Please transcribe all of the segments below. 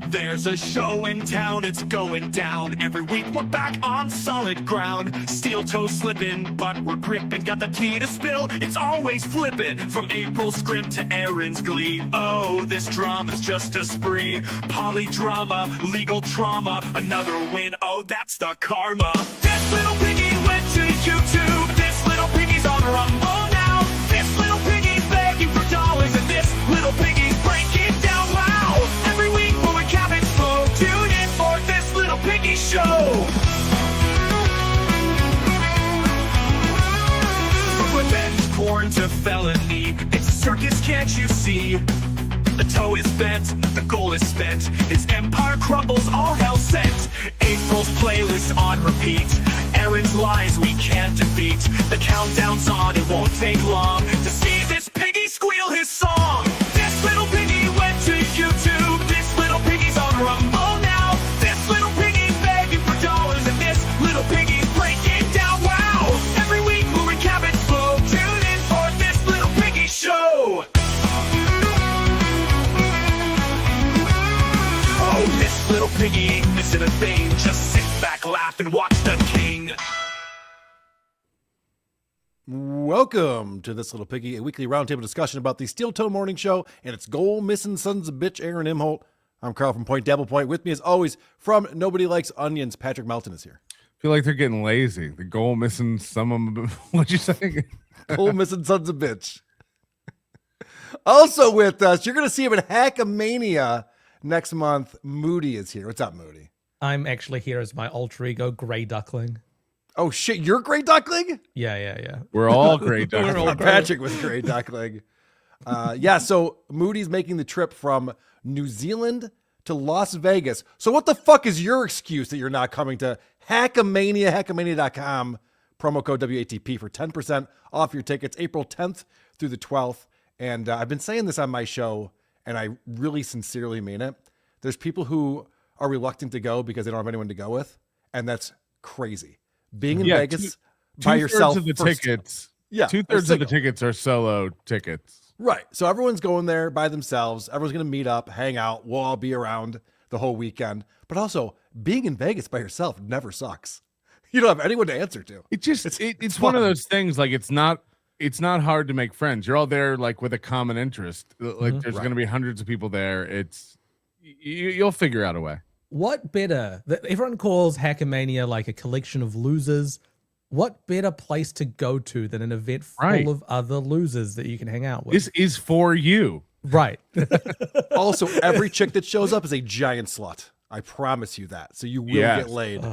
There's a show in town, it's going down. Every week we're back on solid ground. Steel toe slipping, but we're gripping. Got the tea to spill, it's always flipping. From April's scrim to Aaron's glee. Oh, this drama's just a spree. Polydrama, legal trauma. Another win, oh, that's the karma. This little piggy went to YouTube. This little piggy's on Rumble now. This little piggy's begging for dollars. And this little piggy's breaking down. Wow! Every week when we cap it slow, tune in for this little piggy show. From revenge porn to felony, it's a circus, can't you see? The toe is bent, the goal is spent. His empire crumbles, all hell sent. April's playlist on repeat. Aaron's lies we can't defeat. The countdown's on, it won't take long to see this piggy squeal his song. This little piggy went to YouTube. This little piggy's on Rumble now. This little piggy's begging for dollars. And this little piggy's breaking down. Wow! Every week we'll recap it slow. Tune in for this little piggy show. Oh, this little piggy ain't missing a thing. Just sit back, laugh, and watch the king. Welcome to This Little Piggy, a weekly roundtable discussion about the Steel Toe Morning Show and its goal-missing sons of bitch, Aaron Imholt. I'm Carl from Point Double Point. With me, as always, from Nobody Likes Onions, Patrick Melton is here. I feel like they're getting lazy. The goal missing some of them. What'd you say? Goal-missing sons of bitch. Also with us, you're going to see him at Hackamania next month. Moody is here. What's up, Moody? I'm actually here as my alter ego, Grey Duckling. Oh, shit, you're Grey Duckling? Yeah. We're all great. We're all Patrick was Grey Duckling. So Moody's making the trip from New Zealand to Las Vegas. So what the fuck is your excuse that you're not coming to Hackamania, hackamania.com, promo code WATP for 10% off your tickets, April 10th through the 12th. And I've been saying this on my show, and I really sincerely mean it. There's people who are reluctant to go because they don't have anyone to go with, and that's crazy. Being in Vegas by yourself. Two-thirds of the tickets. Yeah, Two-thirds of the tickets are solo tickets. Right. So everyone's going there by themselves. Everyone's going to meet up, hang out. We'll all be around the whole weekend. But also, being in Vegas by yourself never sucks. You don't have anyone to answer to. It's one of those things. Like it's not hard to make friends. You're all there like with a common interest. Like there's going to be hundreds of people there. You'll figure out a way. What better? Everyone calls Hackamania like a collection of losers. What better place to go to than an event full of other losers that you can hang out with? This is for you. Right. Also, every chick that shows up is a giant slut. I promise you that. So you will get laid.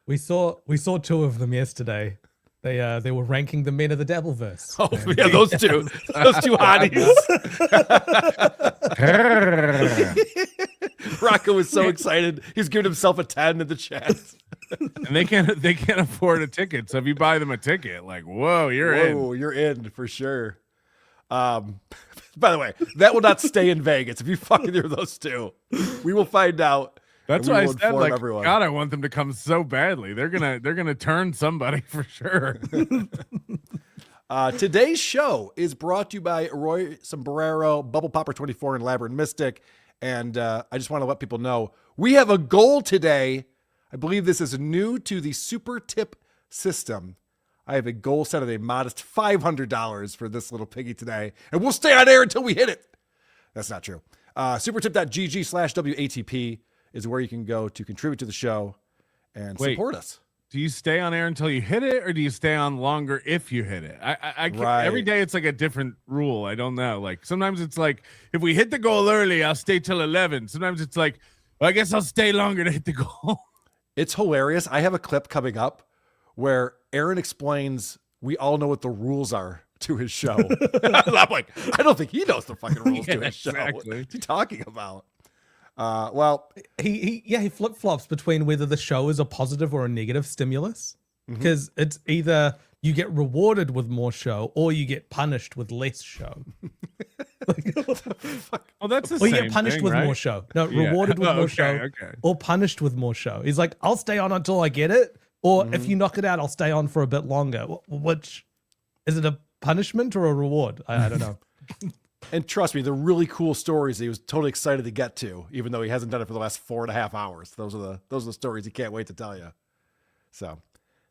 We saw two of them yesterday. They were ranking the men of the Devilverse. Oh, yeah, those two hotties. Rocco was so excited. He's giving himself a 10 in the chat. And they can't afford a ticket. So if you buy them a ticket, like, you're in. You're in for sure. By the way, that will not stay in Vegas if you fucking hear those two. We will find out. That's why I said, like, everyone. God, I want them to come so badly. They're gonna turn somebody for sure. Today's show is brought to you by Roy Sombrero, Bubble Popper 24, and Labyrinth Mystic. And I just want to let people know we have a goal today. I believe this is new to the Super Tip system. I have a goal set at a modest $500 for this little piggy today, and we'll stay on air until we hit it. That's not true. Supertip.gg/WATP is where you can go to contribute to the show and support us. Do you stay on air until you hit it, or do you stay on longer if you hit it? I right. Every day it's like a different rule. I don't know. Like sometimes it's like, if we hit the goal early, I'll stay till 11. Sometimes it's like, well, I guess I'll stay longer to hit the goal. It's hilarious. I have a clip coming up where Aaron explains we all know what the rules are to his show. And I'm like, I don't think he knows the fucking rules to his show. What's he talking about? He flip-flops between whether the show is a positive or a negative stimulus, because it's either you get rewarded with more show or you get punished with less show. Well, that's the or same you get punished thing, with right? more show. No, rewarded with more show or punished with more show. He's like, I'll stay on until I get it, or if you knock it out, I'll stay on for a bit longer. Which is it, a punishment or a reward? I don't know. And trust me, they're really cool stories that he was totally excited to get to, even though he hasn't done it for the last 4.5 hours. Those are the stories he can't wait to tell you. So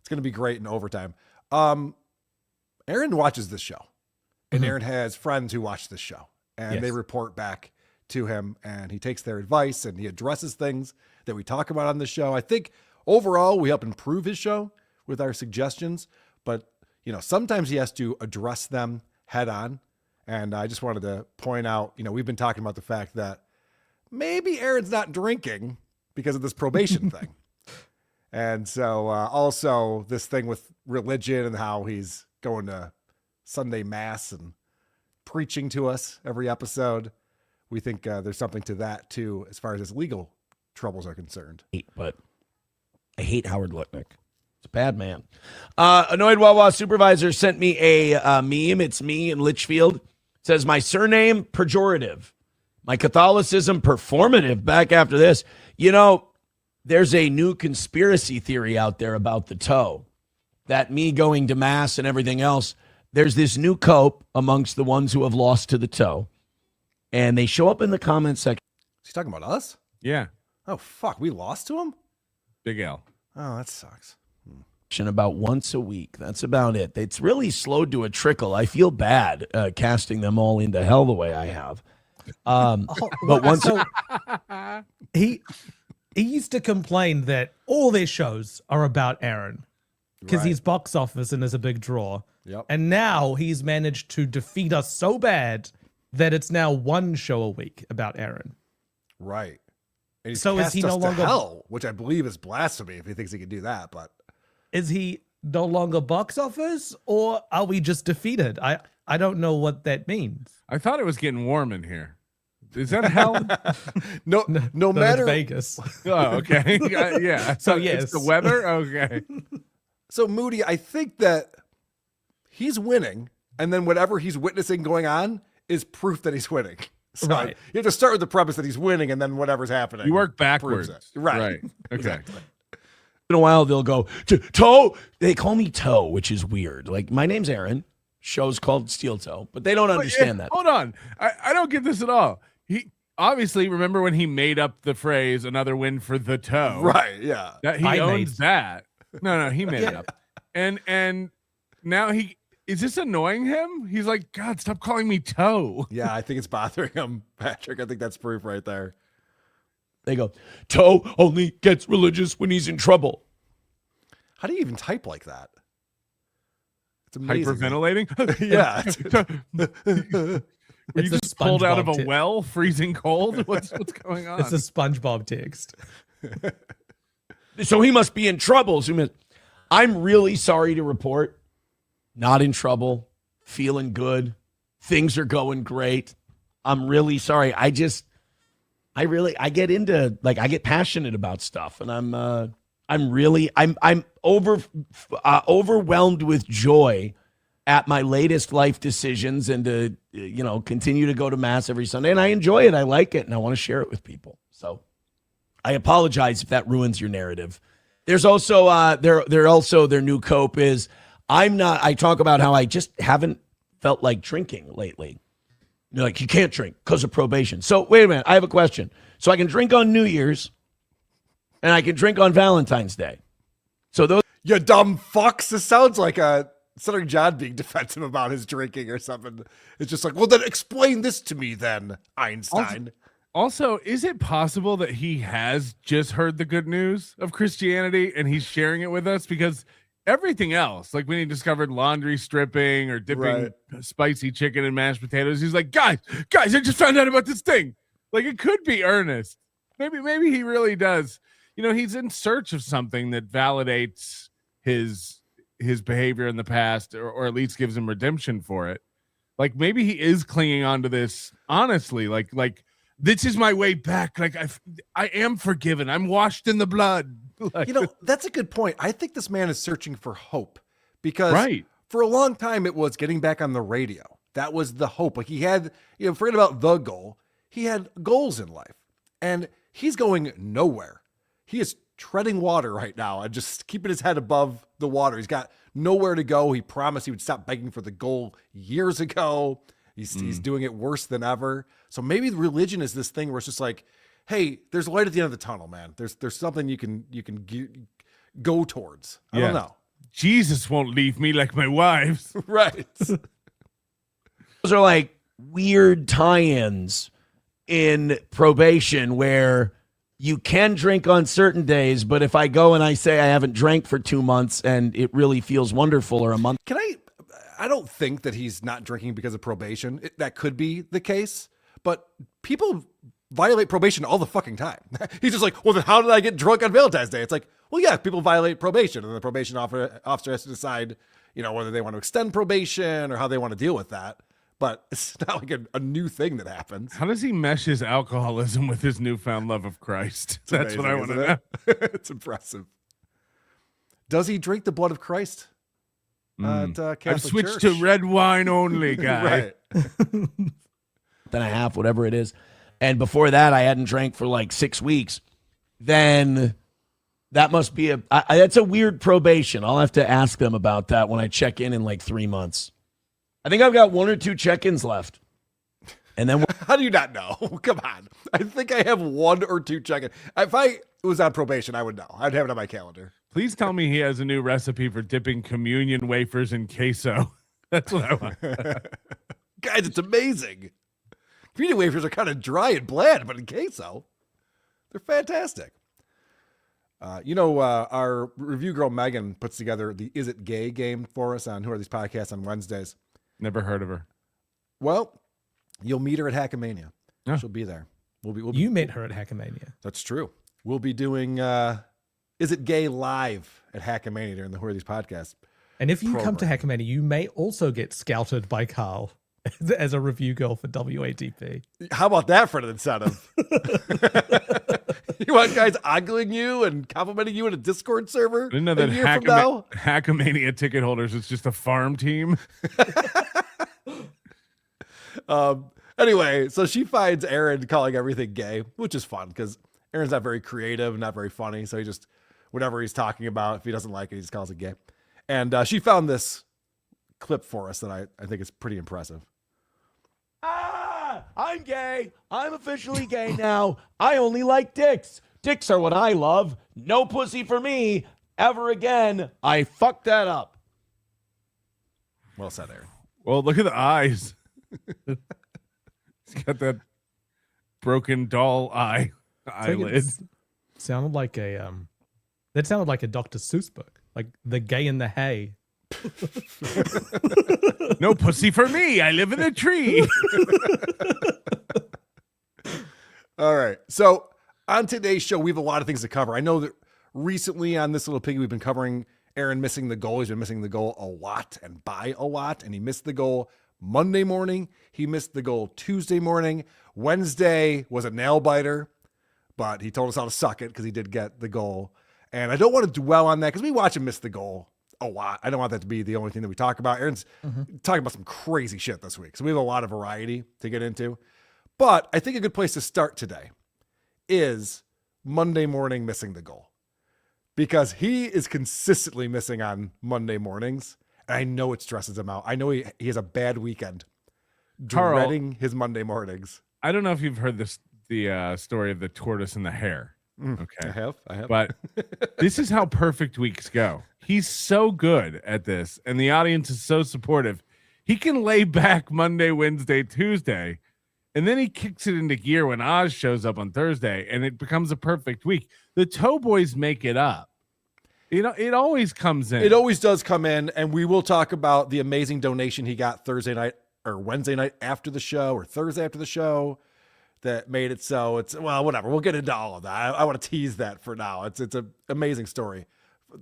it's going to be great in overtime. Aaron watches this show, and Aaron has friends who watch this show, and they report back to him, and he takes their advice and he addresses things that we talk about on the show. I think overall we help improve his show with our suggestions, but sometimes he has to address them head on. And I just wanted to point out, we've been talking about the fact that maybe Aaron's not drinking because of this probation thing. And so also this thing with religion and how he's going to Sunday mass and preaching to us every episode. We think there's something to that too, as far as his legal troubles are concerned. But I hate Howard Lutnick. It's a bad man. Annoyed Wawa supervisor sent me a meme. It's me in Litchfield. It says, my surname, pejorative. My Catholicism, performative. Back after this. There's a new conspiracy theory out there about the toe. That me going to mass and everything else, there's this new cope amongst the ones who have lost to the toe. And they show up in the comment section. Is he talking about us? Yeah. Oh, fuck. We lost to him? Big L. Oh, that sucks. About once a week. That's about it. It's really slowed to a trickle. I feel bad casting them all into hell the way I have. But once he used to complain that all their shows are about Aaron because he's box office and is a big draw. Yep. And now he's managed to defeat us so bad that it's now one show a week about Aaron. Right. And he's So is cast he us no to longer- hell, which I believe is blasphemy if he thinks he can do that. But Is he no longer box office, or are we just defeated? I don't know what that means. I thought it was getting warm in here. Is that hell? no Not matter. Vegas. Oh, okay. Yeah. So, It's yes. the weather? Okay. So Moody, I think that he's winning, and then whatever he's witnessing going on is proof that he's winning. So Right. you have to start with the premise that he's winning, and then whatever's happening. You work proves backwards. it. Right. Okay. Exactly. in a while, they'll go, Toe. They call me Toe, which is weird. Like, my name's Aaron. Show's called Steel Toe, but they don't understand that. Hold on. I don't get this at all. He obviously, remember when he made up the phrase "another win for the toe"? Right. Yeah. That he I owns made- that. No, he made it up. And now is this annoying him? He's like, God, stop calling me Toe. Yeah. I think it's bothering him, Patrick. I think that's proof right there. They go, Toe only gets religious when he's in trouble. How do you even type like that? It's amazing. Hyperventilating? Yeah. Were you It's a just pulled out of SpongeBob a tip. well, freezing cold? What's going on? It's a SpongeBob text. So he must be in trouble. So I'm really sorry to report. Not in trouble. Feeling good. Things are going great. I'm really sorry. I get into, like, I get passionate about stuff, and I'm overwhelmed with joy at my latest life decisions, and to continue to go to mass every Sunday, and I enjoy it. I like it, and I want to share it with people. So I apologize if that ruins your narrative. There's also their new cope is I talk about how I just haven't felt like drinking lately. You're like, you can't drink because of probation. So wait a minute, I have a question. So I can drink on New Year's and I can drink on Valentine's Day. So those You dumb fucks. This sounds like Senator John being defensive about his drinking or something. It's just like, well, then explain this to me then, Einstein. Also, is it possible that he has just heard the good news of Christianity and he's sharing it with us? Because everything else, like when he discovered laundry stripping or dipping spicy chicken in mashed potatoes, he's like, guys, I just found out about this thing. Like, it could be earnest. Maybe he really does. He's in search of something that validates his behavior in the past, or at least gives him redemption for it. Like, maybe he is clinging on to this honestly, like this is my way back. Like, I am forgiven. I'm washed in the blood. Like, That's a good point. I think this man is searching for hope because for a long time it was getting back on the radio. That was the hope. Like, he had, forget about the goal. He had goals in life, and he's going nowhere. He is treading water right now and just keeping his head above the water. He's got nowhere to go. He promised he would stop begging for the goal years ago. He's doing it worse than ever. So maybe religion is this thing where it's just like, hey, there's light at the end of the tunnel, man. There's something you can go towards. I don't know. Jesus won't leave me like my wives. Right. Those are like weird tie-ins in probation where you can drink on certain days, but if I go and I say I haven't drank for 2 months and it really feels wonderful, or a month. I don't think that he's not drinking because of probation. That could be the case, but people violate probation all the fucking time. He's just like, well, then how did I get drunk on Valentine's Day? It's like, well, yeah, people violate probation, and the probation officer has to decide, whether they want to extend probation or how they want to deal with that. But it's not like a new thing that happens. How does he mesh his alcoholism with his newfound love of Christ? That's amazing, what I want to know. It's impressive. Does he drink the blood of Christ? At Catholic I've switched Church? to red wine only, guy. Right. And a half, whatever it is. And before that, I hadn't drank for like 6 weeks. Then that must be that's a weird probation. I'll have to ask them about that when I check in like 3 months. I think I've got 1 or 2 check-ins left. And then how do you not know? Come on. I think I have 1 or 2 check-ins. If I was on probation, I would know. I'd have it on my calendar. Please tell me he has a new recipe for dipping communion wafers in queso. That's what I want. Guys, it's amazing. Communion wafers are kind of dry and bland, but in queso, they're fantastic. Our review girl Megan puts together the Is It Gay game for us on Who Are These Podcasts on Wednesdays. Never heard of her. Well, you'll meet her at Hackamania. Yeah. She'll be there. You met her at Hackamania. That's true. We'll be doing Is It Gay live at Hackamania during the Who Are These Podcasts. And if you program. come to Hackamania, you may also get scouted by Carl as a review girl for WATP. How about that for an incentive? You want guys ogling you and complimenting you in a Discord server? I didn't know a that year from now? Hackamania ticket holders is just a farm team. Anyway, so she finds Aaron calling everything gay, which is fun because Aaron's not very creative, not very funny. So he just, whatever he's talking about, if he doesn't like it, he just calls it gay. And she found this clip for us that I think is pretty impressive. I'm gay. I'm officially gay now. I only like dicks. Dicks are what I love. No pussy for me ever again. I fucked that up. Well said, Aaron. Well, look at the eyes. He's got that broken doll eyelid. Sounded like a that sounded like a Dr. Seuss book, like The Gay in the Hay. No pussy for me. I live in a tree. All right. So on today's show, we have a lot of things to cover. I know that recently on this little piggy, we've been covering Aaron missing the goal. He's been missing the goal a lot and by a lot. And he missed the goal Monday morning. He missed the goal Tuesday morning. Wednesday was a nail biter, but he told us how to suck it because he did get the goal. And I don't want to dwell on that because we watch him miss the goal a lot. I don't want that to be the only thing that we talk about. Aaron's talking about some crazy shit this week. So we have a lot of variety to get into. But I think a good place to start today is Monday morning missing the goal. Because he is consistently missing on Monday mornings. And I know it stresses him out. I know he has a bad weekend dreading his Monday mornings. I don't know if you've heard the story of the tortoise and the hare. Okay. I have. But this is how perfect weeks go. He's so good at this, and the audience is so supportive. He can lay back Monday, Wednesday, Tuesday, and then he kicks it into gear when Oz shows up on Thursday, and it becomes a perfect week. The Toe Boys make it up. It always comes in. It always does come in, and we will talk about the amazing donation he got Thursday night or Wednesday night after the show or Thursday after the show that made it so it's, well, whatever. We'll get into all of that. I want to tease that for now. It's an amazing story.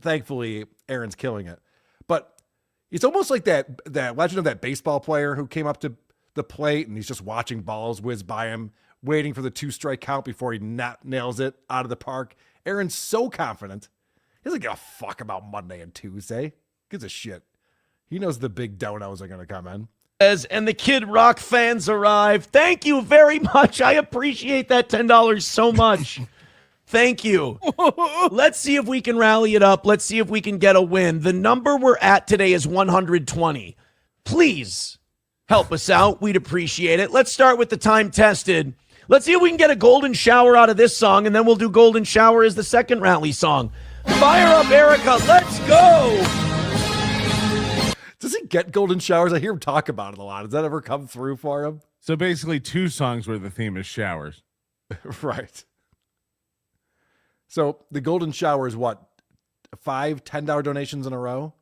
Thankfully, Aaron's killing it. But it's almost like that legend of that baseball player who came up to the plate and he's just watching balls whiz by him, waiting for the 2-strike count before he nails it out of the park. Aaron's so confident. He doesn't give a fuck about Monday and Tuesday. Gives a shit. He knows the big donos are going to come in. And the Kid Rock fans arrive. Thank you very much. I appreciate that $10 so much. Thank you. Let's see if we can rally it up. Let's see if we can get a win. The number we're at today is 120. Please, help us out. We'd appreciate it. Let's start with the time tested. Let's see if we can get a golden shower out of this song, and then we'll do golden shower as the second rally song. Fire up, Erica. Let's go. Does he get golden showers? I hear him talk about it a lot. Does that ever come through for him? So basically 2 songs where the theme is showers. Right. So the golden shower is what? 5 $10 donations in a row?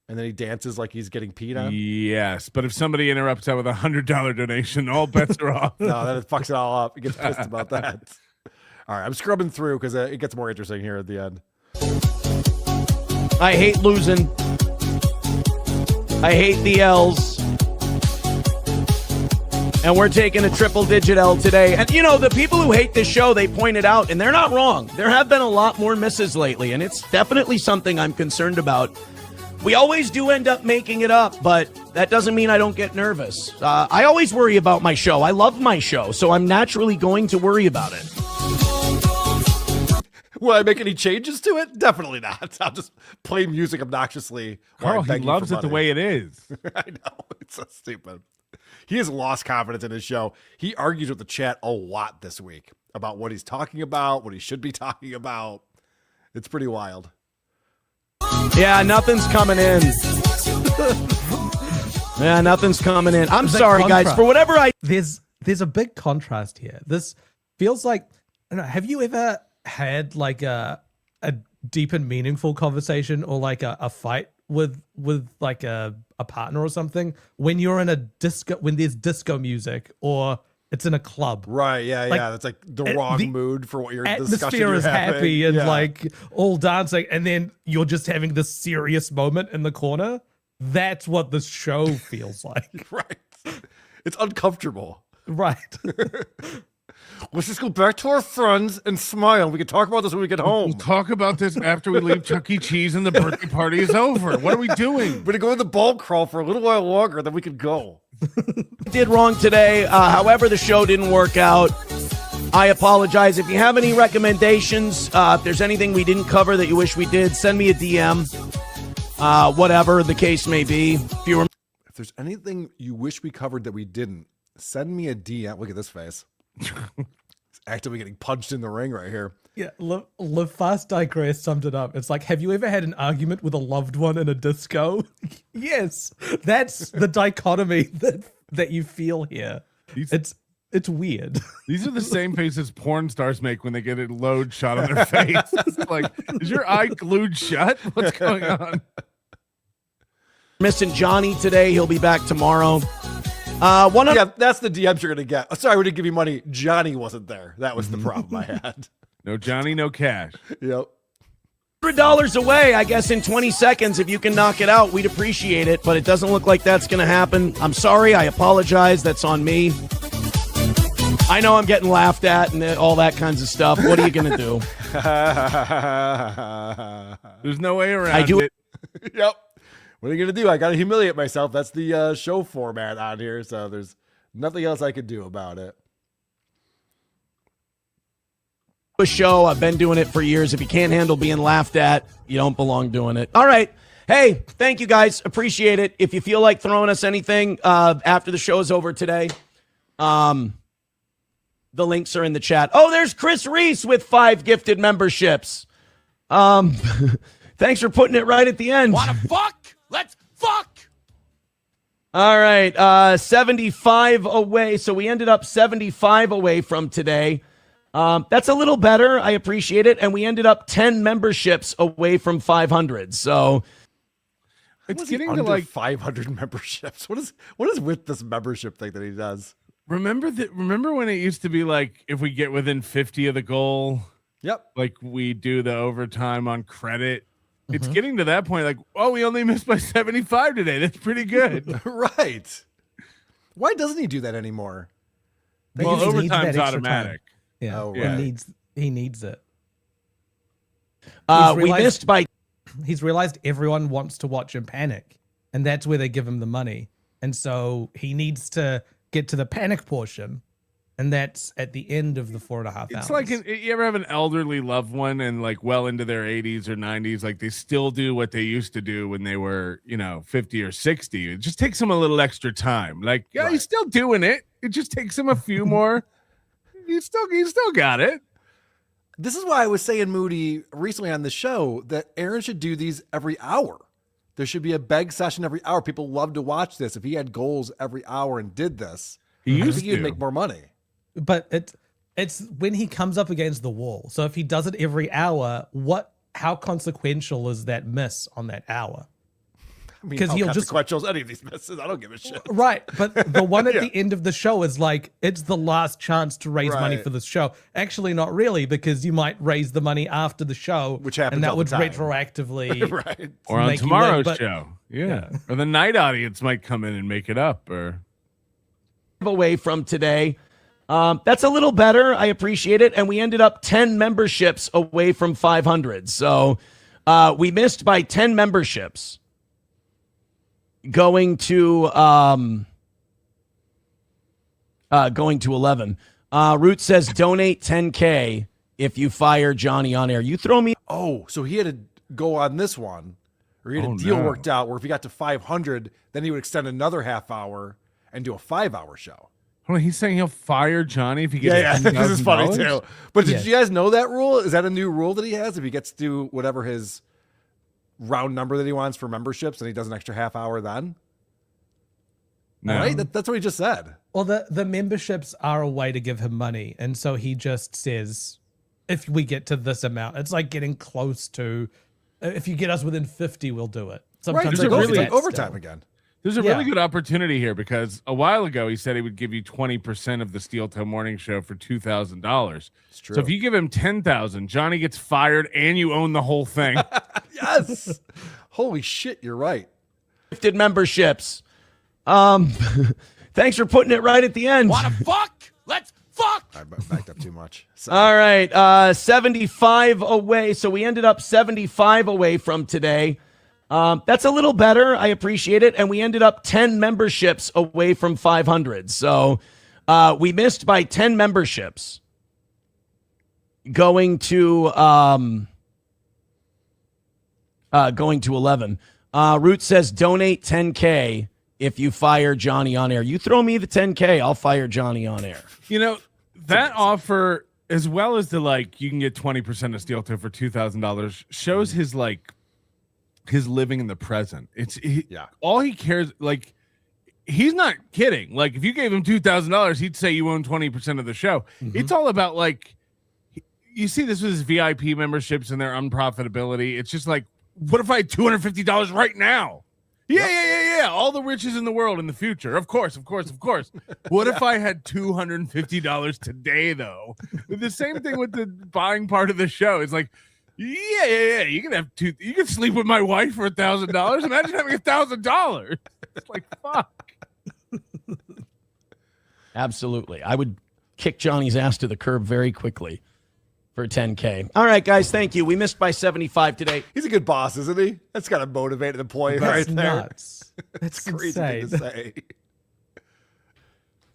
And then he dances like he's getting peed on? Yes, but if somebody interrupts that with $100 donation, all bets are off. No, then it fucks it all up. He gets pissed about that. All right, I'm scrubbing through because it gets more interesting here at the end. I hate losing. I hate the L's. And we're taking a triple-digit L today. And, you know, the people who hate this show, they pointed out, and they're not wrong. There have been a lot more misses lately, and it's definitely something I'm concerned about. We always do end up making it up, but that doesn't mean I don't get nervous. I always worry about my show. I love my show, so I'm naturally going to worry about it. Will I make any changes to it? Definitely not. I'll just play music obnoxiously. Carl, he loves it the way it is. I know. It's so stupid. He has lost confidence in his show. He argues with the chat a lot this week about what he's talking about, what he should be talking about. It's pretty wild. Yeah, nothing's coming in. Yeah, nothing's coming in. I'm sorry, guys, for whatever There's a big contrast here. This feels like, I don't know, have you ever had like a deep and meaningful conversation or like a fight with like a partner or something when you're in a disco, when there's disco music or it's in a club? Right, yeah, like, yeah. That's like the wrong mood for what your discussion atmosphere you're is having. happy and like all dancing, and then you're just having this serious moment in the corner. That's what this show feels like. Right. It's uncomfortable. Right. Let's just go back to our friends and smile. We can talk about this when we get home. We'll talk about this after we leave Chuck E. Cheese and the birthday party is over. What are we doing? We're going to go in the ball crawl for a little while longer, then we can go. did wrong today. However, the show didn't work out. I apologize. If you have any recommendations, if there's anything we didn't cover that you wish we did, send me a DM. Whatever the case may be. If there's anything you wish we covered that we didn't, send me a DM. Look at this face. He's actively getting punched in the ring right here. Yeah, Live Fast Digress summed it up. It's like, have you ever had an argument with a loved one in a disco? Yes, that's the dichotomy that you feel here. It's weird. These are the same faces porn stars make when they get a load shot on their face. It's like, is your eye glued shut? What's going on? Missing Johnny today. He'll be back tomorrow. Yeah, that's the DMs you're gonna get. Oh, sorry, we didn't give you money. Johnny wasn't there. That was the problem I had. No Johnny, no cash. Yep. $100 away, I guess, in 20 seconds. If you can knock it out, we'd appreciate it. But it doesn't look like that's going to happen. I'm sorry. I apologize. That's on me. I know I'm getting laughed at and all that kinds of stuff. What are you going to do? There's no way around it. Yep. What are you going to do? I got to humiliate myself. That's the show format on here. So there's nothing else I could do about it. A show. I've been doing it for years. If you can't handle being laughed at, you don't belong doing it. All right. Hey, thank you guys. Appreciate it. If you feel like throwing us anything after the show is over today, the links are in the chat. Oh, there's Chris Reese with 5 gifted memberships. Thanks for putting it right at the end. Wanna fuck? Let's fuck! All right. 75 away. So we ended up 75 away from today. That's a little better. I appreciate it. And we ended up 10 memberships away from 500. So it's getting to under like 500 memberships. What is with this membership thing that he does? Remember when it used to be like, if we get within 50 of the goal, yep, like we do the overtime on credit. It's getting to that point. Like, oh, we only missed by 75 today. That's pretty good. Right. Why doesn't he do that anymore? Well, overtime's automatic. Yeah. Oh, right. He needs it. We missed by. He's realized everyone wants to watch him panic, and that's where they give him the money. And so he needs to get to the panic portion and that's at the end of the 4.5 hours. It's like you ever have an elderly loved one and like well into their 80s or 90s, like they still do what they used to do when they were, 50 or 60. It just takes them a little extra time. Like, yeah, he's still doing it. It just takes him a few more. You still got it. This is why I was saying, Moody, recently on the show that Aaron should do these every hour. There should be a beg session every hour. People love to watch this. If he had goals every hour and did this, I think he'd make more money. But it's when he comes up against the wall. So if he does it every hour, how consequential is that miss on that hour? Because he'll just consequential any of these misses. I don't give a shit. Right, but the one at the end of the show is like it's the last chance to raise money for this show. Actually, not really, because you might raise the money after the show, which happens, and that would time. retroactively, or on tomorrow's show, or the night audience might come in and make it up, or away from today. That's a little better. I appreciate it, and we ended up 10 memberships away from 500. So we missed by 10 memberships. Going to 11. Root says donate 10K if you fire Johnny on air. You throw me. Oh, so he had to go on this one, or he had a deal worked out where if he got to 500, then he would extend another half hour and do a 5-hour show. Hold on, he's saying he'll fire Johnny if he gets yeah. This is funny too. But did you guys know that rule? Is that a new rule that he has? If he gets to whatever his round number that he wants for memberships, and he does an extra half hour then? No. Right? That's what he just said. Well, the memberships are a way to give him money, and so he just says, if we get to this amount, it's like getting close to. If you get us within 50, we'll do it. Sometimes it's like overtime again. There's a really good opportunity here because a while ago he said he would give you 20% of the Steel Toe Morning Show for $2,000. It's true. So if you give him 10,000, Johnny gets fired and you own the whole thing. Yes. Holy shit, you're right. Gifted memberships. Thanks for putting it right at the end. Wanna fuck? Let's fuck. I backed up too much. All right, 75 away. So we ended up 75 away from today. That's a little better. I appreciate it. And we ended up 10 memberships away from 500. So we missed by 10 memberships. Going to 11. Root says donate 10K if you fire Johnny on air. You throw me the 10K, I'll fire Johnny on air. That offer, as well as you can get 20% of Steel Toe for $2,000, shows his living in the present. All he cares, he's not kidding. Like, if you gave him $2,000, he'd say you own 20% of the show. Mm-hmm. It's all about you see this with his VIP memberships and their unprofitability. It's just like, what if I had $250 right now? Yeah. All the riches in the world in the future. Of course. What if I had $250 today, though? The same thing with the buying part of the show. It's like, yeah. You can sleep with my wife for $1,000. Imagine having $1,000. It's like, fuck. Absolutely. I would kick Johnny's ass to the curb very quickly for 10K. All right, guys, thank you. We missed by 75 today. He's a good boss, isn't he? That's got to motivate an employee right there. Nuts. That's crazy thing to say.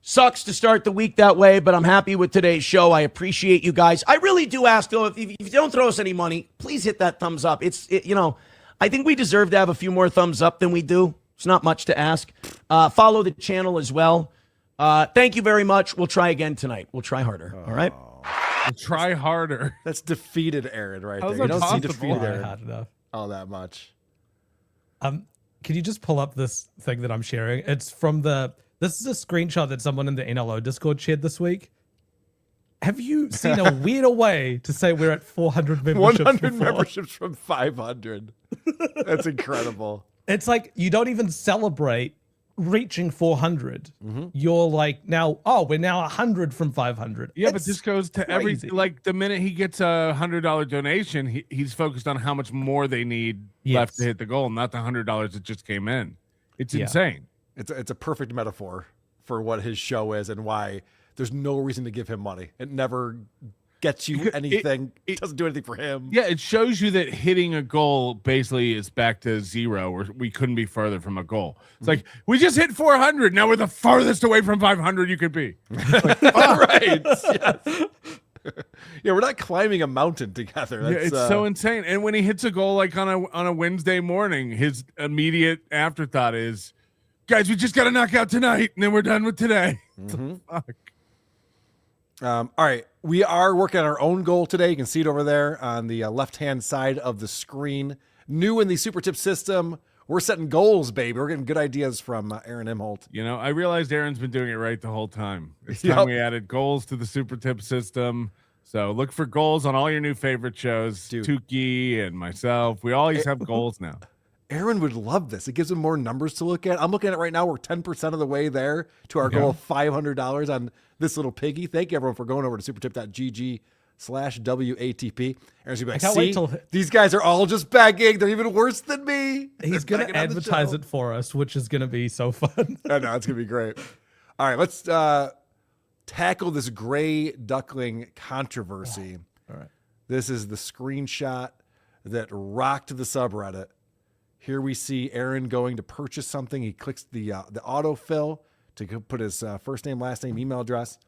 Sucks to start the week that way, but I'm happy with today's show. I appreciate you guys. I really do ask, though, if you don't throw us any money, please hit that thumbs up. I think we deserve to have a few more thumbs up than we do. It's not much to ask. Follow the channel as well. Thank you very much. We'll try again tonight. We'll try harder. All right? We'll try harder. That's defeated Aaron right there. How's You that don't see possible? defeated Aaron hard enough. all that much. Can you just pull up this thing that I'm sharing? It's from this is a screenshot that someone in the NLO Discord shared this week. Have you seen a weirder way to say we're at 400 memberships? 100 memberships from 500. That's incredible. It's like you don't even celebrate reaching 400. Mm-hmm. You're like, we're now 100 from 500. Yeah, but this goes to crazy. the minute he gets a $100 donation, he's focused on how much more they need left to hit the goal, not the $100 that just came in. It's insane. It's a perfect metaphor for what his show is and why there's no reason to give him money. It never gets you anything. It doesn't do anything for him. Yeah, it shows you that hitting a goal basically is back to 0, or we couldn't be further from a goal. It's like, we just hit 400. Now we're the farthest away from 500 you could be. Like, right. Yes. Yeah, we're not climbing a mountain together. That's, it's so insane. And when he hits a goal like on a Wednesday morning, his immediate afterthought is, guys, we just got to knock out tonight, and then we're done with today. Fuck. All right, we are working on our own goal today. You can see it over there on the left-hand side of the screen. New in the Super Tip system, we're setting goals, baby. We're getting good ideas from Aaron Imholt. You know, I realized Aaron's been doing it right the whole time. It's time we added goals to the Super Tip system. So look for goals on all your new favorite shows. Dude. Tukey and myself. We always have goals now. Aaron would love this. It gives him more numbers to look at. I'm looking at it right now. We're 10% of the way there to our goal of $500 on this little piggy. Thank you, everyone, for going over to supertip.gg/WATP. Aaron's gonna be like, see, these guys are all just begging. They're even worse than me. He's going to advertise it for us, which is going to be so fun. I know, it's going to be great. All right, let's tackle this gray duckling controversy. All right. This is the screenshot that rocked the subreddit. Here we see Aaron going to purchase something. He clicks the autofill to put his first name, last name, email address.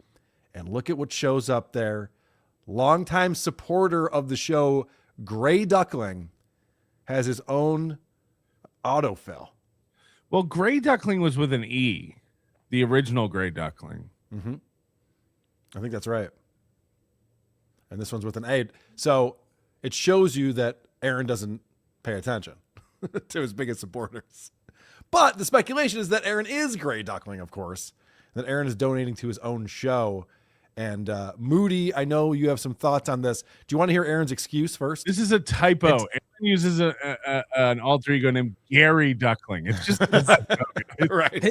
And look at what shows up there. Longtime supporter of the show, Gray Duckling, has his own autofill. Well, Gray Duckling was with an E, the original Gray Duckling. Mm-hmm. I think that's right. And this one's with an A. So it shows you that Aaron doesn't pay attention to his biggest supporters. But the speculation is that Aaron is Gray Duckling, of course, that Aaron is donating to his own show. And Moody, I know you have some thoughts on this. Do you want to hear Aaron's excuse first? This is a typo. Aaron uses an alter ego named Gary Duckling. It's just right.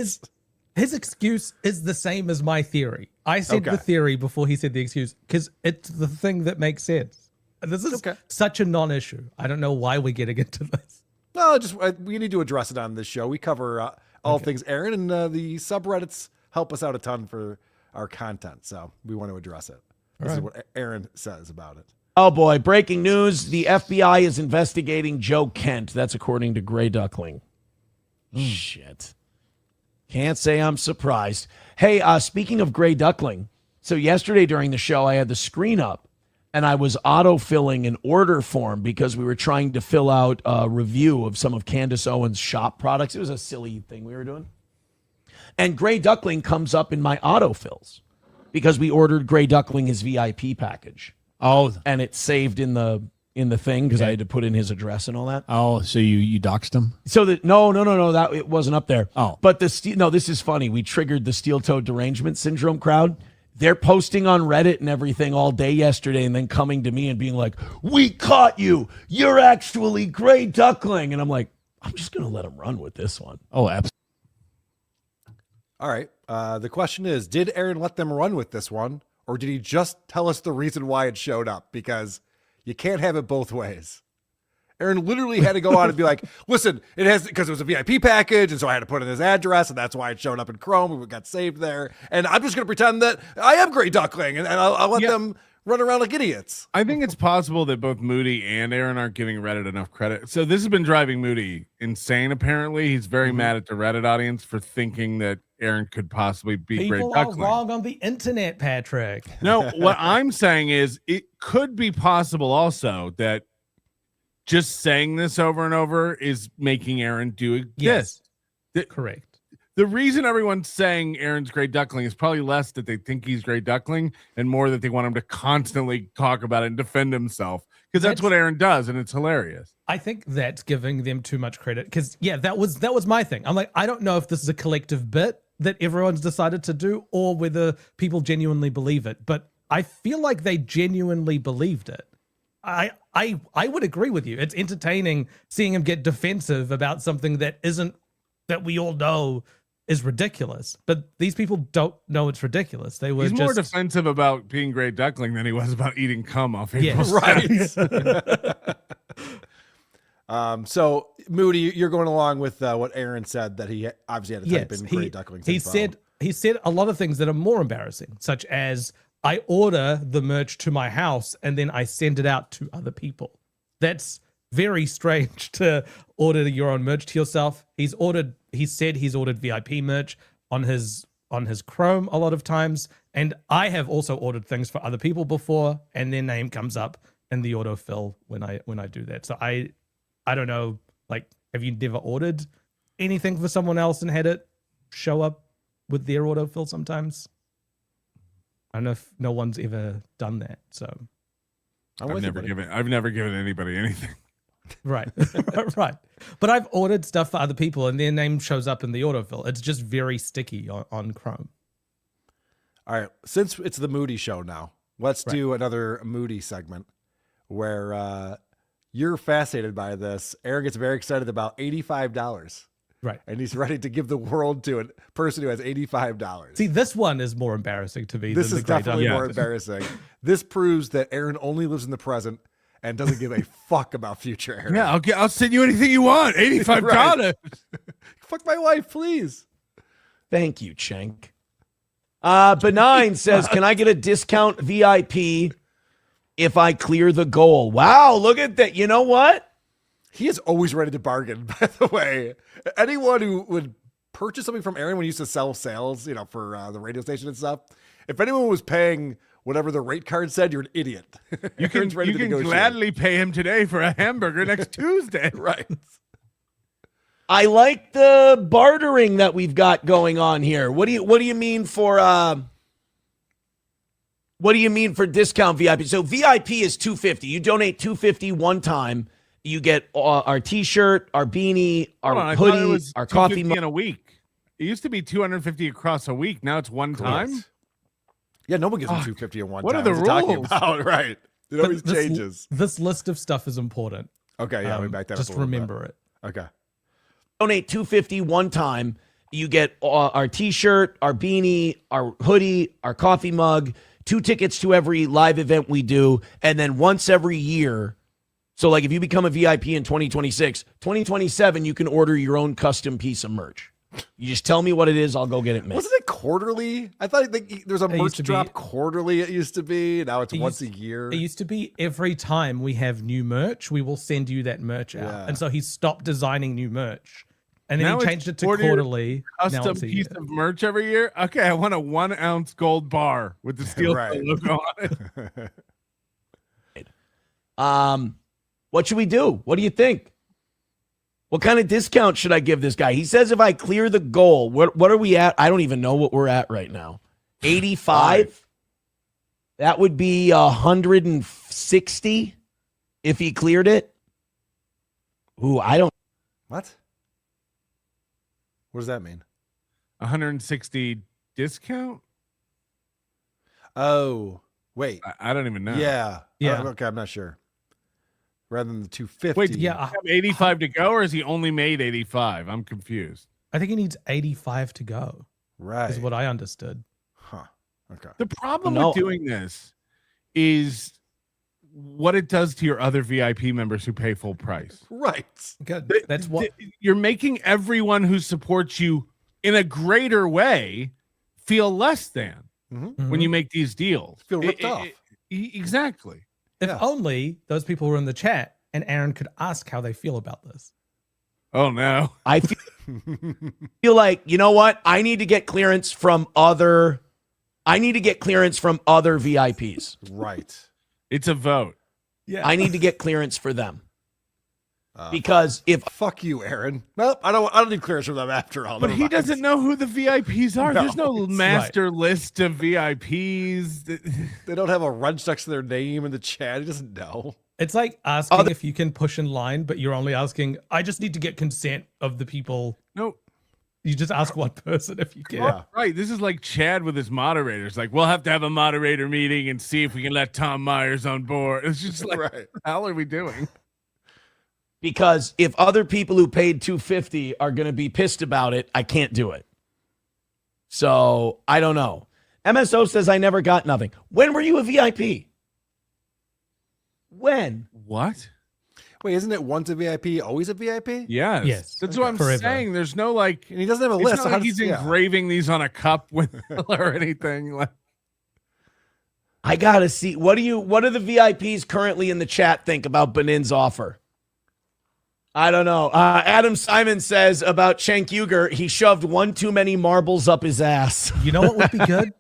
His excuse is the same as my theory. I said the theory before he said the excuse because it's the thing that makes sense. This is such a non-issue. I don't know why we're getting into this. No, just we need to address it on this show. We cover all things Aaron, and the subreddits help us out a ton for our content, so we want to address it. This is what Aaron says about it. Oh boy, breaking news. The FBI is investigating Joe Kent. That's according to Gray Duckling. Shit. Can't say I'm surprised. Hey, speaking of Gray Duckling, so yesterday during the show, I had the screen up and I was auto-filling an order form because we were trying to fill out a review of some of Candace Owens' shop products. It was a silly thing we were doing. And Gray Duckling comes up in my autofills because we ordered Gray Duckling his VIP package. Oh, and it's saved in the thing because I had to put in his address and all that. Oh, so you doxed him? So that no, that it wasn't up there. Oh, but this is funny. We triggered the steel-toed derangement syndrome crowd. They're posting on Reddit and everything all day yesterday, and then coming to me and being like, "We caught you. You're actually Gray Duckling," and I'm like, I'm just gonna let him run with this one. Oh, absolutely. All right. The question is, did Aaron let them run with this one, or did he just tell us the reason why it showed up? Because you can't have it both ways. Aaron literally had to go on and be like, listen, it has, because it was a VIP package, and so I had to put in his address, and that's why it showed up in Chrome, and it got saved there. And I'm just going to pretend that I am Gray Duckling, and I'll let them run around like idiots. I think it's possible that both Moody and Aaron aren't giving Reddit enough credit. So this has been driving Moody insane, apparently. He's very mad at the Reddit audience for thinking that Aaron could possibly be Gray Duckling. People are wrong on the internet, Patrick. No, what I'm saying is it could be possible also that just saying this over and over is making Aaron do Yes. this. Correct. The reason everyone's saying Aaron's Gray Duckling is probably less that they think he's Gray Duckling and more that they want him to constantly talk about it and defend himself, because that's what Aaron does, and it's hilarious. I think that's giving them too much credit because, that was my thing. I'm like, I don't know if this is a collective bit that everyone's decided to do or whether people genuinely believe it, but I feel like they genuinely believed it. I would agree with you. It's entertaining seeing him get defensive about something that we all know is ridiculous. But these people don't know it's ridiculous. He's more defensive about being Gray Duckling than he was about eating cum off April's right. So Moody, you're going along with what Aaron said, that he obviously had to type in Gray Duckling. He said a lot of things that are more embarrassing, such as I order the merch to my house and then I send it out to other people. That's very strange to order your own merch to yourself. He said he's ordered VIP merch on his Chrome a lot of times, and I have also ordered things for other people before, and their name comes up in the autofill when I do that. So I don't know, like, have you never ordered anything for someone else and had it show up with their autofill sometimes? I don't know if no one's ever done that. So I've never given anybody anything. right. Right. But I've ordered stuff for other people and their name shows up in the autofill. It's just very sticky on Chrome. All right. Since it's the Moody show now, let's do another Moody segment where you're fascinated by this. Aaron gets very excited about $85. Right. And he's ready to give the world to a person who has $85. See, this one is more embarrassing to me. This than is the Great definitely more Unknown. embarrassing. This proves that Aaron only lives in the present and doesn't give a fuck about future Aaron. Yeah, I'll send you anything you want. $85. Fuck my wife, please. Thank you, Cenk. Benign says, can I get a discount VIP if I clear the goal? Wow, look at that. You know what? He is always ready to bargain, by the way. Anyone who would purchase something from Aaron when he used to sell sales, for the radio station and stuff, if anyone was paying whatever the rate card said, you're an idiot. You can gladly pay him today for a hamburger next Tuesday. Right. I like the bartering that we've got going on here. What do you mean for discount VIP? So VIP is $250. You donate $250 one time. You get our T-shirt, our beanie, our hoodie, our coffee mug in a week. It used to be $250 across a week. Now it's one time. Yeah, no one gives him $250 in one what time. What are the What's he rules? talking about? Right. It always changes. This list of stuff is important. Okay, yeah, let me back that up. Just remember it. Okay. donate $250 one time. You get our T-shirt, our beanie, our hoodie, our coffee mug, 2 tickets to every live event we do, and then once every year. So, like, if you become a VIP in 2026, 2027, you can order your own custom piece of merch. You just tell me what it is, I'll go get it made. Wasn't it quarterly? I thought there's a merch drop quarterly. It used to be. Now it's once a year. It used to be every time we have new merch, we will send you that merch out. Yeah. And so he stopped designing new merch. And then Now he it's changed it to quarterly. Now Custom it's a piece year. of merch every year. Okay, I want a 1 ounce gold bar with the steel Right. logo on it. What should we do? What do you think? What kind of discount should I give this guy? He says if I clear the goal, what are we at? I don't even know what we're at right now. 85? That would be 160 if he cleared it. Ooh, I don't. What? What does that mean? 160 discount? Oh, wait. I don't even know. Yeah. Yeah. Okay, I'm not sure. Rather than the 250. Wait, Yeah, you have 85 to go, or has he only made 85? I'm confused. I think he needs 85 to go, Right. is what I understood. Huh. Okay. The problem No. with doing this is what it does to your other VIP members who pay full price. Right. Good. That's what. You're making everyone who supports you in a greater way feel less than when you make these deals. Feel ripped off. Exactly. If only those people were in the chat and Aaron could ask how they feel about this. Oh, no. I feel like, you know what? I need to get clearance from other VIPs. Right. It's a vote. Yeah. I need to get clearance for them. Because if Fuck you, Aaron. Nope. I don't need clearance from them after all. But Never he mind. doesn't know who the VIPs are. No, There's no it's master list of VIPs. They don't have a wrench next to their name in the chat. He doesn't know. It's like asking if you can push in line, but you're only asking, I just need to get consent of the people. No. You just ask one person if you can. Yeah. Right. This is like Chad with his moderators. Like, we'll have to have a moderator meeting and see if we can let Tom Myers on board. It's just like, Right. what the hell are we doing? Because if other people who paid $250 are going to be pissed about it, I can't do it. So I don't know. MSO says I never got nothing. When were you a VIP? When? What? Wait, isn't it once a VIP, always a VIP? Yes. Yes. That's what I'm Forever. saying. There's no like, And he doesn't have a it's list. not So like how he's does- yeah. engraving these on a cup with or anything. Like, I gotta see. What do the VIPs currently in the chat think about Benin's offer? I don't know. Adam Simon says about Cenk Uygur, he shoved one too many marbles up his ass. You know what would be good?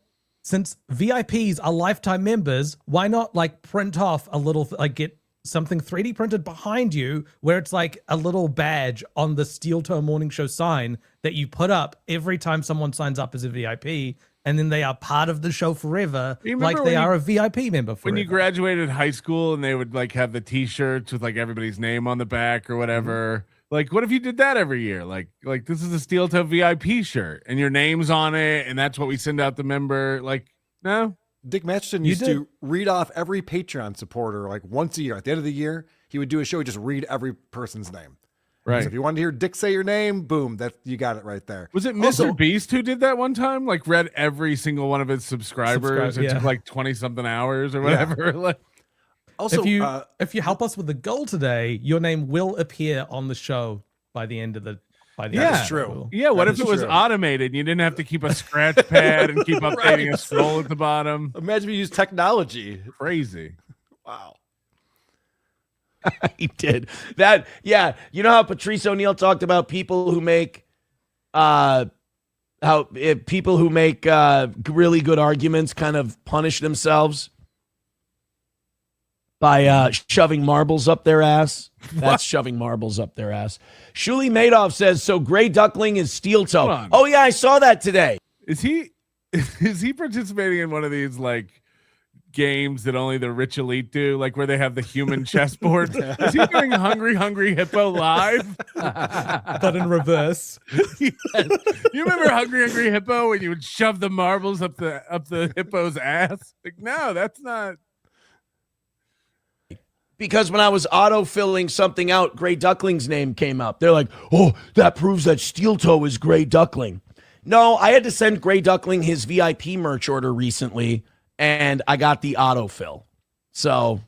Since VIPs are lifetime members, why not like print off a little, like get something 3D printed behind you where it's like a little badge on the Steel Toe Morning Show sign that you put up every time someone signs up as a VIP, and then they are part of the show forever, like they are a VIP member forever. When you graduated high school and they would like have the t-shirts with like everybody's name on the back or whatever. Like, what if you did that every year? Like this is a Steel Toe VIP shirt and your name's on it, and that's what we send out the member. Like, no. Dick Masterson used to read off every Patreon supporter like once a year. At the end of the year, he would do a show. He'd just read every person's name. Right. So if you wanted to hear Dick say your name, boom, that you got it right there. Was it Mr. Beast who did that one time? Like read every single one of his subscribers. It took like 20 something hours or whatever. Yeah. Like, also, if you help us with the goal today, your name will appear on the show by the end of the. That's true. Yeah. What if it was automated and you didn't have to keep a scratch pad and keep updating a scroll at the bottom? Imagine if you use technology. Crazy. Wow. He did that. Yeah. You know how Patrice O'Neill talked about people who make, really good arguments kind of punish themselves by shoving marbles up their ass. That's shoving marbles up their ass. Shuli Madoff says, so Gray Duckling is Steel Toe. Oh, yeah, I saw that today. Is he participating in one of these like games that only the rich elite do, like where they have the human chessboard? Is he doing Hungry Hippo live? But in reverse. Yes. You remember Hungry Hippo when you would shove the marbles up the hippo's ass? Like, no, that's not. Because when I was auto-filling something out, Gray Duckling's name came up. They're like, oh, that proves that Steel Toe is Gray Duckling. No, I had to send Gray Duckling his VIP merch order recently, and I got the autofill. So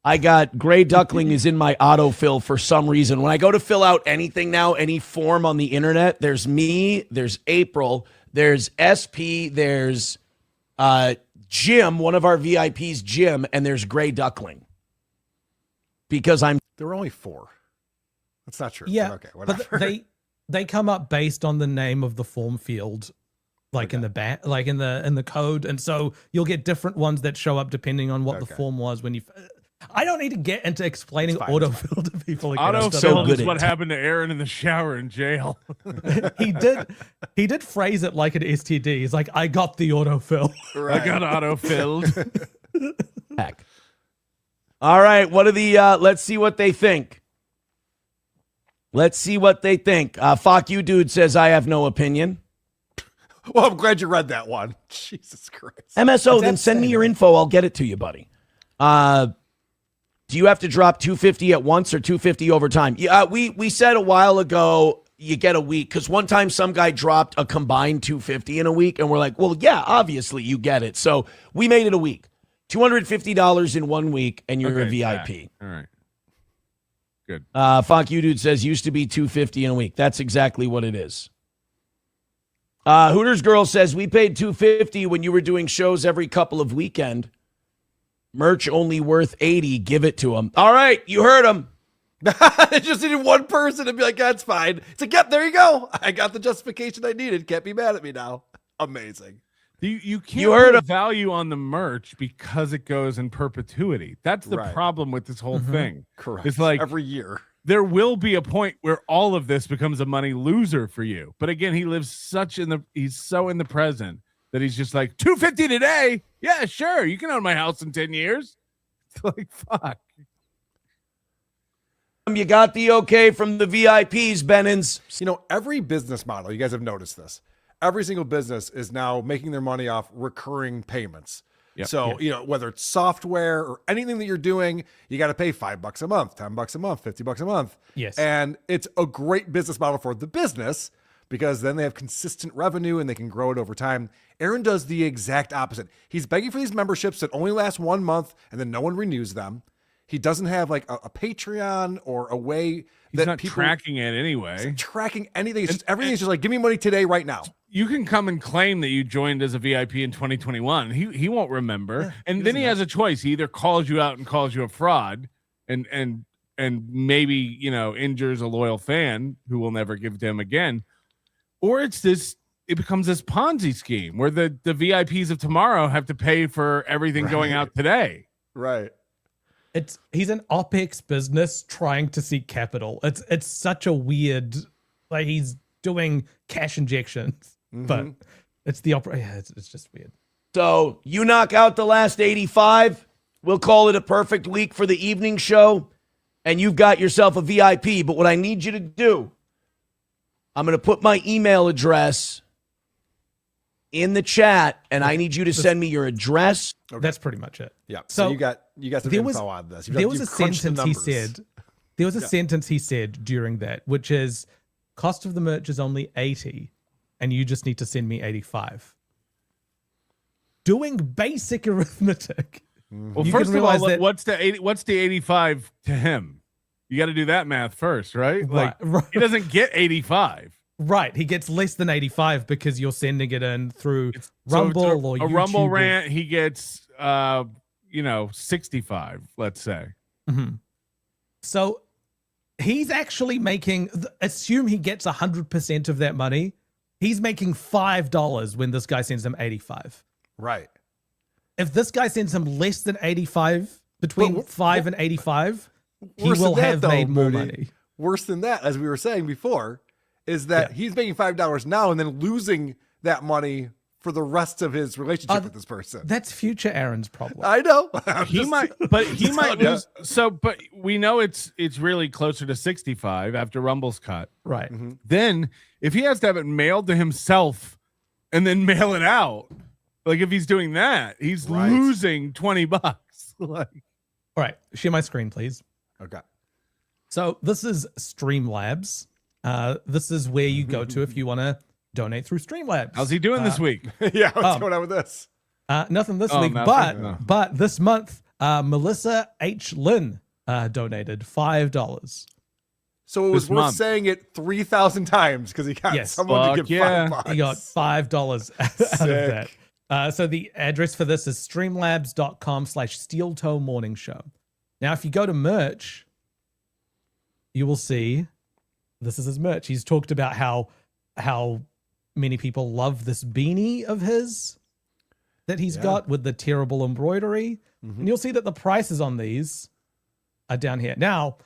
I got Gray Duckling is in my autofill for some reason. When I go to fill out anything now, any form on the internet, there's me, there's April, there's SP, there's Jim, one of our VIPs, Jim, and there's Gray Duckling. Because there were only 4. That's not true. Yeah. But okay, whatever. But they come up based on the name of the form field, like in the code, and so you'll get different ones that show up depending on what the form was when you. I don't need to get into explaining autofill to people. Autofill is what happened to Aaron in the shower in jail. He did phrase it like an STD. He's like, I got the autofill. Right. I got autofilled. Heck. All right, what are the let's see what they think. Let's see what they think. Fuck you, dude says I have no opinion. Well, I'm glad you read that one. Jesus Christ. MSO, then send me your info. I'll get it to you, buddy. Do you have to drop 250 at once or 250 over time? Yeah, we said a while ago you get a week, because one time some guy dropped a combined 250 in a week, and we're like, well, yeah, obviously you get it. So we made it a week. $250 in 1 week, and you're a VIP. Yeah. All right. Good. Fuck you, dude says used to be $250 in a week. That's exactly what it is. Hooters Girl says we paid $250 when you were doing shows every couple of weekend. Merch only worth $80. Give it to him. All right, you heard him. I just needed one person to be like, that's fine. It's like, yep, there you go. I got the justification I needed. Can't be mad at me now. Amazing. You can't put value on the merch because it goes in perpetuity. That's the problem with this whole thing. Correct. It's like every year. There will be a point where all of this becomes a money loser for you. But again, he lives he's so in the present that he's just like, $250 today. Yeah, sure. You can own my house in 10 years. It's like, fuck. You got the okay from the VIPs, Benins. You know, every business model, you guys have noticed this. Every single business is now making their money off recurring payments. Yep. So, you know, whether it's software or anything that you're doing, you got to pay $5 a month, $10 a month, $50 a month. Yes. And it's a great business model for the business because then they have consistent revenue and they can grow it over time. Aaron does the exact opposite. He's begging for these memberships that only last 1 month and then no one renews them. He doesn't have like a Patreon or a way that not people tracking it anyway. Tracking anything. It's just everything's just like, give me money today, right now. you can come and claim that you joined as a VIP in 2021. He won't remember. And then he has a choice. He either calls you out and calls you a fraud and maybe, you know, injures a loyal fan who will never give to him again. Or it becomes this Ponzi scheme where the VIPs of tomorrow have to pay for everything going out today. Right. He's an OpEx business trying to seek capital. It's such a weird, like he's doing cash injections, but it's the it's just weird. So you knock out the last 85. We'll call it a perfect week for the evening show. And you've got yourself a VIP. But what I need you to do, I'm going to put my email address in the chat, and I need you to send me your address. Okay. That's pretty much it. Yeah. So you got some info on this. There was a sentence he said. There was a sentence he said during that, which is, cost of the merch is only 80, and you just need to send me 85. Doing basic arithmetic. Well, first of all, what's the 85 to him? You got to do that math first, right? Like right. He doesn't get 85. Right, he gets less than 85 because you're sending it in through Rumble or a YouTube Rumble rant. He gets 65, let's say. Mm-hmm. So he's actually making. Assume he gets 100% of that money. He's making $5 when this guy sends him 85. Right. If this guy sends him less than 85, between 5 and 85, he will have made more money. Worse than that, as we were saying before, is that he's making $5 now and then losing that money for the rest of his relationship with this person. That's future Aaron's problem. I know. He might lose. So, but we know it's really closer to 65 after Rumble's cut. Right. Mm-hmm. Then if he has to have it mailed to himself and then mail it out, like if he's doing that, he's losing $20. Like, all right, share my screen, please. Okay. So this is Streamlabs. This is where you go to if you want to donate through Streamlabs. How's he doing this week? Yeah, what's going on with this? Nothing this week, but this month, Melissa H. Lynn donated $5. So it was worth saying it 3,000 times because he got someone to give $5. He got $5 out of that. So the address for this is streamlabs.com/Steel Toe Morning Show. Now, if you go to merch, you will see this is his merch. He's talked about how many people love this beanie of his that he's got with the terrible embroidery. And you'll see that the prices on these are down here. Now,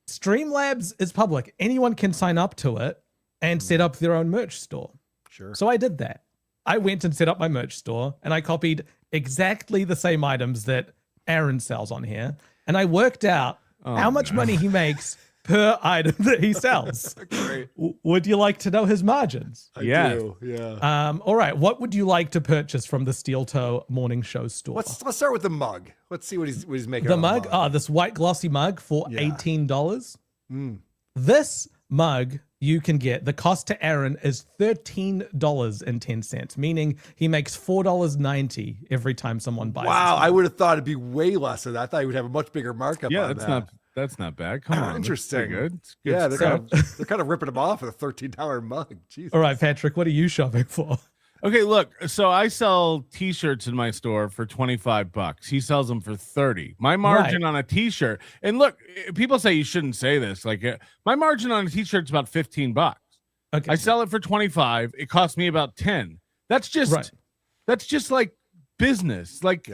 Streamlabs is public. Anyone can sign up to it and set up their own merch store. Sure. So I did that. I went and set up my merch store and I copied exactly the same items that Aaron sells on here. And I worked out how much money he makes per item that he sells. Great. Would you like to know his margins? I do, yeah. All right. What would you like to purchase from the Steel Toe Morning Show store? Let's start with the mug. Let's see what he's making. The mug? This white glossy mug for $18. This mug you can get, the cost to Aaron is $13.10, meaning he makes $4.90 every time someone buys it. Wow, I would have thought it'd be way less than that. I thought he would have a much bigger markup on that. That's not bad. Come on. Interesting. Good. It's good. Yeah, they're kind of ripping him off with a $13 mug. Jesus. All right, Patrick, what are you shopping for? Okay, look. So I sell T-shirts in my store for $25. He sells them for $30. My margin on a T-shirt, and look, people say you shouldn't say this. Like my margin on a T-shirt is about $15. Okay, I sell it for $25. It costs me about $10. That's just like business. Like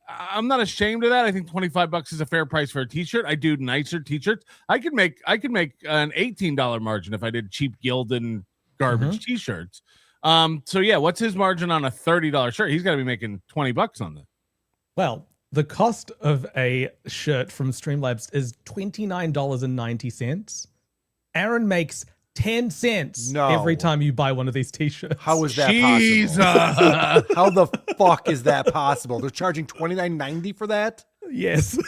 I'm not ashamed of that. I think $25 is a fair price for a T-shirt. I do nicer T-shirts. I could make an $18 margin if I did cheap Gildan garbage T-shirts. So yeah, what's his margin on a $30 shirt? He's got to be making $20 on that. Well, the cost of a shirt from Streamlabs is $29.90. Aaron makes 10 cents every time you buy one of these T-shirts. How is that possible? How the fuck is that possible? They're charging $29.90 for that? Yes.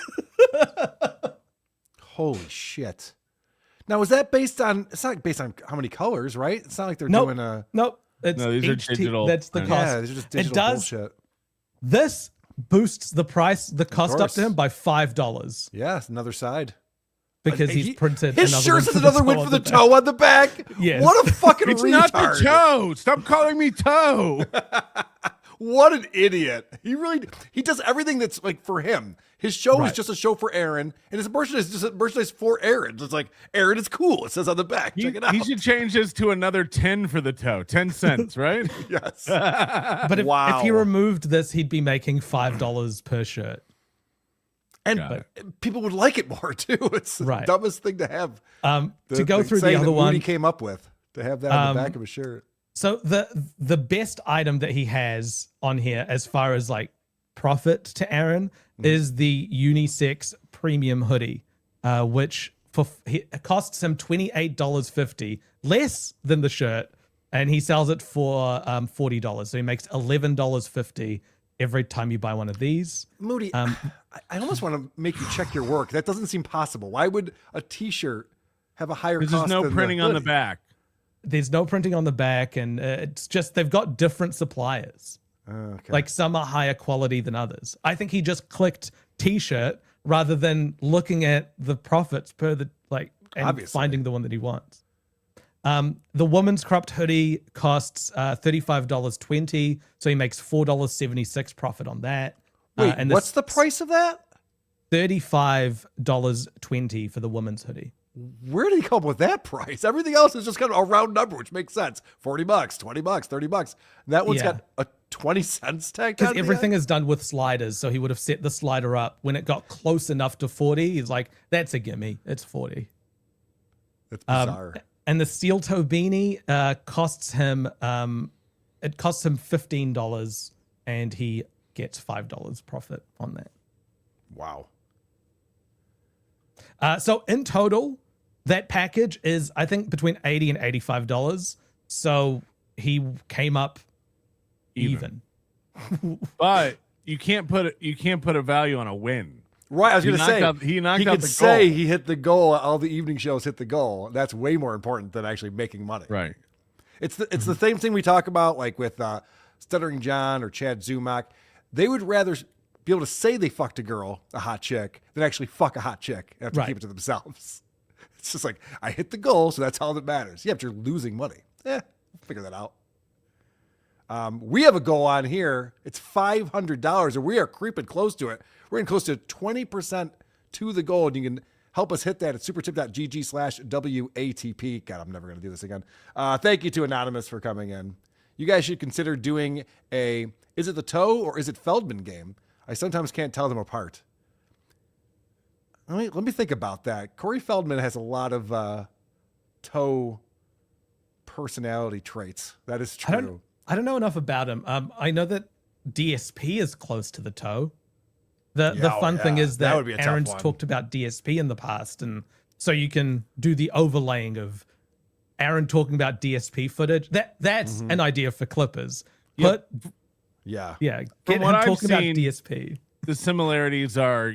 Holy shit. Now, is that based on, it's not based on how many colors, right? It's not like they're doing a... Nope. These are digital. That's the cost. Yeah, these are just digital bullshit. This boosts the cost up to him by $5. Yeah, it's another side. because he's printed his another shirt one says for the another toe win on for the back. toe on the back. Yes. What a fucking It's retard. not the toe. Stop calling me toe. What an idiot. He does everything that's like for him. His show is Right. just a show for Aaron, and his merchandise is just a merchandise for Aaron. It's like, Aaron is cool. It says on the back. Check it out. He should change this to another 10 for the toe. 10 cents, right? Yes. But if Wow. he removed this, he'd be making $5 per shirt. And Got people would like it more too. It's the Right. dumbest thing to have. To go through the saying other that one, Moody came up with to have that on the back of his shirt. so the best item that he has on here, as far as like profit to Aaron, is the unisex premium hoodie, which it costs him $28.50, less than the shirt, and he sells it for $40. So he makes $11.50 every time you buy one of these. Moody, I almost want to make you check your work. That doesn't seem possible. Why would a T-shirt have a higher There's cost? just no than printing on the hoodie? back. There's no printing on the back, and it's just they've got different suppliers. Okay. Like some are higher quality than others. I think he just clicked T-shirt rather than looking at the profits per the and Obviously. finding the one that he wants. The woman's cropped hoodie costs $35.20, so he makes $4.76 profit on that. Wait, and what's the price of that? $35.20 for the woman's hoodie. Where did he come up with that price? Everything else is just kind of a round number, which makes sense. $40, $20, $30. That one's Yeah. got a 20 cents tag. Because everything is done with sliders, so he would have set the slider up when it got close enough to 40. He's like, "That's a gimme. It's 40." That's bizarre. And the steel toe beanie costs him $15, and he gets $5 profit on that. Wow. So in total, that package is, I think, between $80 and $85. So he came up even. But you can't put a value on a win. Right, I was He going to knocked say out- he knocked out could the say goal. he hit the goal. All the evening shows hit the goal. That's way more important than actually making money. Right. It's the same thing we talk about, like with Stuttering John or Chad Zumach. They would rather be able to say they fucked a girl, a hot chick, than actually fuck a hot chick and have to Right. keep it to themselves. It's just like, I hit the goal, so that's all that matters. Yeah, but you're losing money. We'll figure that out. We have a goal on here. It's $500, and we are creeping close to it. We're getting close to 20% to the goal, and you can help us hit that at supertip.gg/WATP. God, I'm never going to do this again. Thank you to Anonymous for coming in. You guys should consider doing a is it the Toe or is it Feldman game? I sometimes can't tell them apart. Let me think about that. Corey Feldman has a lot of toe personality traits. That is true. I don't know enough about him. I know that DSP is close to the toe. The fun thing is That that, would be a tough Aaron's one. talked about DSP in the past, and so you can do the overlaying of Aaron talking about DSP footage. That's an idea for Clippers. But Yeah. get From him what I've talking about seen- DSP. The similarities are,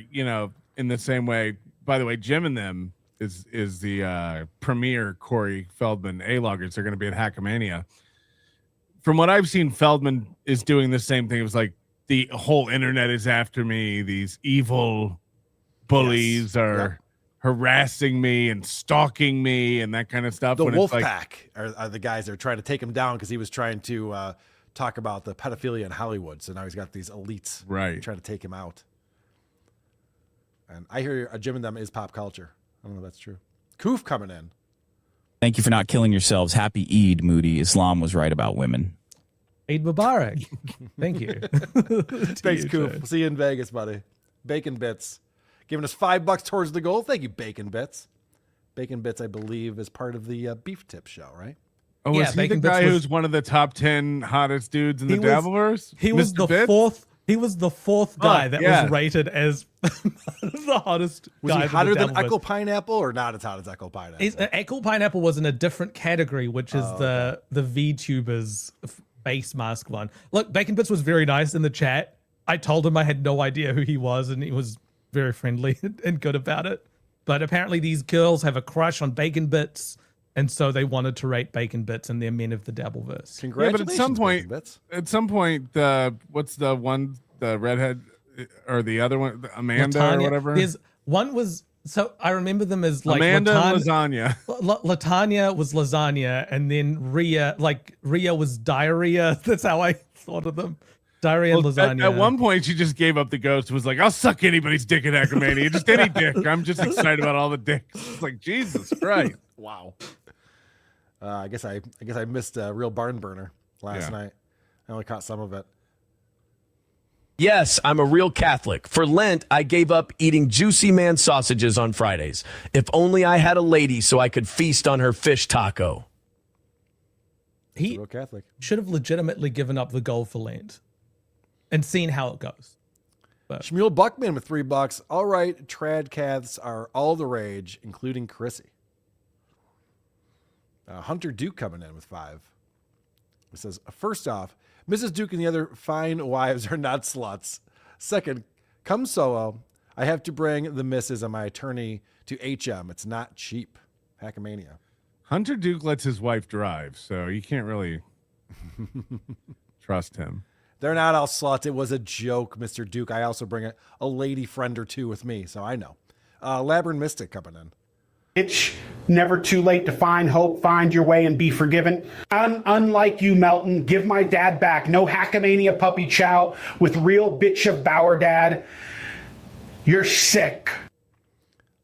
in the same way. By the way, Jim and them is the premier Corey Feldman A-loggers. They're going to be at Hackamania. From what I've seen, Feldman is doing the same thing. It was like the whole internet is after me. These evil bullies are harassing me and stalking me and that kind of stuff. The when Wolf it's like, Pack are the guys that are trying to take him down because he was trying to talk about the pedophilia in Hollywood. So now he's got these elites Right. trying to take him out. And I hear Jim and them is pop culture. I don't know if that's true. Koof coming in. Thank you for not killing yourselves. Happy Eid, Moody. Islam was right about women. Eid Mubarak. Thank you. Thanks, you, Koof. sir. See you in Vegas, buddy. Bacon Bits giving us $5 towards the goal. Thank you, Bacon Bits. Bacon Bits, I believe, is part of the Beef Tip show, right? oh, Yeah, was he the Bacon Bits guy was- who's one of the top 10 hottest dudes in the He was- Dabbleverse? He was Mr. the Bits? fourth. He was the fourth guy that yeah. was rated as the hottest. Was guy he in the hotter than Dabbleverse. Echo Pineapple or not as hot as Echo Pineapple? Echo Pineapple was in a different category, which is the VTubers face mask one. Look, Bacon Bits was very nice in the chat. I told him I had no idea who he was, and he was very friendly and good about it. But apparently, these girls have a crush on Bacon Bits, and so they wanted to rate Bacon Bits, and they're men of the Dabbleverse. Yeah, but Congratulations, at some point, Bacon Bits. what's the one, the redhead or the other one, Amanda or Latanya. whatever? There's one was So I remember them as like Amanda and lasagna. Latanya was lasagna, and then Rhea was diarrhea. That's how I thought of them. Diarrhea and lasagna. At one point, she just gave up the ghost. Was like, "I'll suck anybody's dick in Acromania, just any dick. I'm just excited about all the dicks." It's like Jesus Christ. Wow. I guess I missed a real barn burner last night. I only caught some of it. Yes, I'm a real Catholic. For Lent, I gave up eating Juicy Man sausages on Fridays. If only I had a lady so I could feast on her fish taco. He Real Catholic. should have legitimately given up the goal for Lent and seen how it goes. Shmuel Buckman with $3. All right, trad caths are all the rage, including Chrissy. Hunter Duke coming in with 5. It says, first off, Mrs. Duke and the other fine wives are not sluts. Second, come solo. I have to bring the missus and my attorney to HM. It's not cheap. Hackmania. Hunter Duke lets his wife drive, so you can't really trust him. They're not all sluts. It was a joke, Mr. Duke. I also bring a lady friend or two with me, so I know. Labyrinth Mystic coming in. It's never too late to find hope, find your way, and be forgiven. Unlike you, Melton, give my dad back. No Hackmania puppy chow with real bitch of Bauer dad. You're sick.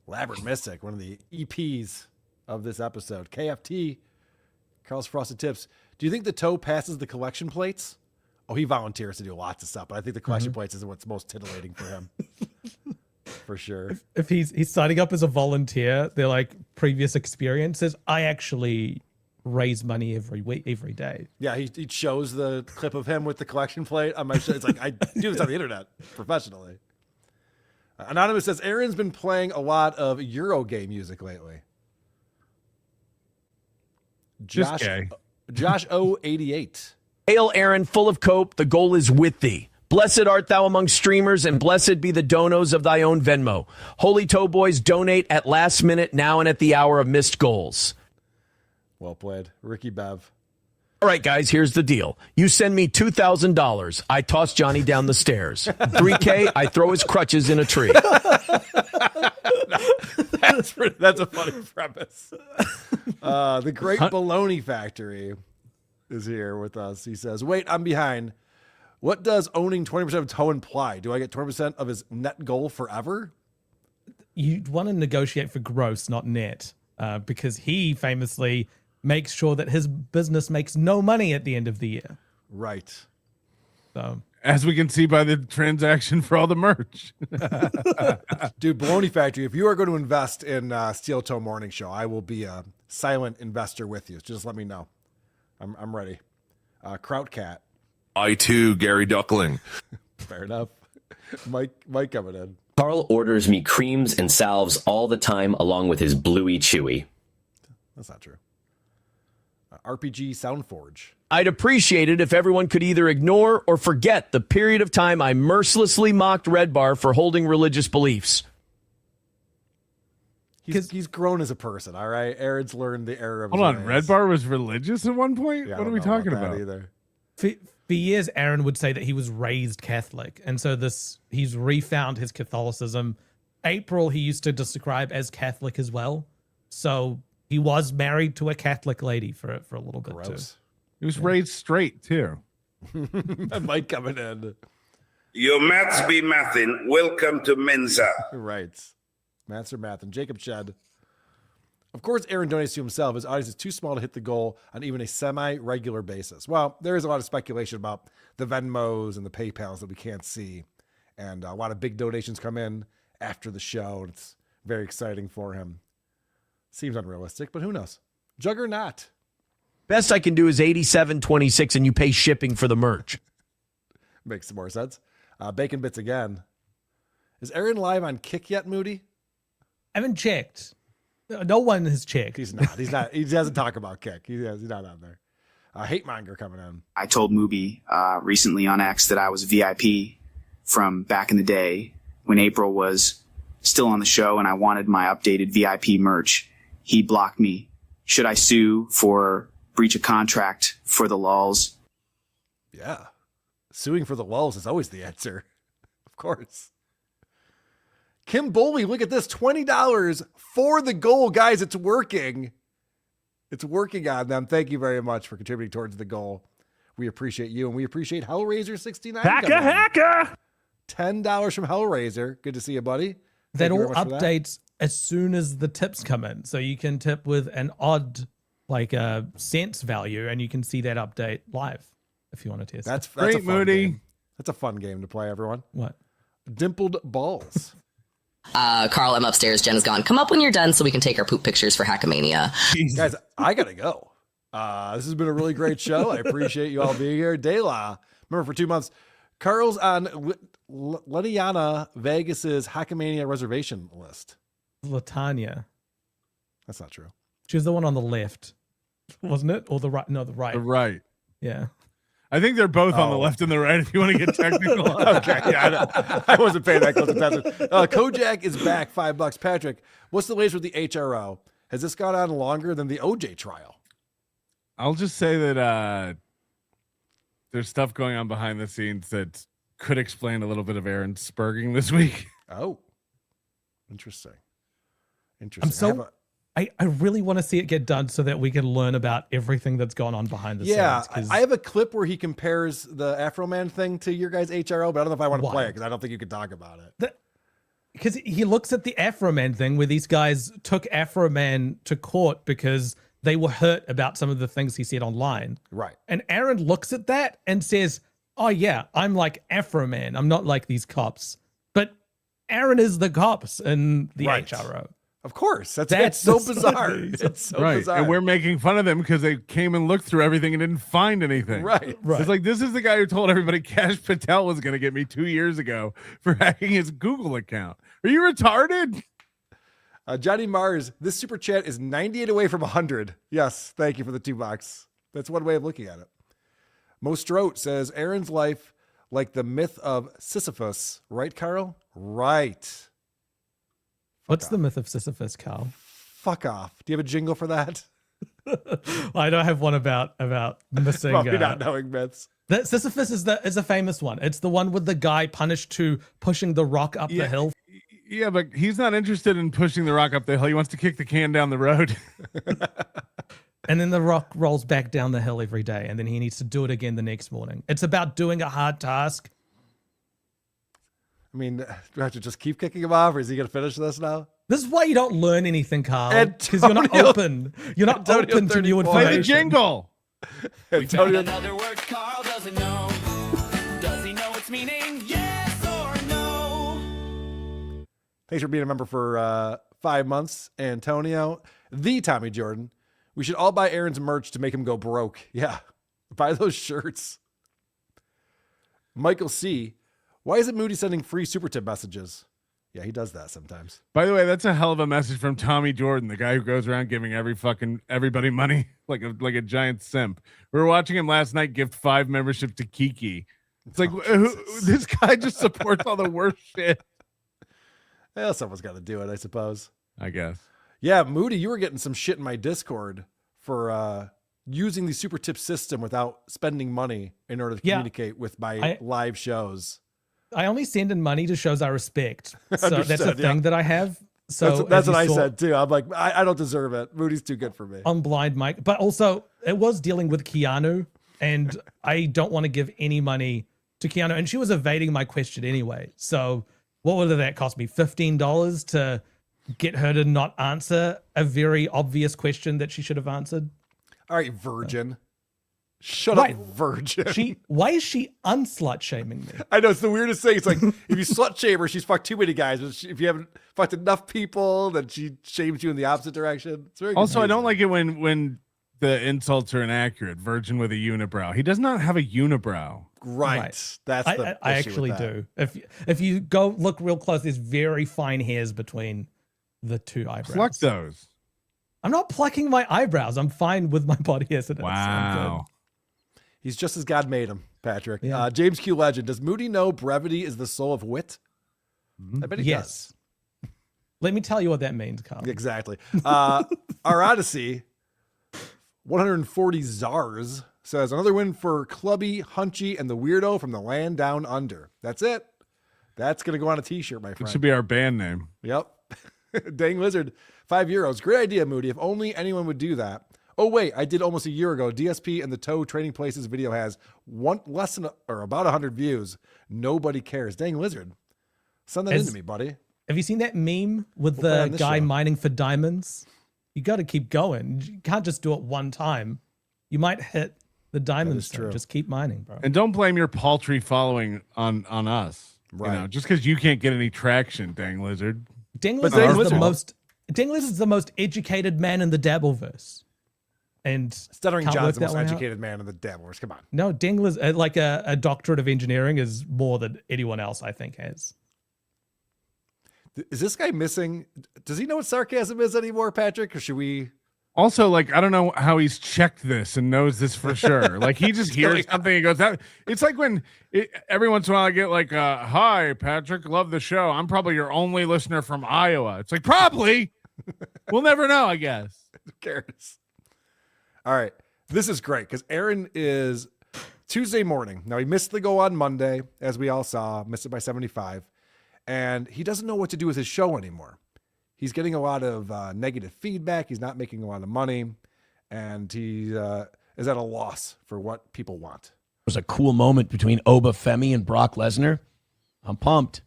Labyrinth Mystic, one of the EPs of this episode. KFT, Carl's Frosted Tips. Do you think the toe passes the collection plates? Oh, he volunteers to do lots of stuff, but I think the collection plates is what's most titillating for him. For sure. If he's signing up as a volunteer, they're like previous experiences. I actually raise money every week, every day. Yeah, he shows the clip of him with the collection plate on my show. It's like, I do this on the internet professionally. Anonymous says, Aaron's been playing a lot of Eurogame music lately. Just gay. Josh O88. Hail, Aaron, full of cope. The goal is with thee. Blessed art thou among streamers, and blessed be the donos of thy own Venmo. Holy Toe Boys donate at last minute, now and at the hour of missed goals. Well played. Ricky Bev. All right, guys, here's the deal. You send me $2,000. I toss Johnny down the stairs. $3K, I throw his crutches in a tree. That's a funny premise. The Great Baloney Factory is here with us. He says, wait, I'm behind. What does owning 20% of Toe imply? Do I get 20% of his net goal forever? You want to negotiate for gross, not net, because he famously makes sure that his business makes no money at the end of the year. Right. So, as we can see by the transaction for all the merch. Dude, Baloney Factory, if you are going to invest in Steel Toe Morning Show, I will be a silent investor with you. Just let me know. I'm ready. Kraut Cat. I too, Gary Duckling. Fair enough. Mike coming in. Carl orders me creams and salves all the time along with his Bluey Chewy. That's not true. RPG Soundforge. I'd appreciate it if everyone could either ignore or forget the period of time I mercilessly mocked Red Bar for holding religious beliefs. He's grown as a person, all right? Aaron's learned the error of his Hold on, ways. Red Bar was religious at one point? Yeah, What are we talking about? Either. for years, Aaron would say that he was raised Catholic, and so he's refound his Catholicism. April, he used to describe as Catholic as well, so he was married to a Catholic lady for a little bit too. He was raised straight too. Mike coming in. Your maths be mathin'. Welcome to Mensa. Right. Maths are math. And Jacob Shed. Of course, Aaron donates to himself. His audience is too small to hit the goal on even a semi-regular basis. Well, there is a lot of speculation about the Venmos and the PayPals that we can't see. And a lot of big donations come in after the show. And it's very exciting for him. Seems unrealistic, but who knows? Juggernaut. Best I can do is 87.26, and you pay shipping for the merch. Makes some more sense. Bacon Bits again. Is Aaron live on Kick yet, Moody? I haven't checked. No one has checked. He's not. He's not. He doesn't talk about Kick. He's not on there. Hate Monger coming in. I told Mooby recently on X that I was VIP from back in the day when April was still on the show and I wanted my updated VIP merch. He blocked me. Should I sue for breach of contract for the lulls? Yeah. Suing for the lulls is always the answer. Of course. Kim Boley, look at this, $20 for the goal. Guys, it's working. It's working on them. Thank you very much for contributing towards the goal. We appreciate you, and we appreciate Hellraiser69. Hacka! $10 from Hellraiser. Good to see you, buddy. That Thank you all very much for that. updates as soon as the tips come in. So you can tip with an odd, like a cents value, and you can see that update live if you want to test. That's Great, a fun Moody. game. That's a fun game to play, everyone. What? Dimpled balls. Carl, I'm upstairs. Jenna's gone. Come up when you're done so we can take our poop pictures for Hackamania. Guys, I gotta go. This has been a really great show. I appreciate you all being here. Dela, remember for 2 months, Carl's on Letiana Vegas's Hackamania reservation list. Latanya. That's not true. She was the one on the left, wasn't it? Or the right? No, the right. The right. Yeah. I think they're both on the left and the right if you want to get technical. Okay, yeah, I wasn't paying that close attention. Kojak is back, $5. Patrick, what's the latest with the HRO? Has this gone on longer than the OJ trial? I'll just say that there's stuff going on behind the scenes that could explain a little bit of Aaron spurging this week. Oh, interesting. I really want to see it get done so that we can learn about everything that's gone on behind the scenes. I have a clip where he compares the Afro Man thing to your guys' HRO, but I don't know if I want to play it because I don't think you can talk about it. Because he looks at the Afro Man thing where these guys took Afro Man to court because they were hurt about some of the things he said online. Right. And Aaron looks at that and says, oh yeah, I'm like Afro Man. I'm not like these cops. But Aaron is the cops in the HRO. Of course. That's so bizarre. It's so right. bizarre. And we're making fun of them because they came and looked through everything and didn't find anything. Right. It's like, this is the guy who told everybody Cash Patel was going to get me 2 years ago for hacking his Google account. Are you retarded? Johnny Mars, this super chat is 98 away from 100. Yes, thank you for the $2. That's one way of looking at it. Mo Strote says, Aaron's life like the myth of Sisyphus. Right, Carl? Right. What's the myth of Sisyphus, Carl? Fuck off. Do you have a jingle for that? I don't have one about missing. Probably not knowing myths. That Sisyphus is a famous one. It's the one with the guy punished to pushing the rock up the hill. Yeah, but he's not interested in pushing the rock up the hill. He wants to kick the can down the road. And then the rock rolls back down the hill every day, and then he needs to do it again the next morning. It's about doing a hard task. I mean, do I have to just keep kicking him off, or is he going to finish this now? This is why you don't learn anything, Carl. Because you're not Antonio- open. You're not Antonio open to new 34. information. Play the jingle. Antonio- Another word Carl doesn't know. Does he know its meaning? Yes or no? Thanks for being a member for 5 months, Antonio. The Tommy Jordan. We should all buy Aaron's merch to make him go broke. Yeah. Buy those shirts. Michael C. Why isn't Moody sending free super tip messages? Yeah, he does that sometimes. By the way, that's a hell of a message from Tommy Jordan, the guy who goes around giving everybody money like a giant simp. We were watching him last night gift 5 membership to Kiki. It's like this guy just supports all the worst shit. Well, someone's got to do it, I suppose. I guess. Yeah, Moody, you were getting some shit in my Discord for using the super tip system without spending money in order to communicate with my live shows. I only send in money to shows I respect. So that's a Understood, thing that I have. So that's as what you I saw said too. I'm like, I don't deserve it. Moody's too good for me. on Blind Mike. But also, it was dealing with Keanu, and I don't want to give any money to Keanu. And she was evading my question anyway. So what would that cost me? $15 to get her to not answer a very obvious question that she should have answered? All right, virgin. Shut up, virgin. Why is she unslut shaming me? I know, it's the weirdest thing. It's like, if you slut shame her, she's fucked too many guys. But if you haven't fucked enough people, then she shames you in the opposite direction. It's very Also, I don't confusing. like it when the insults are inaccurate. Virgin with a unibrow. He does not have a unibrow. Right. That's the I issue actually with that. do. If you go look real close, there's very fine hairs between the two eyebrows. Pluck those. I'm not plucking my eyebrows. I'm fine with my body as it is. I'm good. Wow. He's just as God made him, Patrick. Yeah. James Q. Legend. Does Moody know brevity is the soul of wit? I bet he Yes. Let me tell you what that means, Carl. does. Exactly. Our Odyssey, 140 Czars, says, another win for Clubby, Hunchy, and the Weirdo from the land down under. That's it. That's going to go on a t-shirt, my It friend. should be our band name. Yep. Dang Lizard, €5. Great idea, Moody. If only anyone would do that. Oh, wait, I did almost a year ago. DSP and the Toe Trading Places video has about 100 views. Nobody cares. Dang Lizard. Send that into me, buddy. Have you seen that meme with We'll put it the on this guy show. mining for diamonds? You got to keep going. You can't just do it one time. You might hit the diamonds. true. Just keep mining, bro. And don't blame your paltry following on us. Right. You know, just because you can't get any traction, dang lizard. Dang But Lizard Dang is the Lizard- most. Dang Lizard is the most educated man in the Dabbleverse. And Stuttering can't John's work the that most one out. educated man in the Dabblers. Come on. No, Dang Lizard, like a doctorate of engineering, is more than anyone else I think has. Is this guy missing? Does he know what sarcasm is anymore, Patrick? Or should we? Also, like, I don't know how he's checked this and knows this for sure. Like, he just hears something and goes, that. It's like when every once in a while I get like, hi, Patrick, love the show. I'm probably your only listener from Iowa. It's like, probably. We'll never know, I guess. Who cares? All right. This is great because Aaron is Tuesday morning. Now, he missed the go on Monday, as we all saw, missed it by 75. And he doesn't know what to do with his show anymore. He's getting a lot of negative feedback. He's not making a lot of money. And he is at a loss for what people want. There was a cool moment between Oba Femi and Brock Lesnar. I'm pumped.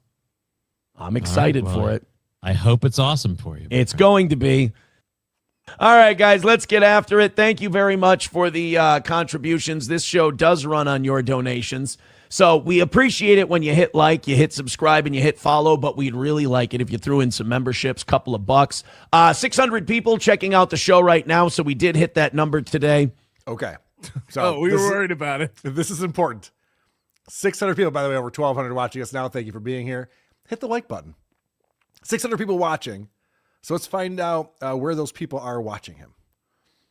I'm excited for it. I hope it's awesome for you. It's going to be. All right, guys, let's get after it. Thank you very much for the contributions. This show does run on your donations. So we appreciate it when you hit like, you hit subscribe, and you hit follow, but we'd really like it if you threw in some memberships, couple of bucks. 600 people checking out the show right now, so we did hit that number today. Okay. So We were worried about it. This is important. 600 people, by the way, over 1,200 watching us now. Thank you for being here. Hit the like button. 600 people watching. So let's find out where those people are watching him.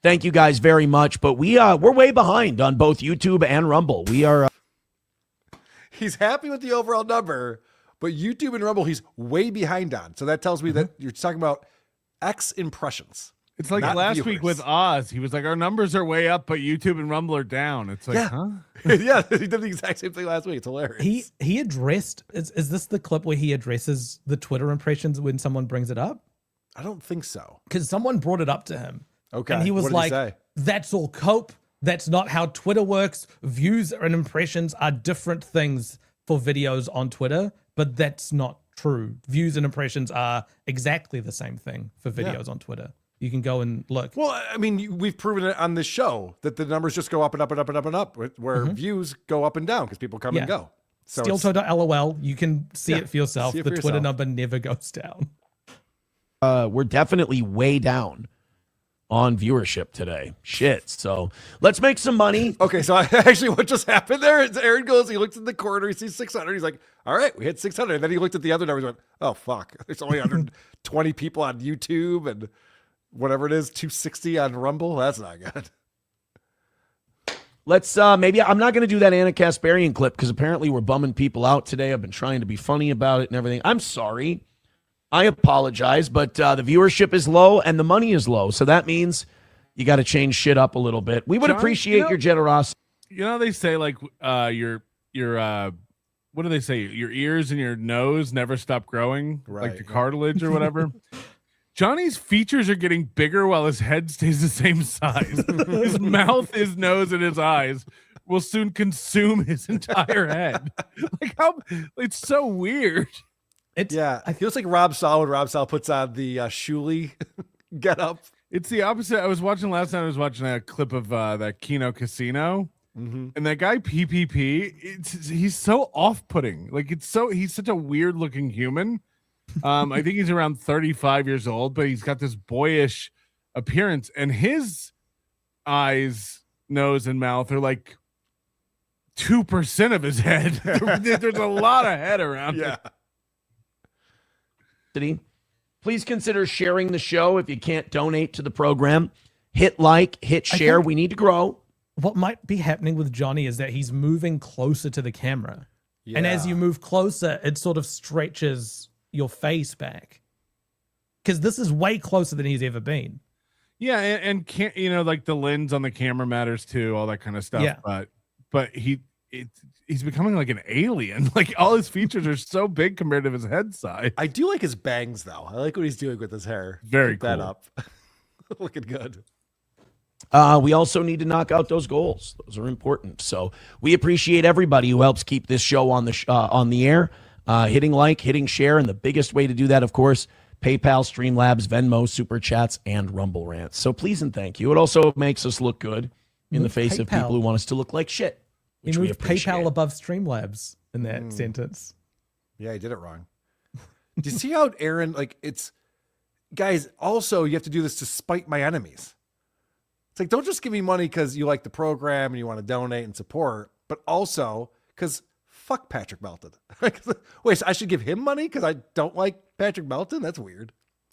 Thank you guys very much, but we're way behind on both YouTube and Rumble. We are... He's happy with the overall number, but YouTube and Rumble he's way behind on. So that tells me that you're talking about X impressions. It's like not last viewers. week with Oz. He was like, our numbers are way up, but YouTube and Rumble are down. It's like, Yeah. huh? Yeah, he did the exact same thing last week. It's hilarious. He addressed. Is this the clip where he addresses the Twitter impressions when someone brings it up? I don't think so. Because someone brought it up to him. Okay. And he was What did like, say? that's all cope. That's not how Twitter works. Views and impressions are different things for videos on Twitter, but that's not true. Views and impressions are exactly the same thing for videos on Twitter. You can go and look. Well, I mean, we've proven it on this show that the numbers just go up and up and up and up and up, where views go up and down because people come and go. So it's- Steeltoe.lol, you can see it for yourself. see it The for Twitter yourself. number never goes down. we're definitely way down on viewership today. Shit. So let's make some money. Okay, so actually what just happened there is Aaron goes, he looks in the corner, he sees 600. He's like, all right, we hit 600. And then he looked at the other numbers and went, oh, fuck. There's only 120 people on YouTube and whatever it is, 260 on Rumble. That's not good. Let's maybe I'm not going to do that Anna Kasparian clip because apparently we're bumming people out today. I've been trying to be funny about it and everything. I'm sorry. I apologize, but the viewership is low and the money is low. So that means you got to change shit up a little bit. We would John, appreciate your generosity. You know, they say like your what do they say? Your ears and your nose never stop growing, Right. like the cartilage or whatever. Johnny's features are getting bigger while his head stays the same size. His mouth, his nose, and his eyes will soon consume his entire head. Like how it's so weird. It feels like Rob Saul when Rob Saul puts on the Shuli get up. It's the opposite. I was watching last night. I was watching a clip of that Keno Casino, and that guy PPP. He's so off-putting. Like he's such a weird-looking human. I think he's around 35 years old, but he's got this boyish appearance, and his eyes, nose, and mouth are like 2% of his head. There's a lot of head around. Yeah. Please consider sharing the show if you can't donate to the program. Hit like, hit share. We need to grow. What might be happening with Johnny is that he's moving closer to the camera. And as you move closer, it sort of stretches your face back. Because this is way closer than he's ever been. Yeah, and can't like the lens on the camera matters too, all that kind of stuff. Yeah. But he's becoming like an alien. Like all his features are so big compared to his head size. I do like his bangs though. I like what he's doing with his hair. Very Keep that cool. up. Looking good. We also need to knock out those goals. Those are important. So we appreciate everybody who helps keep this show on the air, hitting like, hitting share, and the biggest way to do that, of course, PayPal, Streamlabs, Venmo, Super Chats, and Rumble Rants. So please and thank you. It also makes us look good in the face of people who want us to look like shit. He Which we moved appreciate. PayPal above Streamlabs in that sentence. Yeah, he did it wrong. Do you see how Aaron, like, it's, guys, also you have to do this to spite my enemies. It's like, don't just give me money because you like the program and you want to donate and support, but also because fuck Patrick Melton. Wait, so I should give him money because I don't like Patrick Melton? That's weird.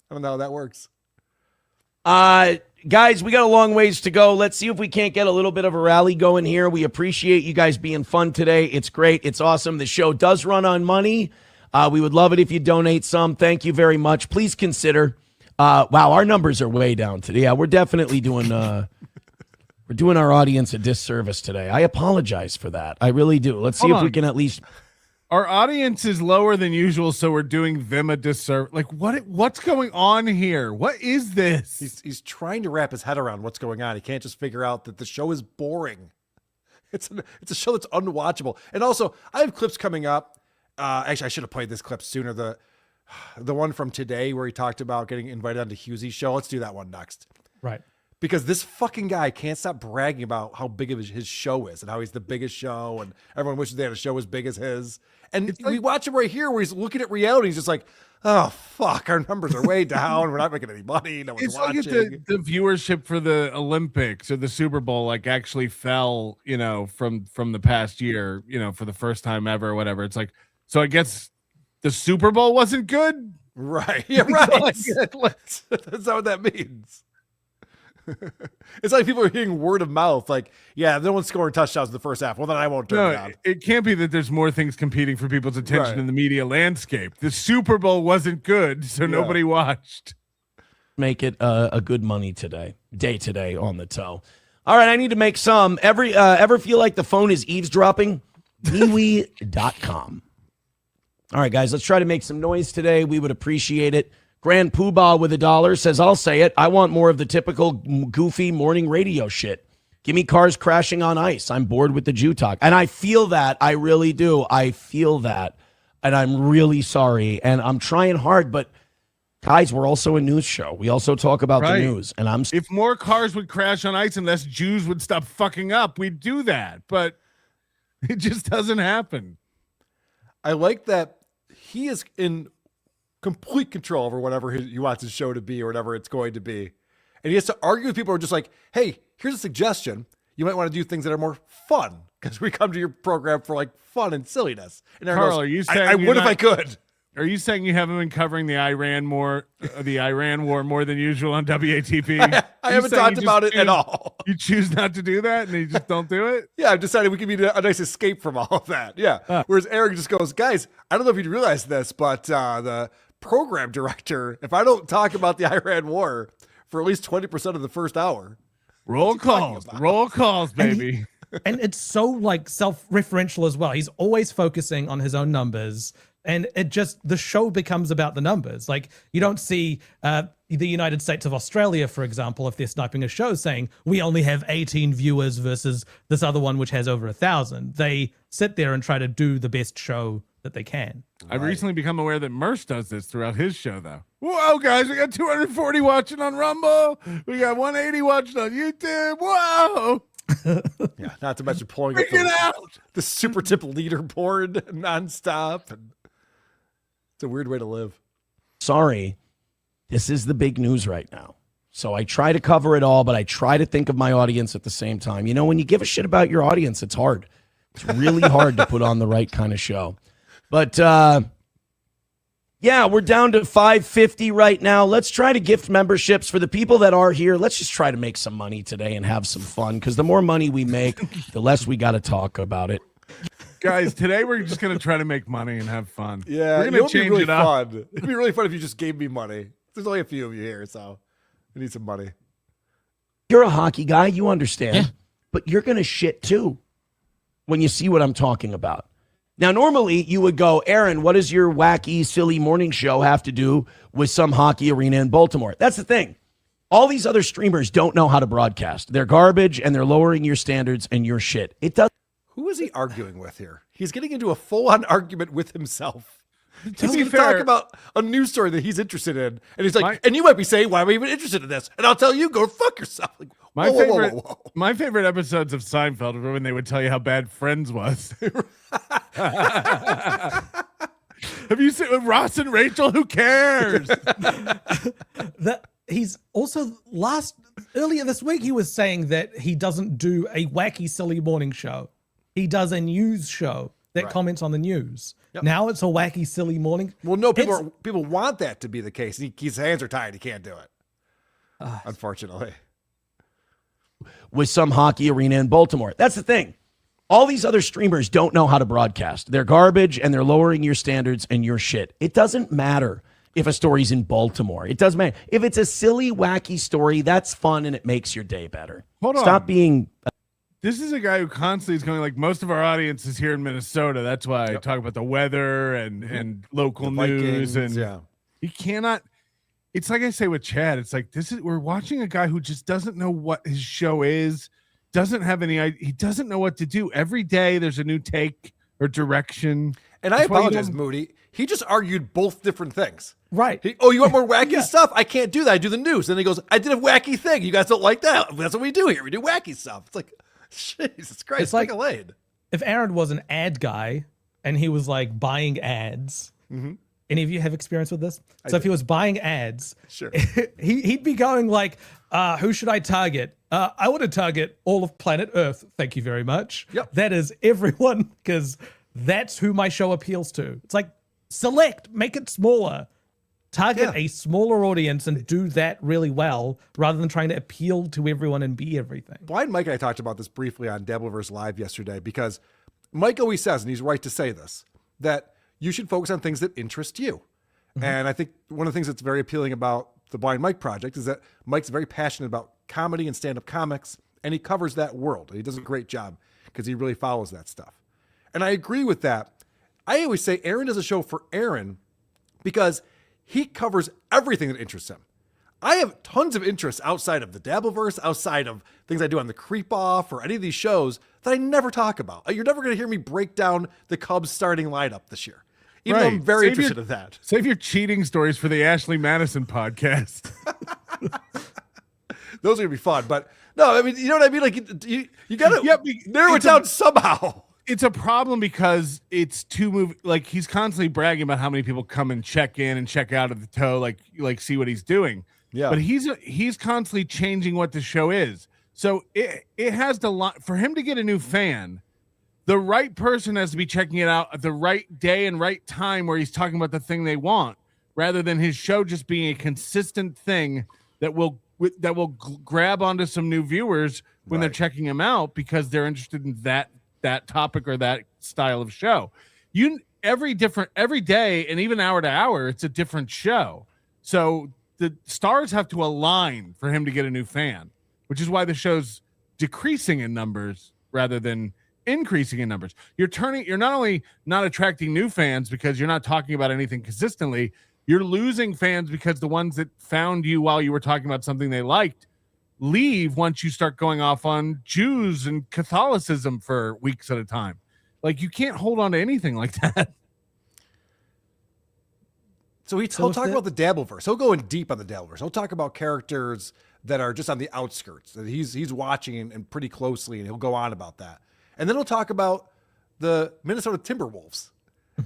I don't know how that works. Guys, we got a long ways to go. Let's see if we can't get a little bit of a rally going here. We appreciate you guys being fun today. It's great. It's awesome. The show does run on money. We would love it if you donate some. Thank you very much. Please consider. Wow, our numbers are way down today. Yeah, we're definitely doing we're doing our audience a disservice today. I apologize for that. I really do. Let's see if we can at least. Our audience is lower than usual, so we're doing them a disservice. Like, what's going on here? What is this? He's trying to wrap his head around what's going on. He can't just figure out that the show is boring. It's a show that's unwatchable. And also, I have clips coming up. Actually, I should have played this clip sooner. The one from today where he talked about getting invited onto Hughesy's show. Let's do that one next. Right. Because this fucking guy can't stop bragging about how big of his show is and how he's the biggest show and everyone wishes they had a show as big as his. And we watch him right here where he's looking at reality. He's just like, oh, fuck, our numbers are way down. We're not making any money. No one's It's watching. like if the viewership for the Olympics or the Super Bowl like actually fell, from the past year, for the first time ever or whatever. It's like, so I guess the Super Bowl wasn't good? Right. Yeah, right. That's not what that means. It's like people are hearing word of mouth, like, yeah, no one's scoring touchdowns in the first half. Well, then I won't turn it on. It can't be that there's more things competing for people's attention in the media landscape. The Super Bowl wasn't good, so nobody watched. Make it a good money day today on the toe. All right, I need to make some. Ever feel like the phone is eavesdropping? MeWe.com. All right, guys, let's try to make some noise today. We would appreciate it. Grand Poobah with $1 says, I'll say it. I want more of the typical goofy morning radio shit. Give me cars crashing on ice. I'm bored with the Jew talk. And I feel that. I really do. I feel that. And I'm really sorry. And I'm trying hard. But, guys, we're also a news show. We also talk about the news. And if more cars would crash on ice and less Jews would stop fucking up, we'd do that. But it just doesn't happen. I like that he is in complete control over whatever he wants his show to be or whatever it's going to be. And he has to argue with people who are just like, hey, here's a suggestion. You might want to do things that are more fun because we come to your program for like fun and silliness. And Carl, are you saying I would if I could. Are you saying you haven't been covering the Iran war more than usual on WATP? I haven't talked about it at all. You choose not to do that and you just don't do it? Yeah, I've decided we can be a nice escape from all of that. Yeah. Whereas Eric just goes, guys, I don't know if you'd realize this, but the program director, if I don't talk about the Iran war for at least 20% of the first hour. Roll calls, baby. And it's so like self-referential as well. He's always focusing on his own numbers. And the show becomes about the numbers. Like you don't see the United States of Australia, for example, if they're sniping a show saying we only have 18 viewers versus this other one, which has over 1,000. They sit there and try to do the best show that they can. I've recently become aware that Merce does this throughout his show, though. Whoa, guys, we got 240 watching on Rumble. We got 180 watching on YouTube. Whoa. Yeah, not to mention pulling up the super tip leaderboard nonstop. And it's a weird way to live. Sorry, this is the big news right now. So I try to cover it all, but I try to think of my audience at the same time. When you give a shit about your audience, it's hard. It's really hard to put on the right kind of show. But, yeah, we're down to 550 right now. Let's try to gift memberships for the people that are here. Let's just try to make some money today and have some fun, because the more money we make, the less we got to talk about it. Guys, today we're just going to try to make money and have fun. Yeah, we're going to change it up. Fun. It'd be really fun if you just gave me money. There's only a few of you here, so I need some money. You're a hockey guy. You understand. Yeah. But you're going to shit too. when you see what I'm talking about. Now, normally you would go, Aaron, what does your wacky, silly morning show have to do with some hockey arena in Baltimore? That's the thing. All these other streamers don't know how to broadcast. They're garbage, and they're lowering your standards and your shit. It does. Who is he arguing with here? He's getting into a full-on argument with himself. He's be going to fair- talk about a news story that he's interested in, and he's like, and you might be saying, why am I even interested in this? And I'll tell you, go fuck yourself. Like, My favorite episodes of Seinfeld were when they would tell you how bad Friends was. Have you seen Ross and Rachel? Who cares? He's also earlier this week he was saying that he doesn't do a wacky silly morning show. He does a news show that comments on the news. Yep. Now it's a wacky silly morning. Well, no, people want that to be the case. His hands are tied. He can't do it. Unfortunately. With some hockey arena in Baltimore. That's the thing. All these other streamers don't know how to broadcast. They're garbage, and they're lowering your standards and your shit. It doesn't matter if a story's in Baltimore. It doesn't matter. If it's a silly, wacky story, that's fun, and it makes your day better. Hold on. Stop being... This is a guy who constantly is going like, most of our audience is here in Minnesota. That's why I talk about the weather and local news. And he cannot... It's like I say with Chad, it's like we're watching a guy who just doesn't know what his show is, doesn't have any idea, he doesn't know what to do. Every day there's a new take or direction. And I apologize, Moody. He just argued both different things. Right. You want more wacky stuff? I can't do that. I do the news. And he goes, I did a wacky thing. You guys don't like that. That's what we do here. We do wacky stuff. It's like, Jesus Christ. It's like Lane. If Aaron was an ad guy and he was like buying ads. Mm-hmm. Any of you have experience with this? So if he was buying ads, sure, he'd be going like, who should I target? I want to target all of planet Earth. Thank you very much. Yep. That is everyone, because that's who my show appeals to. It's like, select, make it smaller. Target a smaller audience and do that really well, rather than trying to appeal to everyone and be everything. Blind Mike and I talked about this briefly on Dabbleverse Live yesterday, because Mike always says, and he's right to say this, that you should focus on things that interest you. Mm-hmm. And I think one of the things that's very appealing about the Blind Mike project is that Mike's very passionate about comedy and stand-up comics, and he covers that world. He does a great job because he really follows that stuff. And I agree with that. I always say Aaron does a show for Aaron because he covers everything that interests him. I have tons of interests outside of the Dabbleverse, outside of things I do on the Creep Off or any of these shows that I never talk about. You're never going to hear me break down the Cubs starting lineup this year. Even though I'm very interested in that. Save your cheating stories for the Ashley Madison podcast. Those are going to be fun. But no, I mean, you know what I mean? Like you got to narrow it down somehow. It's a problem because it's like he's constantly bragging about how many people come and check in and check out of the toe, like see what he's doing. Yeah. But he's constantly changing what the show is. So it has to lot for him to get a new fan. The right person has to be checking it out at the right day and right time where he's talking about the thing they want, rather than his show just being a consistent thing that will grab onto some new viewers when they're checking him out because they're interested in that topic or that style of show. Every day and even hour to hour, it's a different show. So the stars have to align for him to get a new fan, which is why the show's decreasing in numbers rather than increasing in numbers. You're not only not attracting new fans because you're not talking about anything consistently, you're losing fans because the ones that found you while you were talking about something they liked leave once you start going off on Jews and Catholicism for weeks at a time. Like, you can't hold on to anything like that. So he'll talk about the Dabbleverse. He'll go in deep on the Dabbleverse. He'll talk about characters that are just on the outskirts that he's watching and pretty closely, and he'll go on about that. And then he'll talk about the Minnesota Timberwolves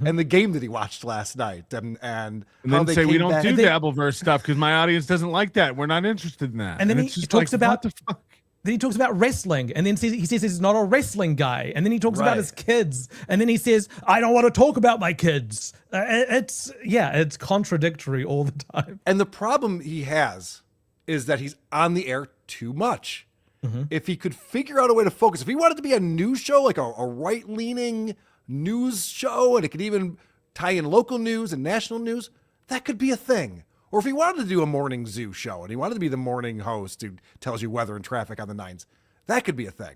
and the game that he watched last night, and then say we don't do Dabbleverse stuff because my audience doesn't like that. We're not interested in that. And then he talks about what the fuck? Then he talks about wrestling, and then he says he's not a wrestling guy, and then he talks about his kids, and then he says, I don't want to talk about my kids. It's contradictory all the time. And the problem he has is that he's on the air too much. Mm-hmm. If he could figure out a way to focus, if he wanted to be a news show, like a right-leaning news show, and it could even tie in local news and national news, that could be a thing. Or if he wanted to do a morning zoo show and he wanted to be the morning host who tells you weather and traffic on the nines, that could be a thing.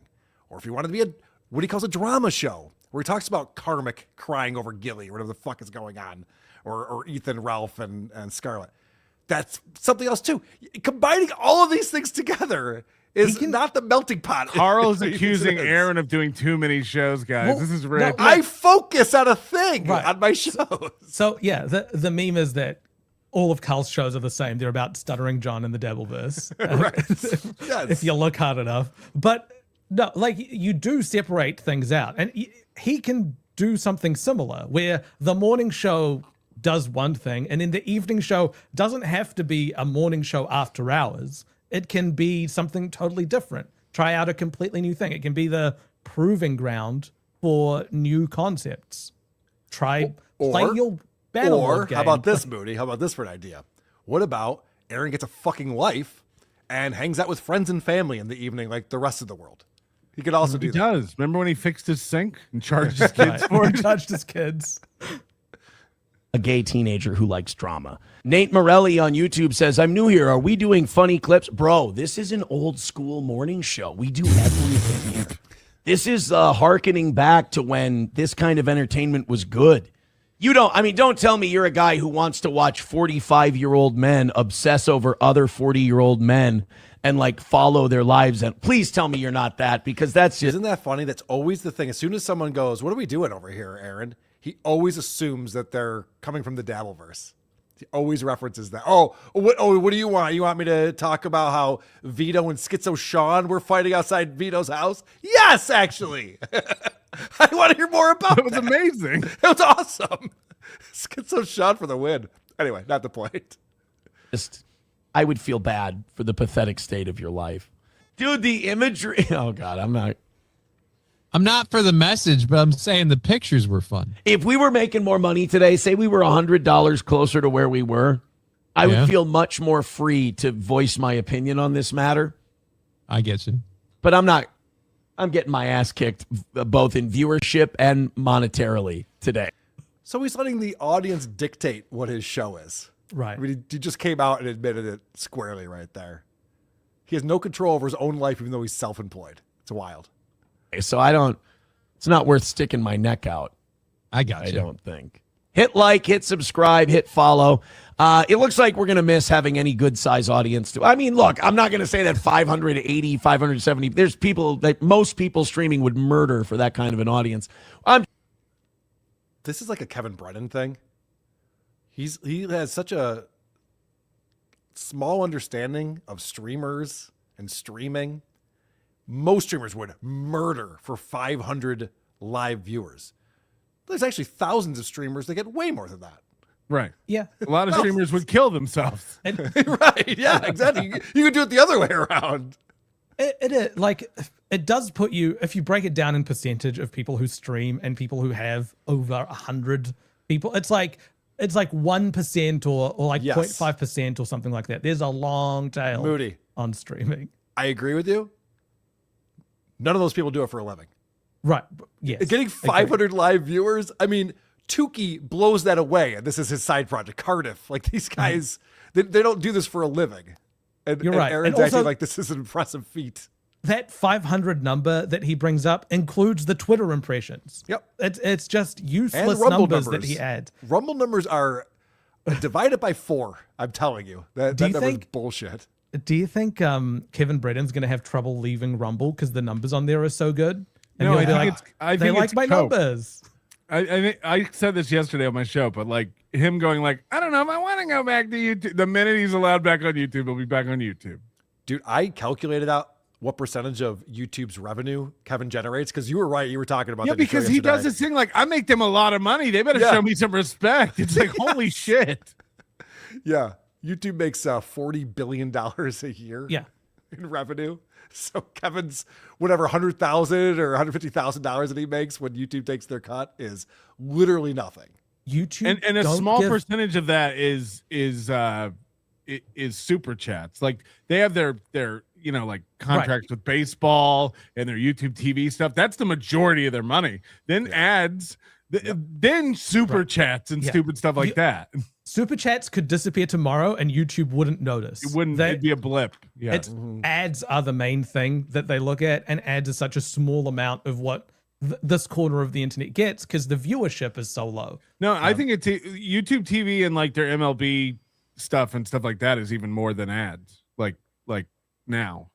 Or if he wanted to be a what he calls a drama show, where he talks about Karmic crying over Gilly or whatever the fuck is going on, or Ethan, Ralph, and Scarlett. That's something else too. Combining all of these things together is not the melting pot. Carl is accusing Aaron of doing too many shows, guys. Well, this is no, ripped. I focus on a thing on my shows. So yeah, the meme is that all of Carl's shows are the same. They're about Stuttering John and the Devilverse. Right. Yes. If you look hard enough. But no, like you do separate things out. And he can do something similar where the morning show does one thing and then the evening show doesn't have to be a morning show after hours. It can be something totally different. Try out a completely new thing. It can be the proving ground for new concepts. Play your Bannerlord game. How about this, Moody? How about this for an idea? What about Aaron gets a fucking life and hangs out with friends and family in the evening like the rest of the world? He could also do that. He does. Remember when he fixed his sink and charged his kids for it? Charged his kids. A gay teenager who likes drama. Nate Morelli on YouTube says, I'm new here. Are we doing funny clips? Bro, this is an old school morning show. We do everything here. This is hearkening back to when this kind of entertainment was good. Don't tell me you're a guy who wants to watch 45-year-old men obsess over other 40-year-old men and like follow their lives. And please tell me you're not that, because that's just... Isn't that funny? That's always the thing. As soon as someone goes, what are we doing over here, Aaron? He always assumes that they're coming from the Dabbleverse. He always references that. What do you want? You want me to talk about how Vito and Schizo Sean were fighting outside Vito's house? Yes, actually. I want to hear more about it. It was amazing. It was awesome. Schizo Sean for the win. Anyway, not the point. I would feel bad for the pathetic state of your life. Dude, the imagery. Oh, God, I'm not for the message, but I'm saying the pictures were fun. If we were making more money today, say we were $100 closer to where we were, I would feel much more free to voice my opinion on this matter. I get you. But I'm not. I'm getting my ass kicked both in viewership and monetarily today. So he's letting the audience dictate what his show is. Right. I mean, he just came out and admitted it squarely right there. He has no control over his own life, even though he's self-employed. It's wild. So it's not worth sticking my neck out. I don't think. Hit like, hit subscribe, hit follow. It looks like we're going to miss having any good size audience. I mean, look, I'm not going to say that 580, 570. There's people that most people streaming would murder for that kind of an audience. This is like a Kevin Brennan thing. He has such a small understanding of streamers and streaming. Most streamers would murder for 500 live viewers. There's actually thousands of streamers that get way more than that. Right. Yeah. A lot of streamers would kill themselves. Right. Yeah, exactly. You could do it the other way around. It does put you, if you break it down in percentage of people who stream and people who have over 100 people, it's like 1% or like 0.5% or something like that. There's a long tail Moody on streaming. I agree with you. None of those people do it for a living. Right. Yes. Getting 500 live viewers. I mean, Tukey blows that away. And this is his side project, Cardiff. Like these guys, they don't do this for a living. And, You're right. Aaron's and also, acting like this is an impressive feat. That 500 number that he brings up includes the Twitter impressions. Yep. It's just useless and Rumble numbers that he adds. Rumble numbers are divided by 4. I'm telling you. That number's bullshit. Do you think Kevin Brendan's going to have trouble leaving Rumble because the numbers on there are so good? And No, he'll be I they think like it's my cope. numbers. I said this yesterday on my show, but like him going like, I don't know if I want to go back to YouTube. The minute he's allowed back on YouTube, he'll be back on YouTube. Dude, I calculated out what percentage of YouTube's revenue Kevin generates, because you were right. You were talking about that. Because he does this thing like, I make them a lot of money. They better show me some respect. It's like, holy shit. Yeah. YouTube makes $40 billion a year in revenue. So Kevin's whatever $100,000 or $150,000 that he makes when YouTube takes their cut is literally nothing. YouTube and a small percentage of that is super chats. Like they have their like contracts with baseball and their YouTube TV stuff. That's the majority of their money. Then ads, then super chats and stupid stuff like that. Super chats could disappear tomorrow and YouTube wouldn't notice. It wouldn't. It'd be a blip. Yeah. Ads are the main thing that they look at, and ads are such a small amount of what this corner of the internet gets because the viewership is so low. No, I think it's YouTube TV and like their MLB stuff and stuff like that is even more than ads. Like now.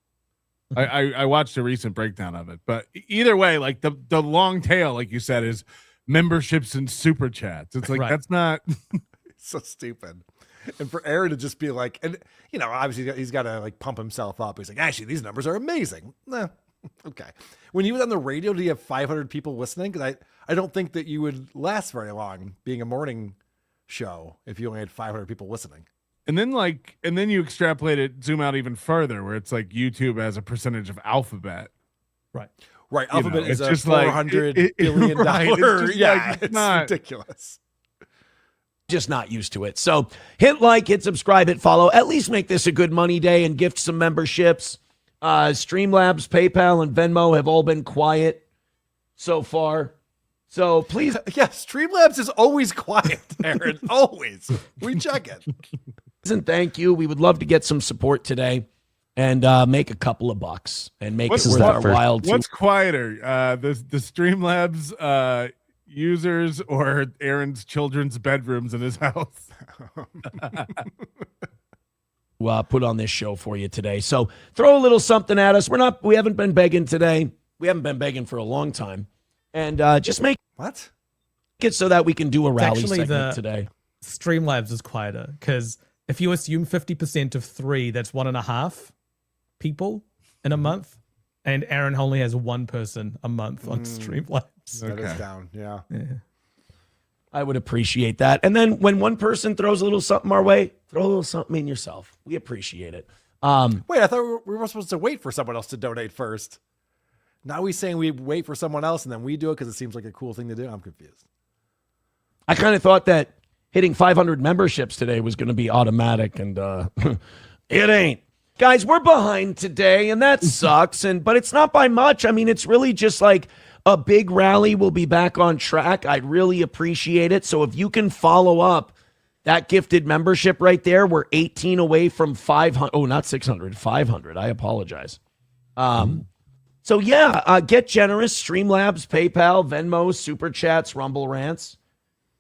I watched a recent breakdown of it, but either way, like the long tail, like you said, is memberships and super chats. It's like that's not so stupid. And for Aaron to just be like, and obviously he's got to like pump himself up. He's like, actually, these numbers are amazing. Nah, okay. When you was on the radio, do you have 500 people listening? Because I don't think that you would last very long being a morning show if you only had 500 people listening. And then you extrapolate it, zoom out even further, where it's like YouTube as a percentage of Alphabet. Right. Alphabet is a just $400 billion. It's not ridiculous. Just not used to it. So hit like, hit subscribe, hit follow. At least make this a good money day and gift some memberships. Streamlabs, PayPal, and Venmo have all been quiet so far. So please. Yes, Streamlabs is always quiet, Aaron. Always. We check it. And thank you. We would love to get some support today and make a couple of bucks and make it worth our while. What's quieter, the Streamlabs users or Aaron's children's bedrooms in his house? Put on this show for you today. So throw a little something at us. We haven't been begging today. We haven't been begging for a long time. And just make it so that we can do a rally segment today. Streamlabs is quieter because if you assume 50% of 3, that's 1.5 people in a month. And Aaron only has 1 person a month on Streamlabs. That is down. Yeah. I would appreciate that. And then when one person throws a little something our way, throw a little something in yourself. We appreciate it. Wait, I thought we were supposed to wait for someone else to donate first. Now he's saying we wait for someone else and then we do it because it seems like a cool thing to do. I'm confused. I kind of thought that hitting 500 memberships today was going to be automatic, and it ain't. Guys, we're behind today, and that sucks. But it's not by much. I mean, it's really just like a big rally. We'll be back on track. I'd really appreciate it. So if you can follow up that gifted membership right there, we're 18 away from 500. Oh, not 600, 500. I apologize. So yeah, get generous. Streamlabs, PayPal, Venmo, Super Chats, Rumble Rants.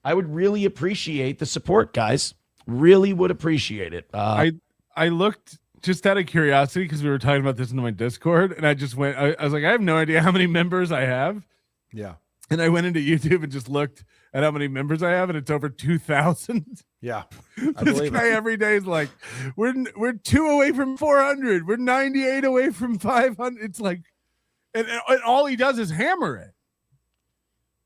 I would really appreciate the support, guys. Really would appreciate it. I looked just out of curiosity because we were talking about this in my Discord, and I just went. I was like, I have no idea how many members I have. Yeah. And I went into YouTube and just looked at how many members I have, and it's over 2,000. Yeah. This guy every day is like, we're 2 away from 400. We're 98 away from 500. It's like, and all he does is hammer it.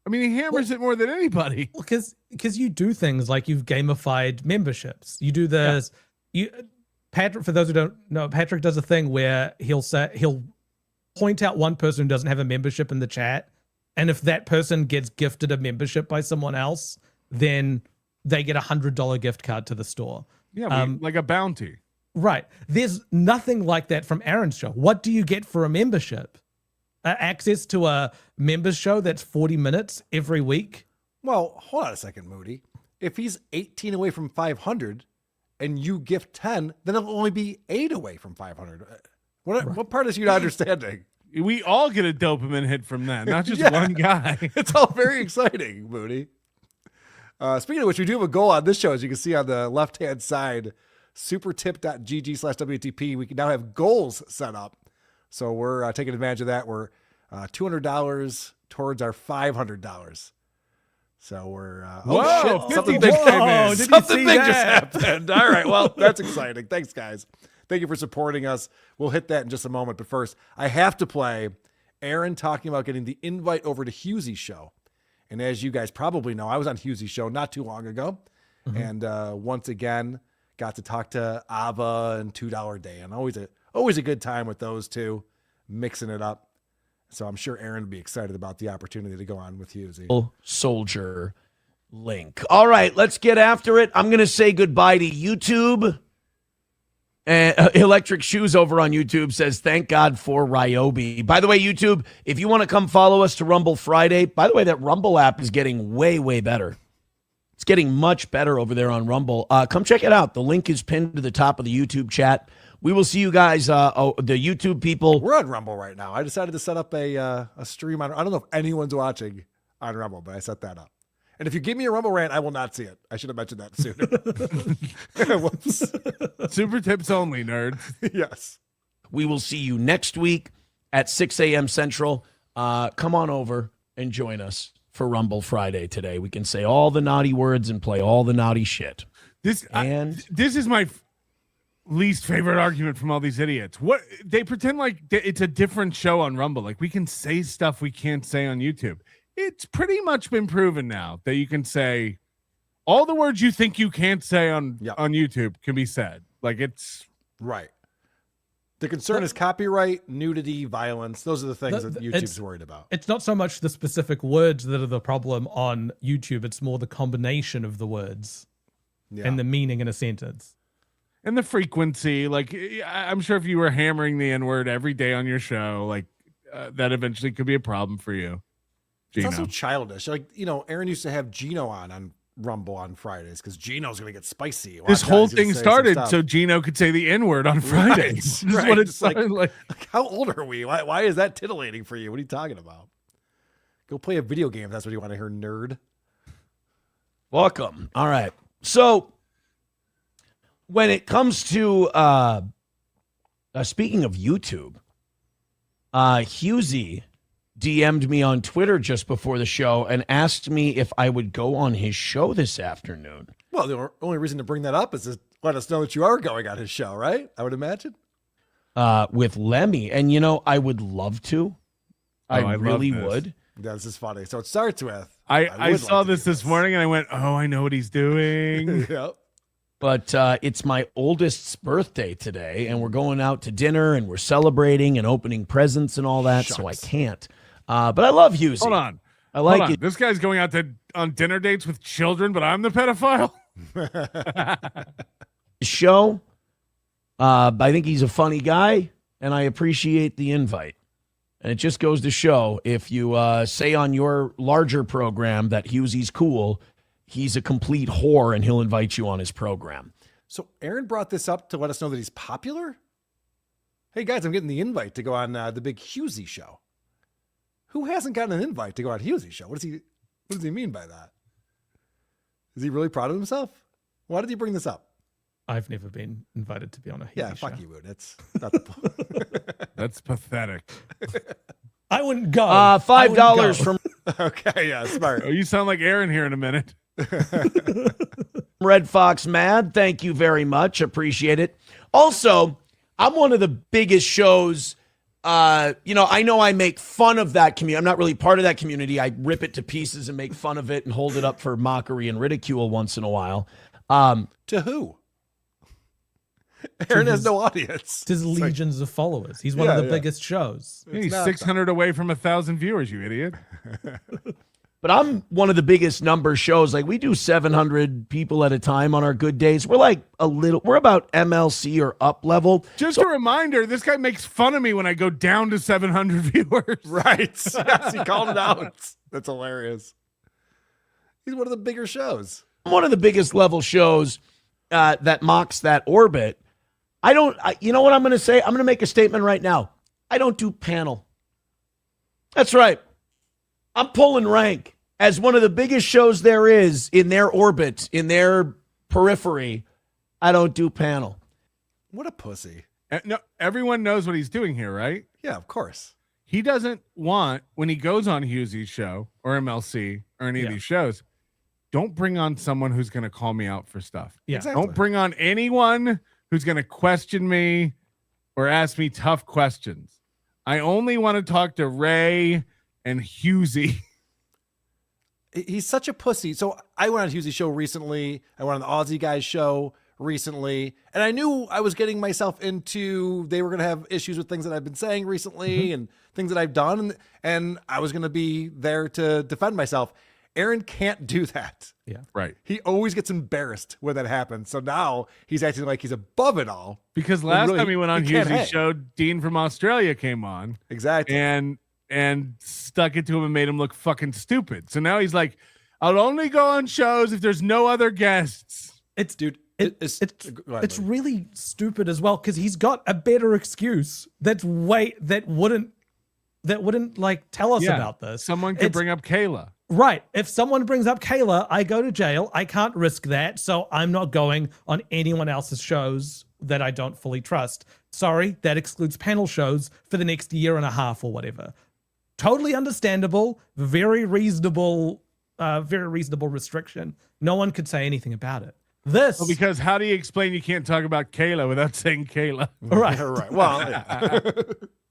I mean, he hammers it more than anybody. Well, because you do things like you've gamified memberships. You do this. Patrick, for those who don't know, Patrick does a thing where he'll point out one person who doesn't have a membership in the chat, and if that person gets gifted a membership by someone else, then they get $100 gift card to the store. Yeah, like a bounty. Right. There's nothing like that from Aaron's show. What do you get for a membership? Access to a members show that's 40 minutes every week? Well, hold on a second, Moody. If he's 18 away from 500 and you gift 10, then it'll only be 8 away from 500. What part is you not understanding? We all get a dopamine hit from that, not just one guy. It's all very exciting, Moody. Speaking of which, we do have a goal on this show, as you can see on the left-hand side, supertip.gg/WTP. We can now have goals set up. So we're taking advantage of that. We're $200 towards our $500. So we're whoa, shit! Something big just happened. All right, well, that's exciting. Thanks, guys. Thank you for supporting us. We'll hit that in just a moment. But first, I have to play Aaron talking about getting the invite over to Hughesy's show. And as you guys probably know, I was on Hughesy's show not too long ago, and once again got to talk to Ava and $2 Dan. Always a good time with those two, mixing it up. So I'm sure Aaron would be excited about the opportunity to go on with Hughes. Soldier link. All right, let's get after it. I'm going to say goodbye to YouTube. Electric Shoes over on YouTube says, thank God for Ryobi. By the way, YouTube, if you want to come follow us to Rumble Friday, by the way, that Rumble app is getting way, way better. It's getting much better over there on Rumble. Come check it out. The link is pinned to the top of the YouTube chat. We will see you guys, the YouTube people. We're on Rumble right now. I decided to set up a stream on. I don't know if anyone's watching on Rumble, but I set that up. And if you give me a Rumble rant, I will not see it. I should have mentioned that sooner. Whoops. Super tips only, nerds. Yes. We will see you next week at 6 a.m. Central. Come on over and join us for Rumble Friday today. We can say all the naughty words and play all the naughty shit. This is my least favorite argument from all these idiots. What they pretend like it's a different show on Rumble. Like we can say stuff we can't say on YouTube. It's pretty much been proven now that you can say all the words you think you can't say on YouTube can be said. Like it's right. The concern is copyright, nudity, violence. Those are the things that YouTube's worried about. It's not so much the specific words that are the problem on YouTube. It's more the combination of the words and the meaning in a sentence. And the frequency. Like, I'm sure if you were hammering the N-word every day on your show, like that eventually could be a problem for you. Gino. It's also childish. Like, Aaron used to have Gino on Rumble on Fridays because Gino's going to get spicy. This whole thing started so Gino could say the N-word on Fridays. Right. What it's like. How old are we? Why is that titillating for you? What are you talking about? Go play a video game if that's what you want to hear, nerd. Welcome. All right. So when it comes to speaking of YouTube, Husey DM'd me on Twitter just before the show and asked me if I would go on his show this afternoon. Well, the only reason to bring that up is to let us know that you are going on his show, right? I would imagine. With Lemmy. And, I would love to. I really would. Yeah, this is funny. So it starts with... I saw this morning and I went, oh, I know what he's doing. Yep. But it's my oldest's birthday today, and we're going out to dinner, and we're celebrating and opening presents and all that, so I can't. But I love Husey. Hold on. I like it. This guy's going out on dinner dates with children, but I'm the pedophile? Show. I think he's a funny guy, and I appreciate the invite. And it just goes to show, if you say on your larger program that Husey's cool, he's a complete whore, and he'll invite you on his program. So Aaron brought this up to let us know that he's popular? Hey, guys, I'm getting the invite to go on the big Husey show. Who hasn't gotten an invite to go on Husey's show? What does he mean by that? Is he really proud of himself? Why did he bring this up? I've never been invited to be on a Husey show. Fuck you, Wood. It's not the That's pathetic. I wouldn't go. $5 from... Okay, yeah, smart. Oh, you sound like Aaron here in a minute. Red Fox Mad, thank you very much. Appreciate it. Also, I'm one of the biggest shows... I know I make fun of that community. I'm not really part of that community. I rip it to pieces and make fun of it and hold it up for mockery and ridicule once in a while. To who? Aaron has no audience. His legions of followers. He's one of the biggest shows. He's 600 away from 1,000 viewers, you idiot. But I'm one of the biggest number shows. Like, we do 700 people at a time on our good days. We're we're about MLC or up level. Just a reminder, this guy makes fun of me when I go down to 700 viewers. Right. Yes, he called it out. That's hilarious. He's one of the bigger shows. I'm one of the biggest level shows that mocks that orbit. You know what I'm going to say? I'm going to make a statement right now. I don't do panel. That's right. I'm pulling rank as one of the biggest shows there is in their orbit, in their periphery. I don't do panel. What a pussy. No, everyone knows what he's doing here, right? Yeah, of course. He doesn't want, when he goes on Husey's show or MLC or any of these shows, don't bring on someone who's going to call me out for stuff. Yeah. Exactly. Don't bring on anyone who's going to question me or ask me tough questions. I only want to talk to Ray and Husey. He's such a pussy. So I went on Husey's show recently. I went on the Aussie Guys show recently. And I knew I was getting myself into, they were going to have issues with things that I've been saying recently and things that I've done. And I was going to be there to defend myself. Aaron can't do that. Yeah. Right. He always gets embarrassed when that happens. So now he's acting like he's above it all. Because last time he went on Husey's show, Dean from Australia came on. Exactly. And stuck it to him and made him look fucking stupid. So now he's like, I'll only go on shows if there's no other guests. It's Dude, it's go ahead, buddy. really stupid as well because he's got a better excuse that wouldn't like tell us about this. Someone could bring up Kayla. Right. If someone brings up Kayla, I go to jail. I can't risk that. So I'm not going on anyone else's shows that I don't fully trust. Sorry, that excludes panel shows for the next year and a half or whatever. Totally understandable. Very reasonable restriction. No one could say anything about it. Well, because how do you explain you can't talk about Kayla without saying Kayla? Right. Right. Well, yeah.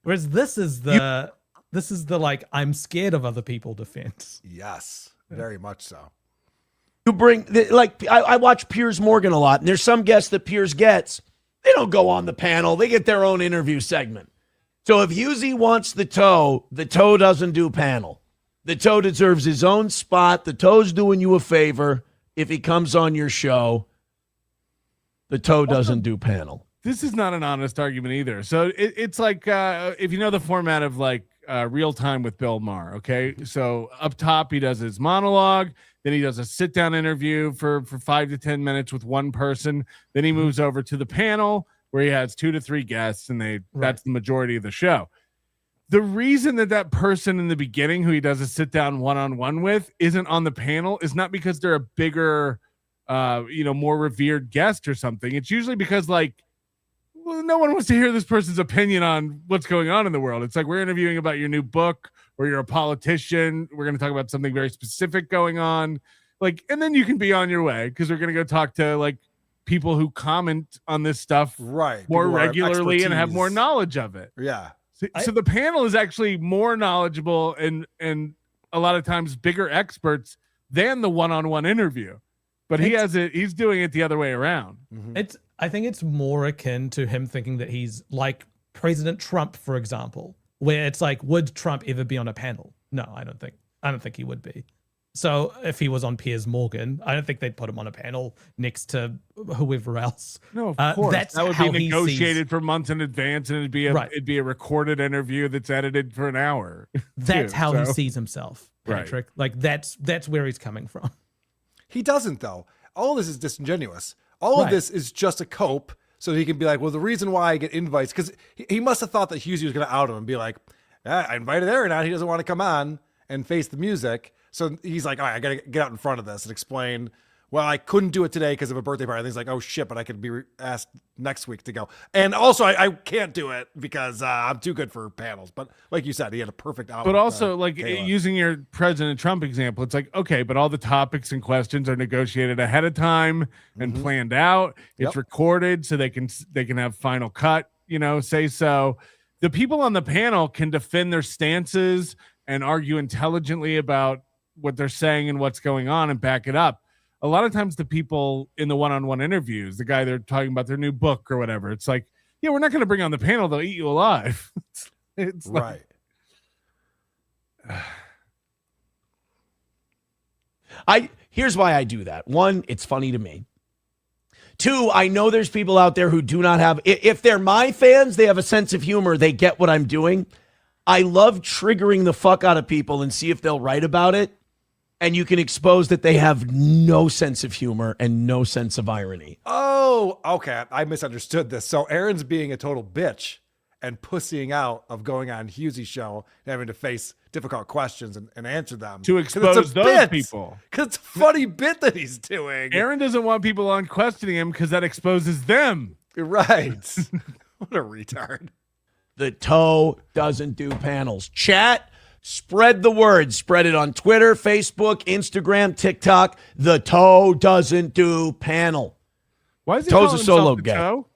Whereas this is the like I'm scared of other people defense. Yes, very much so. You bring I watch Piers Morgan a lot, and there's some guests that Piers gets. They don't go on the panel; they get their own interview segment. So if Husey wants the toe doesn't do panel. The toe deserves his own spot. The toe's doing you a favor if he comes on your show. The toe doesn't do panel. This is not an honest argument either. So it's like if you know the format of like Real Time with Bill Maher, okay? So up top he does his monologue, then he does a sit down interview for 5 to 10 minutes with one person, then he moves over to the panel where he has 2 to 3 guests, and that's the majority of the show. The reason that person in the beginning who he does a sit down one-on-one with isn't on the panel is not because they're a bigger more revered guest or something. It's usually because no one wants to hear this person's opinion on what's going on in the world. It's like, we're interviewing about your new book, or you're a politician. We're going to talk about something very specific going on. And then you can be on your way, because we're going to go talk to people who comment on this stuff more regularly and have more knowledge of it. Yeah. So the panel is actually more knowledgeable and a lot of times bigger experts than the one-on-one interview. But he's doing it the other way around. Mm-hmm. I think it's more akin to him thinking that he's like President Trump, for example, where it's like, would Trump ever be on a panel? No, I don't think he would be. So if he was on Piers Morgan, I don't think they'd put him on a panel next to whoever else. No, of course. That would be negotiated for months in advance, and it'd be a recorded interview that's edited for an hour. That's how he sees himself, Patrick. Right. That's where he's coming from. He doesn't, though. All of this is disingenuous. All of this is just a cope, so he can be like, well, the reason why I get invites, because he must have thought that Husey was going to out him and be like, I invited Aaron out. He doesn't want to come on and face the music. So he's like, all right, I got to get out in front of this and explain, well, I couldn't do it today because of a birthday party. And he's like, oh, shit, but I could be asked next week to go. And also, I can't do it because I'm too good for panels. But like you said, he had a perfect outfit. But also, using your President Trump example, it's like, okay, but all the topics and questions are negotiated ahead of time and planned out. It's recorded so they can have final cut, say so. The people on the panel can defend their stances and argue intelligently about what they're saying and what's going on and back it up. A lot of times the people in the one-on-one interviews, the guy they're talking about their new book or whatever, it's like, yeah, we're not going to bring on the panel. They'll eat you alive. it's right. Here's why I do that. 1, it's funny to me. 2, I know there's people out there who do not have, if they're my fans, they have a sense of humor. They get what I'm doing. I love triggering the fuck out of people and see if they'll write about it. And you can expose that they have no sense of humor and no sense of irony. Oh, okay. I misunderstood this. So Aaron's being a total bitch and pussying out of going on Husey's show and having to face difficult questions and answer them. To expose those people. Because it's a funny bit that he's doing. Aaron doesn't want people on questioning him because that exposes them. Right. What a retard. The toe doesn't do panels. Chat. Spread the word. Spread it on Twitter, Facebook, Instagram, TikTok. The toe doesn't do panel. Why is he Toe's calling a solo himself guy. the toe?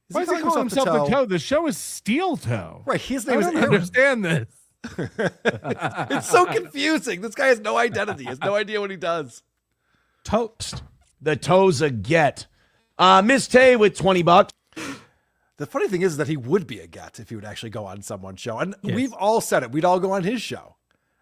Why is he calling himself the toe? The show is Steel Toe. Right. His name is I don't Aaron. understand this. It's so confusing. This guy has no identity. He has no idea what he does. Toast. The toe's a get. Miss Tay with $20. The funny thing is that he would be a get if he would actually go on someone's show. And we've all said it. We'd all go on his show.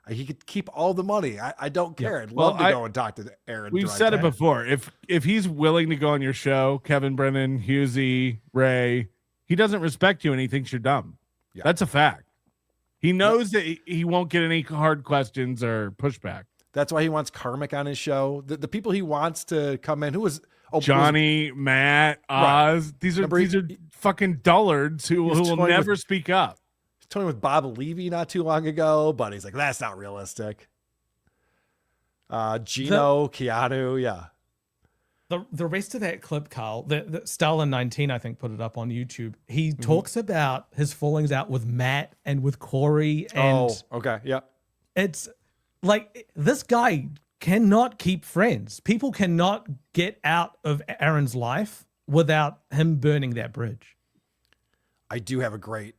He could keep all the money. I don't care. I'd love to go and talk to Aaron. We've said it before. If he's willing to go on your show, Kevin Brennan, Husey, Ray, he doesn't respect you and he thinks you're dumb. Yeah. That's a fact. He knows that he won't get any hard questions or pushback. That's why he wants Karmic on his show. The people he wants to come in, who was Johnny, Matt, Oz. Right. These are fucking dullards who will never speak up. He's toying with Bob Levy not too long ago, but he's like, that's not realistic. Gino, Keanu, yeah. The rest of that clip, Carl, the Stalin 19, I think, put it up on YouTube. He talks about his fallings out with Matt and with Corey. And okay, yeah. It's like this guy cannot keep friends. People cannot get out of Aaron's life without him burning that bridge. I do have a great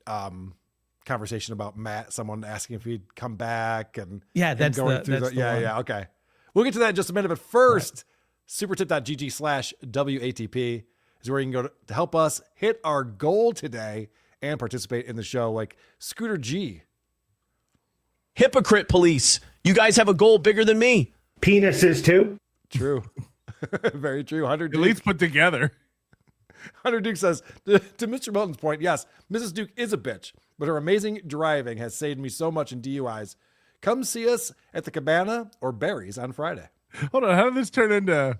conversation about Matt. Someone asking if he'd come back, and that's the one. Okay. We'll get to that in just a minute, but first, supertip.gg/WATP is where you can go to help us hit our goal today and participate in the show, like Scooter G. Hypocrite police. You guys have a goal bigger than me. Penises too. True. Very true. 100 At least put together. Hunter Duke says, to Mr. Milton's point, yes, Mrs. Duke is a bitch, but her amazing driving has saved me so much in DUIs. Come see us at the Cabana or Barry's on Friday. Hold on. How did this turn into...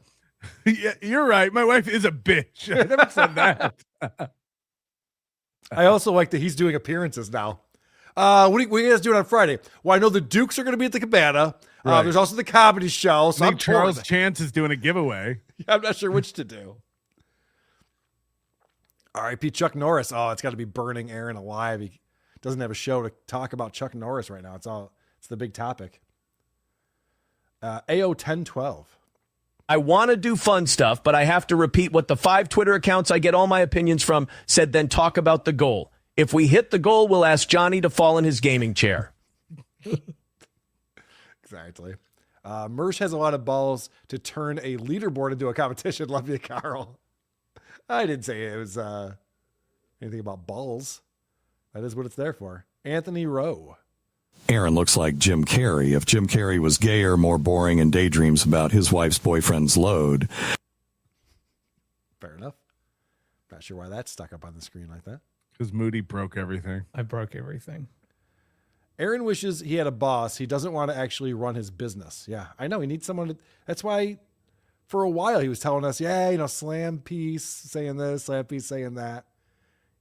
Yeah, you're right. My wife is a bitch. I never said that. I also like that he's doing appearances now. What are you guys doing on Friday? Well, I know the Dukes are going to be at the Cabana. Right. There's also the comedy show. So I think Charles Chance is doing a giveaway. I'm not sure which to do. R.I.P. Chuck Norris. Oh, it's got to be burning Aaron alive. He doesn't have a show to talk about Chuck Norris right now. It's the big topic. AO 1012. I want to do fun stuff, but I have to repeat what the 5 Twitter accounts I get all my opinions from said, then talk about the goal. If we hit the goal, we'll ask Johnny to fall in his gaming chair. Exactly. Mersh has a lot of balls to turn a leaderboard into a competition. Love you, Carl. I didn't say it was anything about balls. That is what it's there for. Anthony Rowe. Aaron looks like Jim Carrey. If Jim Carrey was gayer, more boring, and daydreams about his wife's boyfriend's load. Fair enough. Not sure why that's stuck up on the screen like that. Because Moody broke everything. I broke everything. Aaron wishes he had a boss. He doesn't want to actually run his business. Yeah, I know. He needs someone to... That's why for a while he was telling us, Slam Piece saying this, Slam Piece saying that.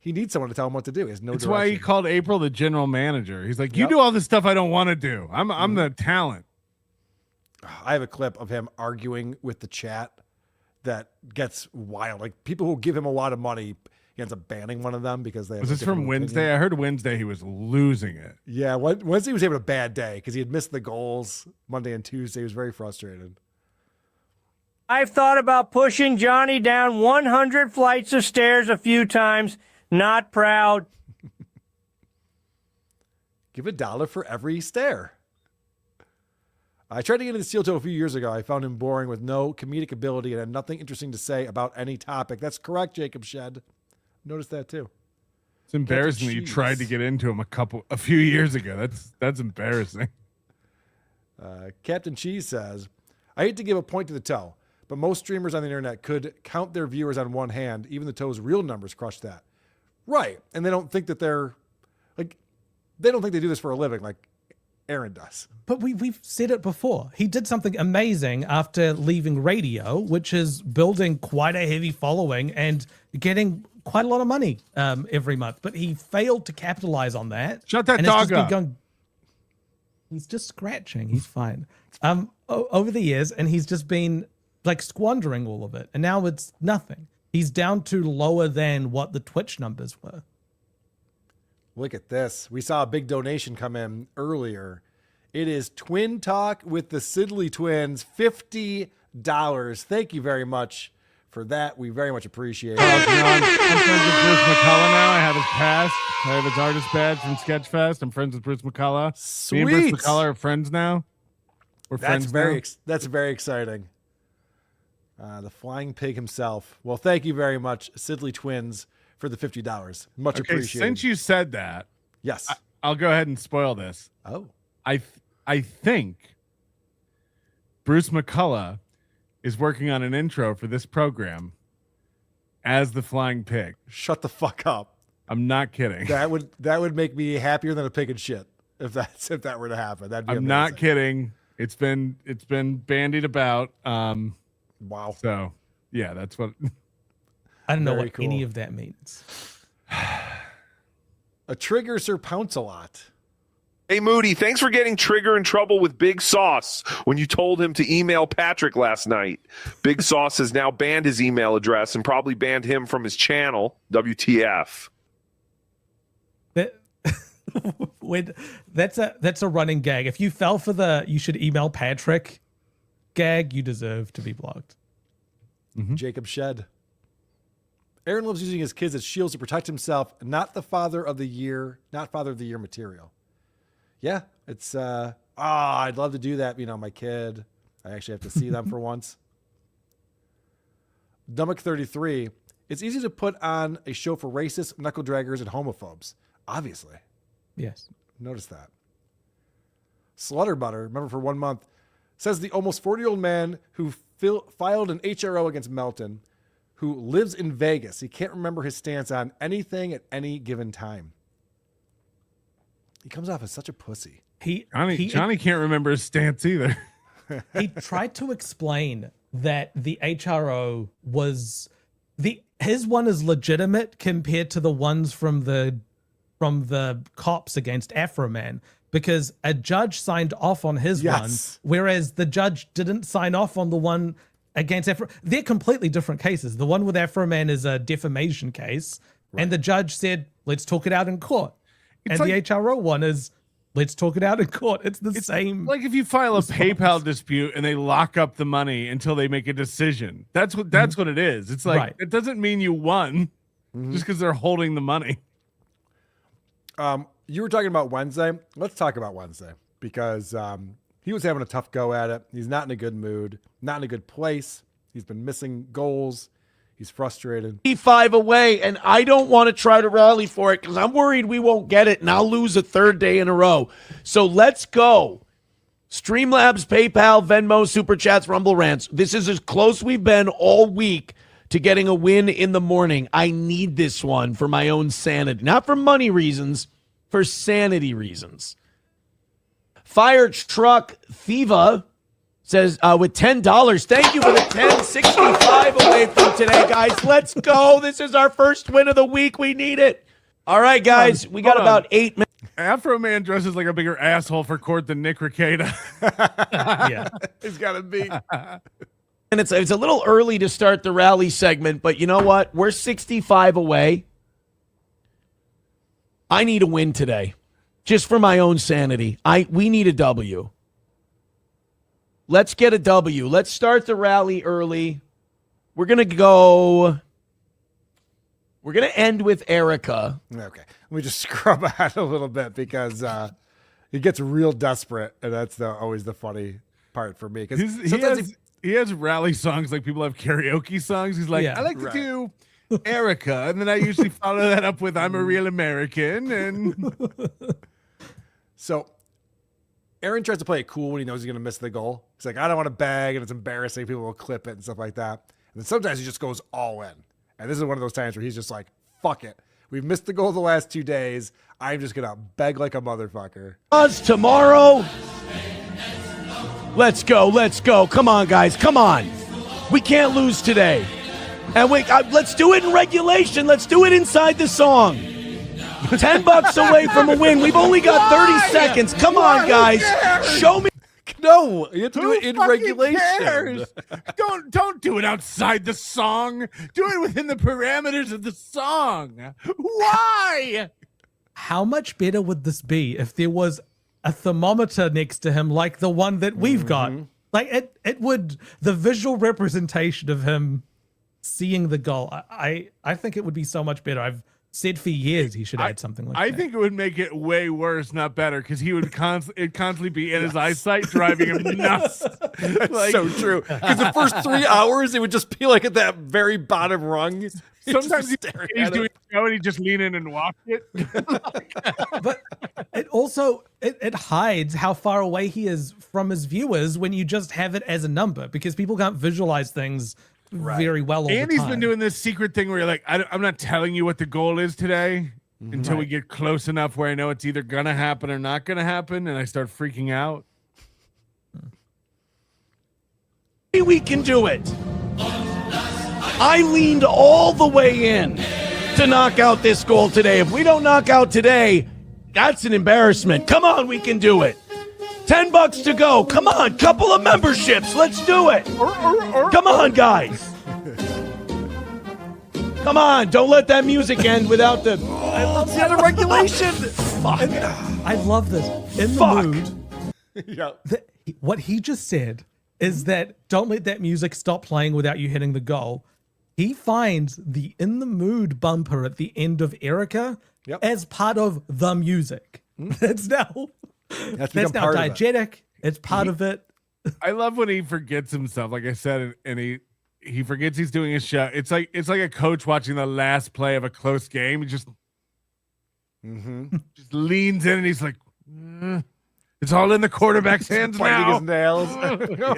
He needs someone to tell him what to do. He has no That's direction. why he called April the general manager. He's like, you do all this stuff I don't want to do. I'm the talent. I have a clip of him arguing with the chat that gets wild. Like people who give him a lot of money, he ends up banning one of them because they have Was this from Wednesday? Opinion. I heard Wednesday he was losing it. Yeah, Wednesday was having a bad day because he had missed the goals Monday and Tuesday. He was very frustrated. I've thought about pushing Johnny down 100 flights of stairs a few times. Not proud. Give $1 for every stare. I tried to get into Steel Toe a few years ago. I found him boring with no comedic ability and had nothing interesting to say about any topic. That's correct, Jacob Shed. Noticed that too. It's embarrassing that you tried to get into him a few years ago. That's embarrassing. Captain Cheese says, I hate to give a point to the toe, but most streamers on the internet could count their viewers on one hand. Even the toe's real numbers crush that. Right. And they don't think that they don't think they do this for a living like Aaron does. But we've said it before. He did something amazing after leaving radio, which is building quite a heavy following and getting quite a lot of money every month. But he failed to capitalize on that. Shut that dog up. He's just scratching. He's fine. Over the years, and he's just been like squandering all of it. And now it's nothing. He's down to lower than what the Twitch numbers were. Look at this. We saw a big donation come in earlier. It is Twin Talk with the Sidley twins, $50. Thank you very much for that. We very much appreciate it. I'm friends with Bruce McCullough now. I have his pass. I have his artist badge from Sketchfest. I'm friends with Bruce McCullough. Sweet. Me and Bruce McCullough are friends now. That's very exciting. The flying pig himself. Well, thank you very much, Sidley twins, for the $50. Much appreciated. Since you said that, yes, I'll go ahead and spoil this. Oh, I think Bruce McCullough is working on an intro for this program as the flying pig. Shut the fuck up. I'm not kidding. That would make me happier than a pig in shit if that were to happen. That'd be I'm amazing. not kidding. It's been bandied about. Wow. So yeah, that's what. I don't know Very what cool. any of that means. A trigger Sir Pounce-a-lot. Hey, Moody, thanks for getting Trigger in trouble with Big Sauce when you told him to email Patrick last night. Big Sauce has now banned his email address and probably banned him from his channel, WTF. That's a running gag. If you fell for the "you should email Patrick" gag, you deserve to be blocked. Jacob Shed. Aaron loves using his kids as shields to protect himself, not father of the year material. Yeah, it's I'd love to do that, my kid. I actually have to see them for once. Dummick 33. It's easy to put on a show for racists, knuckle draggers, and homophobes. Obviously. Yes. Notice that. Slaughter Butter, remember for 1 month, says the almost 40-year-old man who filed an HRO against Melton, who lives in Vegas. He can't remember his stance on anything at any given time. He comes off as such a pussy. Johnny can't remember his stance either. He tried to explain that the HRO was his one is legitimate compared to the ones from the cops against Afro Man, because a judge signed off on his one, whereas the judge didn't sign off on the one against Afro. They're completely different cases. The one with Afro Man is a defamation case, and the judge said, "Let's talk it out in court." And the HRO one is, let's talk it out in court. It's the same. Like if you file a PayPal dispute and they lock up the money until they make a decision. That's what it is. It's like it doesn't mean you won just because they're holding the money. You were talking about Wednesday. Let's talk about Wednesday because he was having a tough go at it. He's not in a good mood, not in a good place. He's been missing goals. He's frustrated. 5 away, and I don't want to try to rally for it because I'm worried we won't get it, and I'll lose a third day in a row. So let's go. Streamlabs, PayPal, Venmo, Super Chats, Rumble Rants. This is as close we've been all week to getting a win in the morning. I need this one for my own sanity. Not for money reasons, for sanity reasons. Fire Truck Thiva says, with $10, thank you for the 10.65 away from today, guys. Let's go. This is our first win of the week. We need it. All right, guys, we got about 8 minutes. Afro Man dresses like a bigger asshole for court than Nick Rekieta. Yeah, he's got to be. And it's a little early to start the rally segment, but you know what? We're 65 away. I need a win today, just for my own sanity. We need a W. Let's get a W. Let's start the rally early. We're going to end with Erica. Okay. Let me just scrub out a little bit because he gets real desperate, and that's always the funny part for me. Because he has rally songs like people have karaoke songs. He's like, I like to do Erica, and then I usually follow that up with I'm a real American. And so Aaron tries to play it cool when he knows he's going to miss the goal. He's like, I don't want to bag, and it's embarrassing. People will clip it and stuff like that. And then sometimes he just goes all in. And this is one of those times where he's just like, fuck it. We've missed the goal the last 2 days. I'm just going to beg like a motherfucker. Tomorrow. Let's go. Let's go. Come on, guys. Come on. We can't lose today. And let's do it in regulation. Let's do it inside the song. $10 away from a win. We've only got 30 seconds. Come on, guys. Show me. No, you have to do it in regulation. Cares? Don't do it outside the song. Do it within the parameters of the song. Why? How much better would this be if there was a thermometer next to him like the one that we've got? Like it would, the visual representation of him seeing the goal. I think it would be so much better. I've said for years he should add something like that. I think it would make it way worse, not better, because he would constantly be in his eyesight, driving him nuts. That's so true. Because the first 3 hours, it would just be like at that very bottom rung. Sometimes he's doing a show and he just lean in and watch it. But it also it hides how far away he is from his viewers when you just have it as a number, because people can't visualize things very well all and the he's time. been doing this secret thing where you're like, I'm not telling you what the goal is today until we get close enough where I know it's either gonna happen or not gonna happen, and I start freaking out. We can do it. I leaned all the way in to knock out this goal today. If we don't knock out today, that's an embarrassment. Come on, we can do it. $10 to go. Come on, couple of memberships. Let's do it. Come on, guys. Come on, don't let that music end without the... That's the other regulation. Fuck. I love this. In Fuck. the mood. Yeah. What he just said is that don't let that music stop playing without you hitting the goal. He finds the In the Mood bumper at the end of Erica as part of the music. That's now that's now diegetic. It's part of it. I love when he forgets himself, like I said, and he forgets he's doing a show. It's like a coach watching the last play of a close game. He just leans in and he's like, it's all in the quarterback's hands Biting now. his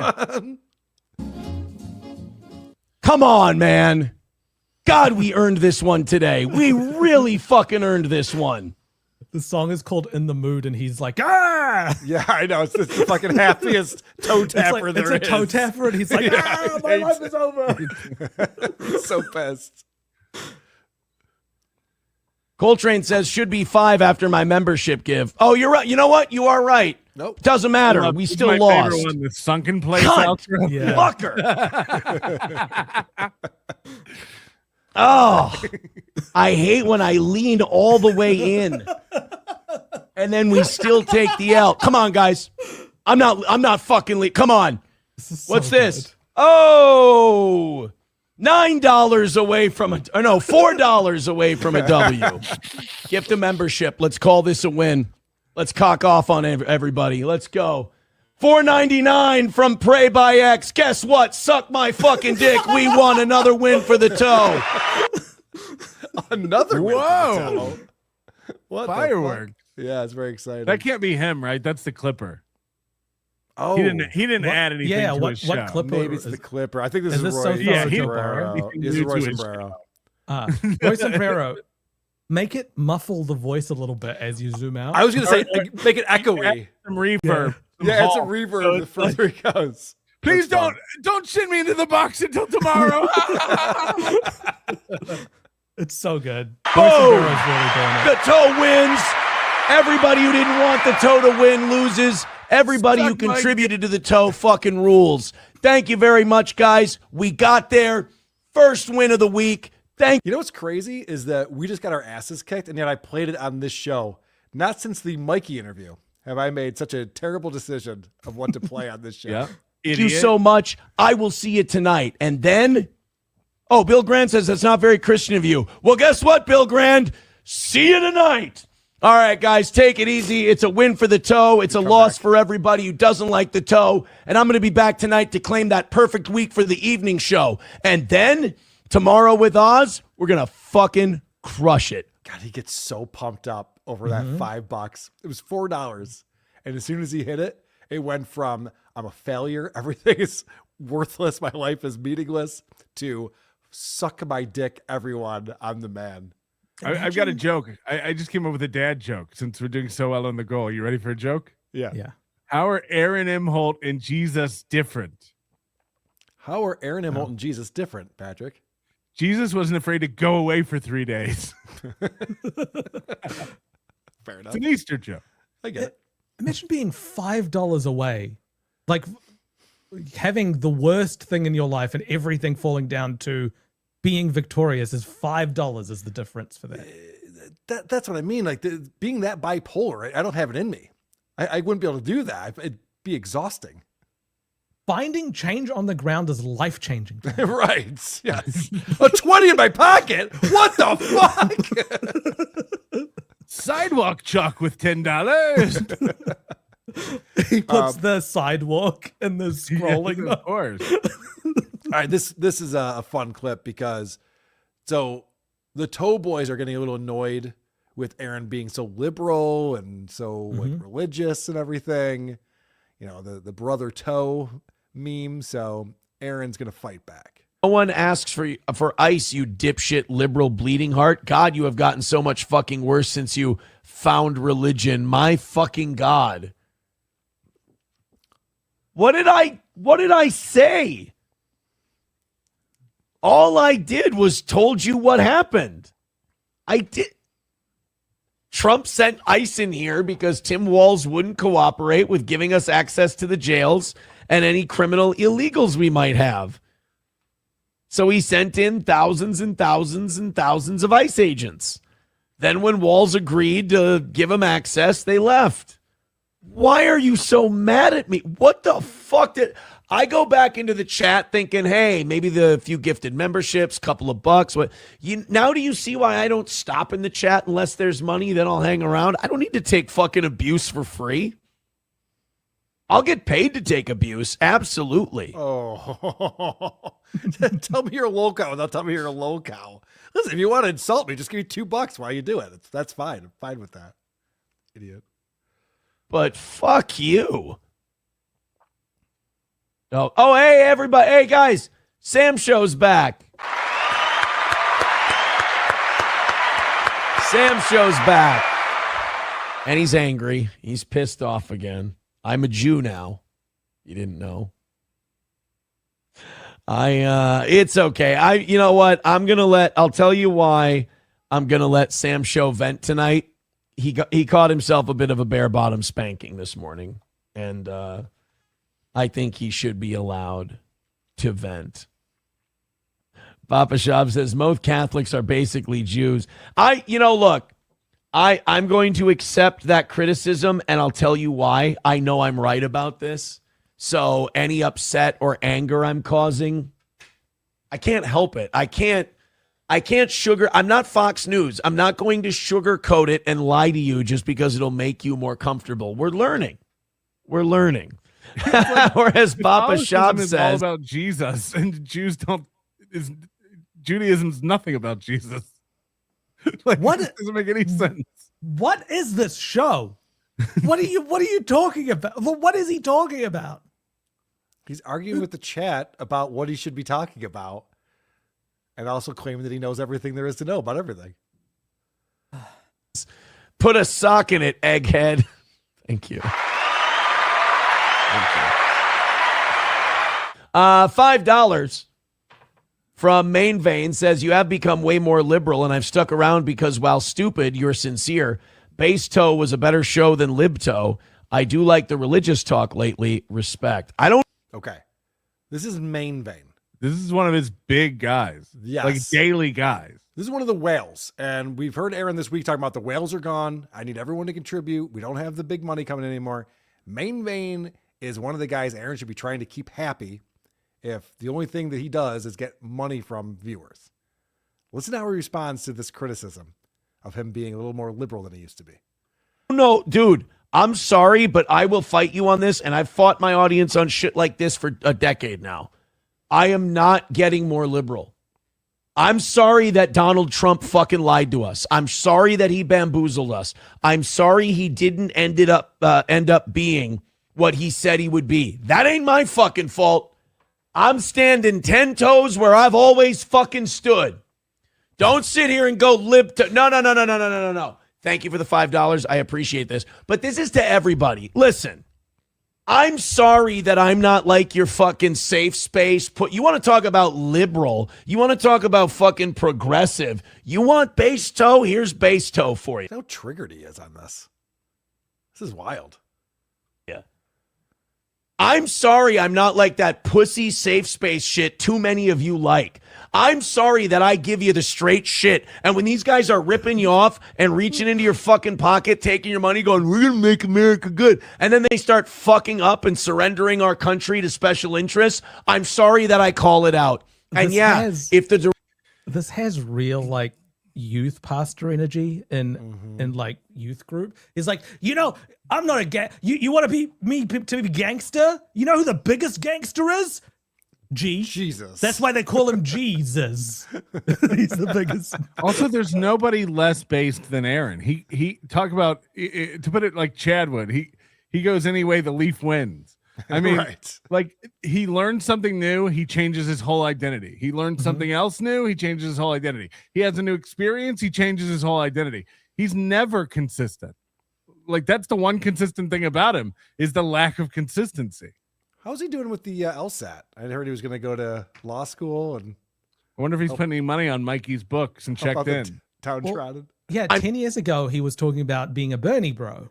nails. Come on, man. God, we earned this one today. We really fucking earned this one. The song is called In the Mood, and he's like, ah! Yeah, I know. It's the fucking happiest toe tapper it's there a toe is. tapper, and he's like, ah, my life is over. He's so pissed. Coltrane says should be 5 after my membership give. Oh, you're right. You know what? You are right. Nope. Doesn't matter. We This is still my lost. favorite one, the sunken place Cunt. outro. Yeah. Fucker. Oh, I hate when I lean all the way in and then we still take the L. Come on, guys. I'm not fucking come on. What's this? Good. Oh, $9 away from $4 away from a W. Gift a membership. Let's call this a win. Let's cock off on everybody. Let's go. $4.99 from Pray by X. Guess what? Suck my fucking dick. We won another win for the toe. Another win. Whoa. What the Firework. fuck? Yeah, it's very exciting. That can't be him, right? That's the Clipper. Oh, He didn't add anything Yeah, to what his show. Clipper? maybe it's the Clipper. I think this Is is this Roy. so Yeah, he- Sombrero. he This is new Roy to his Sombrero. Roy Sombrero, make it muffle the voice a little bit as you zoom out. I was going to say, make it echoey. Some reverb. Yeah, it's a Hall. reverb the further it goes. Please That's don't shit me into the box until tomorrow. It's so good. Boom! Roy Sombrero's really doing it. The toe wins. Everybody who didn't want the toe to win loses. Everybody who Suck my contributed to the toe fucking rules. Thank you very much, guys. We got there. First win of the week. Thank You know what's crazy is that we just got our asses kicked, and yet I played it on this show. Not since the Mikey interview have I made such a terrible decision of what to play on this show. Yeah. you so much. I will see you tonight. And then, oh, Bill Grand says that's not very Christian of you. Well, guess what, Bill Grand? See you tonight. All right, guys, take it easy. It's a win for the toe. It's a loss for everybody who doesn't like the toe. And I'm going to be back tonight to claim that perfect week for the evening show. And then tomorrow with Oz, we're going to fucking crush it. God, he gets so pumped up over that $5. It was $4. And as soon as he hit it, it went from I'm a failure, everything is worthless, my life is meaningless, to suck my dick, everyone, I'm the man. I've got a joke. I just came up with a dad joke since we're doing so well on the goal. You ready for a joke? Yeah. How are Aaron Imholt and Jesus different? How are Aaron Imholt and Jesus different, Patrick? Jesus wasn't afraid to go away for 3 days. Fair enough. It's an Easter joke. I get it. Imagine being $5 away, like having the worst thing in your life and everything falling down to being victorious is $5 is the difference for that. That's what I mean. Like being that bipolar, I don't have it in me. I wouldn't be able to do that. It'd be exhausting. Finding change on the ground is life-changing. Right. Yes. A 20 in my pocket? What the fuck? Sidewalk chalk with $10. He puts the sidewalk in the scrolling. Of course. All right, this is a fun clip because so the Toe Boys are getting a little annoyed with Aaron being so liberal and so like religious and everything. You know, the brother Toe meme. So Aaron's gonna fight back. No one asks for ice, you dipshit liberal bleeding heart. God, you have gotten so much fucking worse since you found religion. My fucking God. What did I What did I say? All I did was told you what happened. I did. Trump sent ICE in here because Tim Walz wouldn't cooperate with giving us access to the jails and any criminal illegals we might have. So he sent in thousands and thousands and thousands of ICE agents. Then when Walz agreed to give him access, they left. Why are you so mad at me? What the fuck did I go back into the chat thinking, hey, maybe the few gifted memberships, couple of bucks. What now do you see why I don't stop in the chat unless there's money, then I'll hang around? I don't need to take fucking abuse for free. I'll get paid to take abuse. Absolutely. Oh, tell me you're a low-cow without telling me you're a low-cow. Listen, if you want to insult me, just give me $2 while you do it. That's fine. I'm fine with that. Idiot. But fuck you. Oh, hey, everybody. Hey, guys. Sam Show's back. Sam Show's back. And he's angry. He's pissed off again. I'm a Jew now. You didn't know. It's okay. You know what? I'll tell you why I'm going to let Sam Show vent tonight. He caught himself a bit of a bare bottom spanking this morning, and I think he should be allowed to vent. Papa Shab says most Catholics are basically Jews. Look, I'm going to accept that criticism, and I'll tell you why. I know I'm right about this. So any upset or anger I'm causing, I can't help it. I can't I'm not Fox News. I'm not going to sugarcoat it and lie to you just because it'll make you more comfortable. We're learning. Whereas Papa Shab is all says about Jesus, and Judaism's nothing about Jesus. What doesn't make any sense. What is this show? What are you talking about? What is he talking about? He's arguing with the chat about what he should be talking about, and also claiming that he knows everything there is to know about everything. Put a sock in it, egghead. Thank you. $5 from Main Vein says, you have become way more liberal, and I've stuck around because while stupid, you're sincere. Base Toe was a better show than Lib Toe. I do like the religious talk lately. Respect. Okay. This is Main Vein. This is one of his big guys. Yes. Like daily guys. This is one of the whales. And we've heard Aaron this week talking about the whales are gone. I need everyone to contribute. We don't have the big money coming in anymore. Main Vein is one of the guys Aaron should be trying to keep happy if the only thing that he does is get money from viewers. Listen to how he responds to this criticism of him being a little more liberal than he used to be. No, dude, I'm sorry, but I will fight you on this, and I've fought my audience on shit like this for a decade now. I am not getting more liberal. I'm sorry that Donald Trump fucking lied to us. I'm sorry that he bamboozled us. I'm sorry he didn't end up being what he said he would be. That ain't my fucking fault. I'm standing 10 toes where I've always fucking stood. Don't sit here and go lib to no. Thank you for the $5. I appreciate this. But this is to everybody. Listen, I'm sorry that I'm not like your fucking safe space. You want to talk about liberal. You want to talk about fucking progressive. You want base toe? Here's base toe for you. How triggered he is on this. This is wild. Yeah. I'm sorry I'm not like that pussy safe space shit too many of you like. I'm sorry that I give you the straight shit. And when these guys are ripping you off and reaching into your fucking pocket, taking your money, going, we're going to make America good. And then they start fucking up and surrendering our country to special interests. I'm sorry that I call it out. And this has real like youth pastor energy in like youth group. It's like, I'm not a gang. You want to be me to be gangster? You know who the biggest gangster is? Jesus. That's why they call him Jesus. He's the biggest. Also, there's nobody less based than Aaron. He talk about, to put it like Chad would, he goes any way the Leaf wins. I mean, right. Like he learned something new, he changes his whole identity. He learned something else new, he changes his whole identity. He has a new experience, he changes his whole identity. He's never consistent. Like that's the one consistent thing about him is the lack of consistency. How's he doing with the LSAT? I heard he was going to go to law school, and I wonder if he's putting any money on Mikey's books and checked in. Downtrodden. Yeah, 10 years ago, he was talking about being a Bernie bro.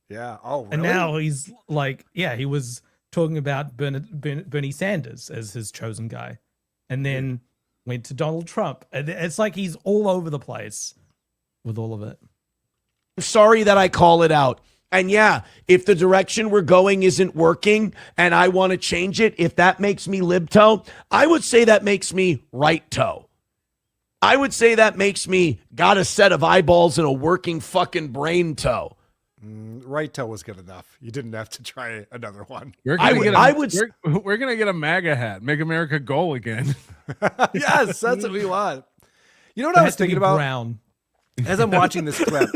Yeah. Oh, really? And now he's like, yeah, he was talking about Bernie Sanders as his chosen guy. And then went to Donald Trump. And it's like he's all over the place with all of it. I'm sorry that I call it out. And yeah, if the direction we're going isn't working and I want to change it, if that makes me lib-toe, I would say that makes me right-toe. I would say that makes me got a set of eyeballs and a working fucking brain toe. Right toe was good enough. You didn't have to try another one. We're gonna get a MAGA hat. Make America goal again. Yes, that's what we want. You know what I was thinking about? Brown. As I'm watching this clip.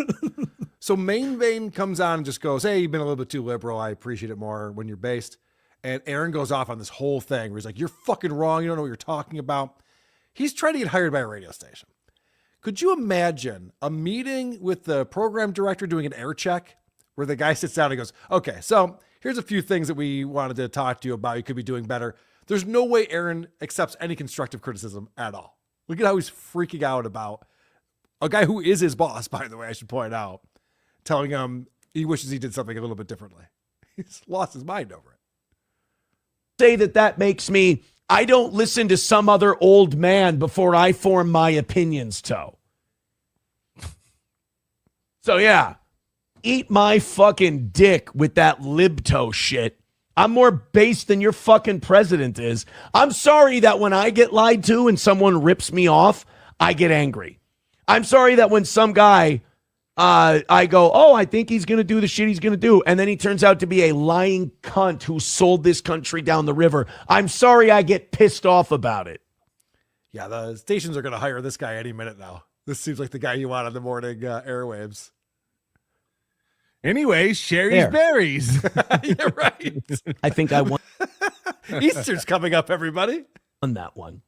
So Main Vein comes on and just goes, hey, you've been a little bit too liberal. I appreciate it more when you're based. And Aaron goes off on this whole thing where he's like, you're fucking wrong. You don't know what you're talking about. He's trying to get hired by a radio station. Could you imagine a meeting with the program director doing an air check where the guy sits down and goes, okay, so here's a few things that we wanted to talk to you about. You could be doing better. There's no way Aaron accepts any constructive criticism at all. Look at how he's freaking out about a guy who is his boss, by the way, I should point out, telling him he wishes he did something a little bit differently. He's lost his mind over it. Say that makes me, I don't listen to some other old man before I form my opinions, toe. So yeah, eat my fucking dick with that libto shit. I'm more based than your fucking president is. I'm sorry that when I get lied to and someone rips me off, I get angry. I'm sorry that when some guy, I go, oh, I think he's going to do the shit he's going to do. And then he turns out to be a lying cunt who sold this country down the river. I'm sorry I get pissed off about it. Yeah, the stations are going to hire this guy any minute now. This seems like the guy you want on the morning airwaves. Anyways, Sherry's berries. Yeah, right. I think I won. Easter's coming up, everybody. On that one.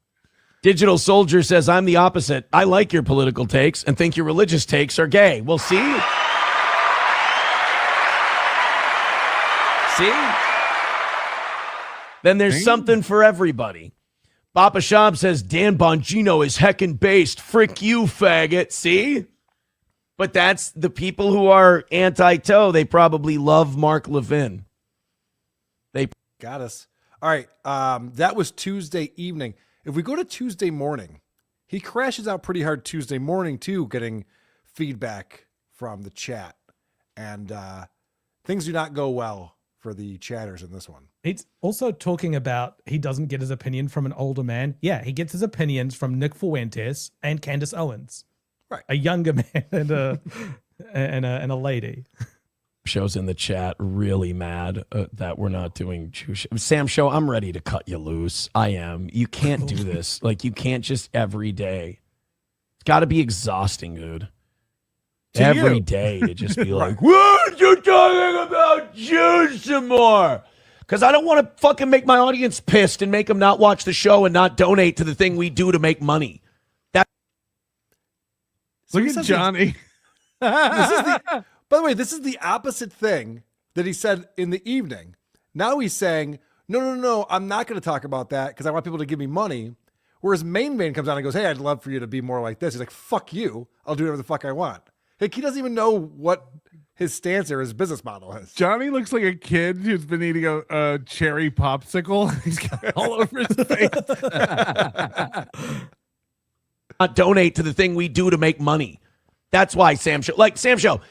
Digital Soldier says, I'm the opposite. I like your political takes and think your religious takes are gay. Well, see? See? Then there's something for everybody. Papa Shab says, Dan Bongino is heckin' based. Frick you, faggot. See? But that's the people who are anti-toe. They probably love Mark Levin. They got us. All right. That was Tuesday evening. If we go to Tuesday morning, he crashes out pretty hard Tuesday morning too, getting feedback from the chat. And things do not go well for the chatters in this one. He's also talking about he doesn't get his opinion from an older man. Yeah, he gets his opinions from Nick Fuentes and Candace Owens. Right. A younger man and a lady. Show's in the chat really mad that we're not doing Sam Show. I'm ready to cut you loose. I am. You can't do this. Like, you can't just every day. It's got to be exhausting, dude. Every day to just be like, what are you talking about? Jews some more. Because I don't want to fucking make my audience pissed and make them not watch the show and not donate to the thing we do to make money. Look at Johnny. By the way, this is the opposite thing that he said in the evening. Now he's saying, no, I'm not going to talk about that because I want people to give me money. Whereas Main Man comes on and goes, hey, I'd love for you to be more like this. He's like, fuck you. I'll do whatever the fuck I want. Like, he doesn't even know what his stance or his business model is. Johnny looks like a kid who's been eating a cherry popsicle. He's got it all over his face. Not donate to the thing we do to make money. That's why Sam Show,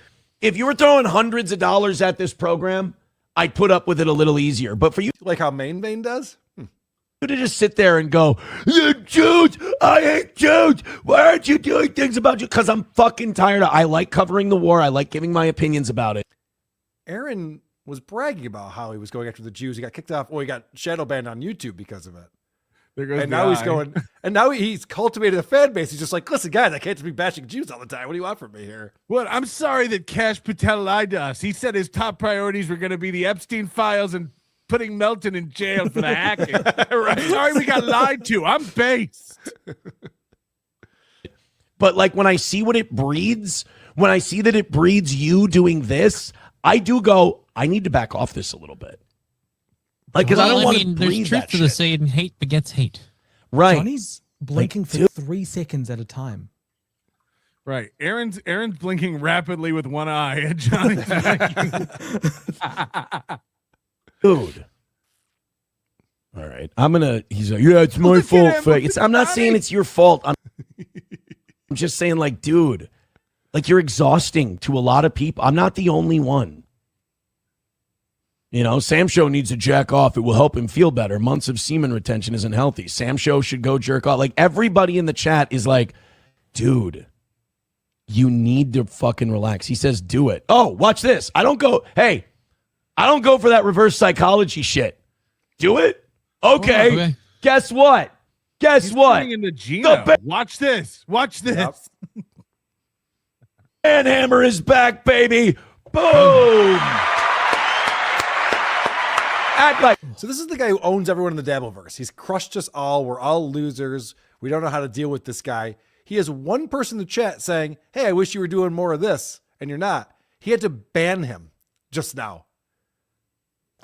if you were throwing hundreds of dollars at this program, I'd put up with it a little easier. But for you, like how Main Vein does, to just sit there and go, the Jews, I hate Jews. Why aren't you doing things about you? Because I'm fucking tired. I like covering the war. I like giving my opinions about it. Aaron was bragging about how he was going after the Jews. He got kicked off. Well, he got shadow banned on YouTube because of it. There goes and now he's going, and now he's cultivated a fan base. He's just like, listen, guys, I can't just be bashing Jews all the time. What do you want from me here? Well, I'm sorry that Kash Patel lied to us. He said his top priorities were going to be the Epstein files and putting Melton in jail for the hacking. Right. Sorry we got lied to. I'm based. But like when I see what it breeds, when I see that it breeds you doing this, I do go, I need to back off this a little bit. Like, because I don't want to there's breathe truth that to the shit. saying, hate begets hate. Right. Johnny's blinking for 3 seconds at a time. Right. Aaron's blinking rapidly with one eye at Johnny's blinking. Dude. All right. He's like, yeah, it's my fault. I'm not saying it's your fault. I'm just saying, like, dude, like, you're exhausting to a lot of people. I'm not the only one. You know, Sam Show needs to jack off. It will help him feel better. Months of semen retention isn't healthy. Sam Show should go jerk off. Like, everybody in the chat is like, dude, you need to fucking relax. He says, do it. Oh, watch this. I don't go for that reverse psychology shit. Do it? Okay. Guess what? He's turning into Gino. Watch this. Watch this. Yep. And Hammer is back, baby. Boom. Act like. So this is the guy who owns everyone in the Dabbleverse. He's crushed us all. We're all losers. We don't know how to deal with this guy. He has one person in the chat saying, hey, I wish you were doing more of this. And you're not. He had to ban him just now.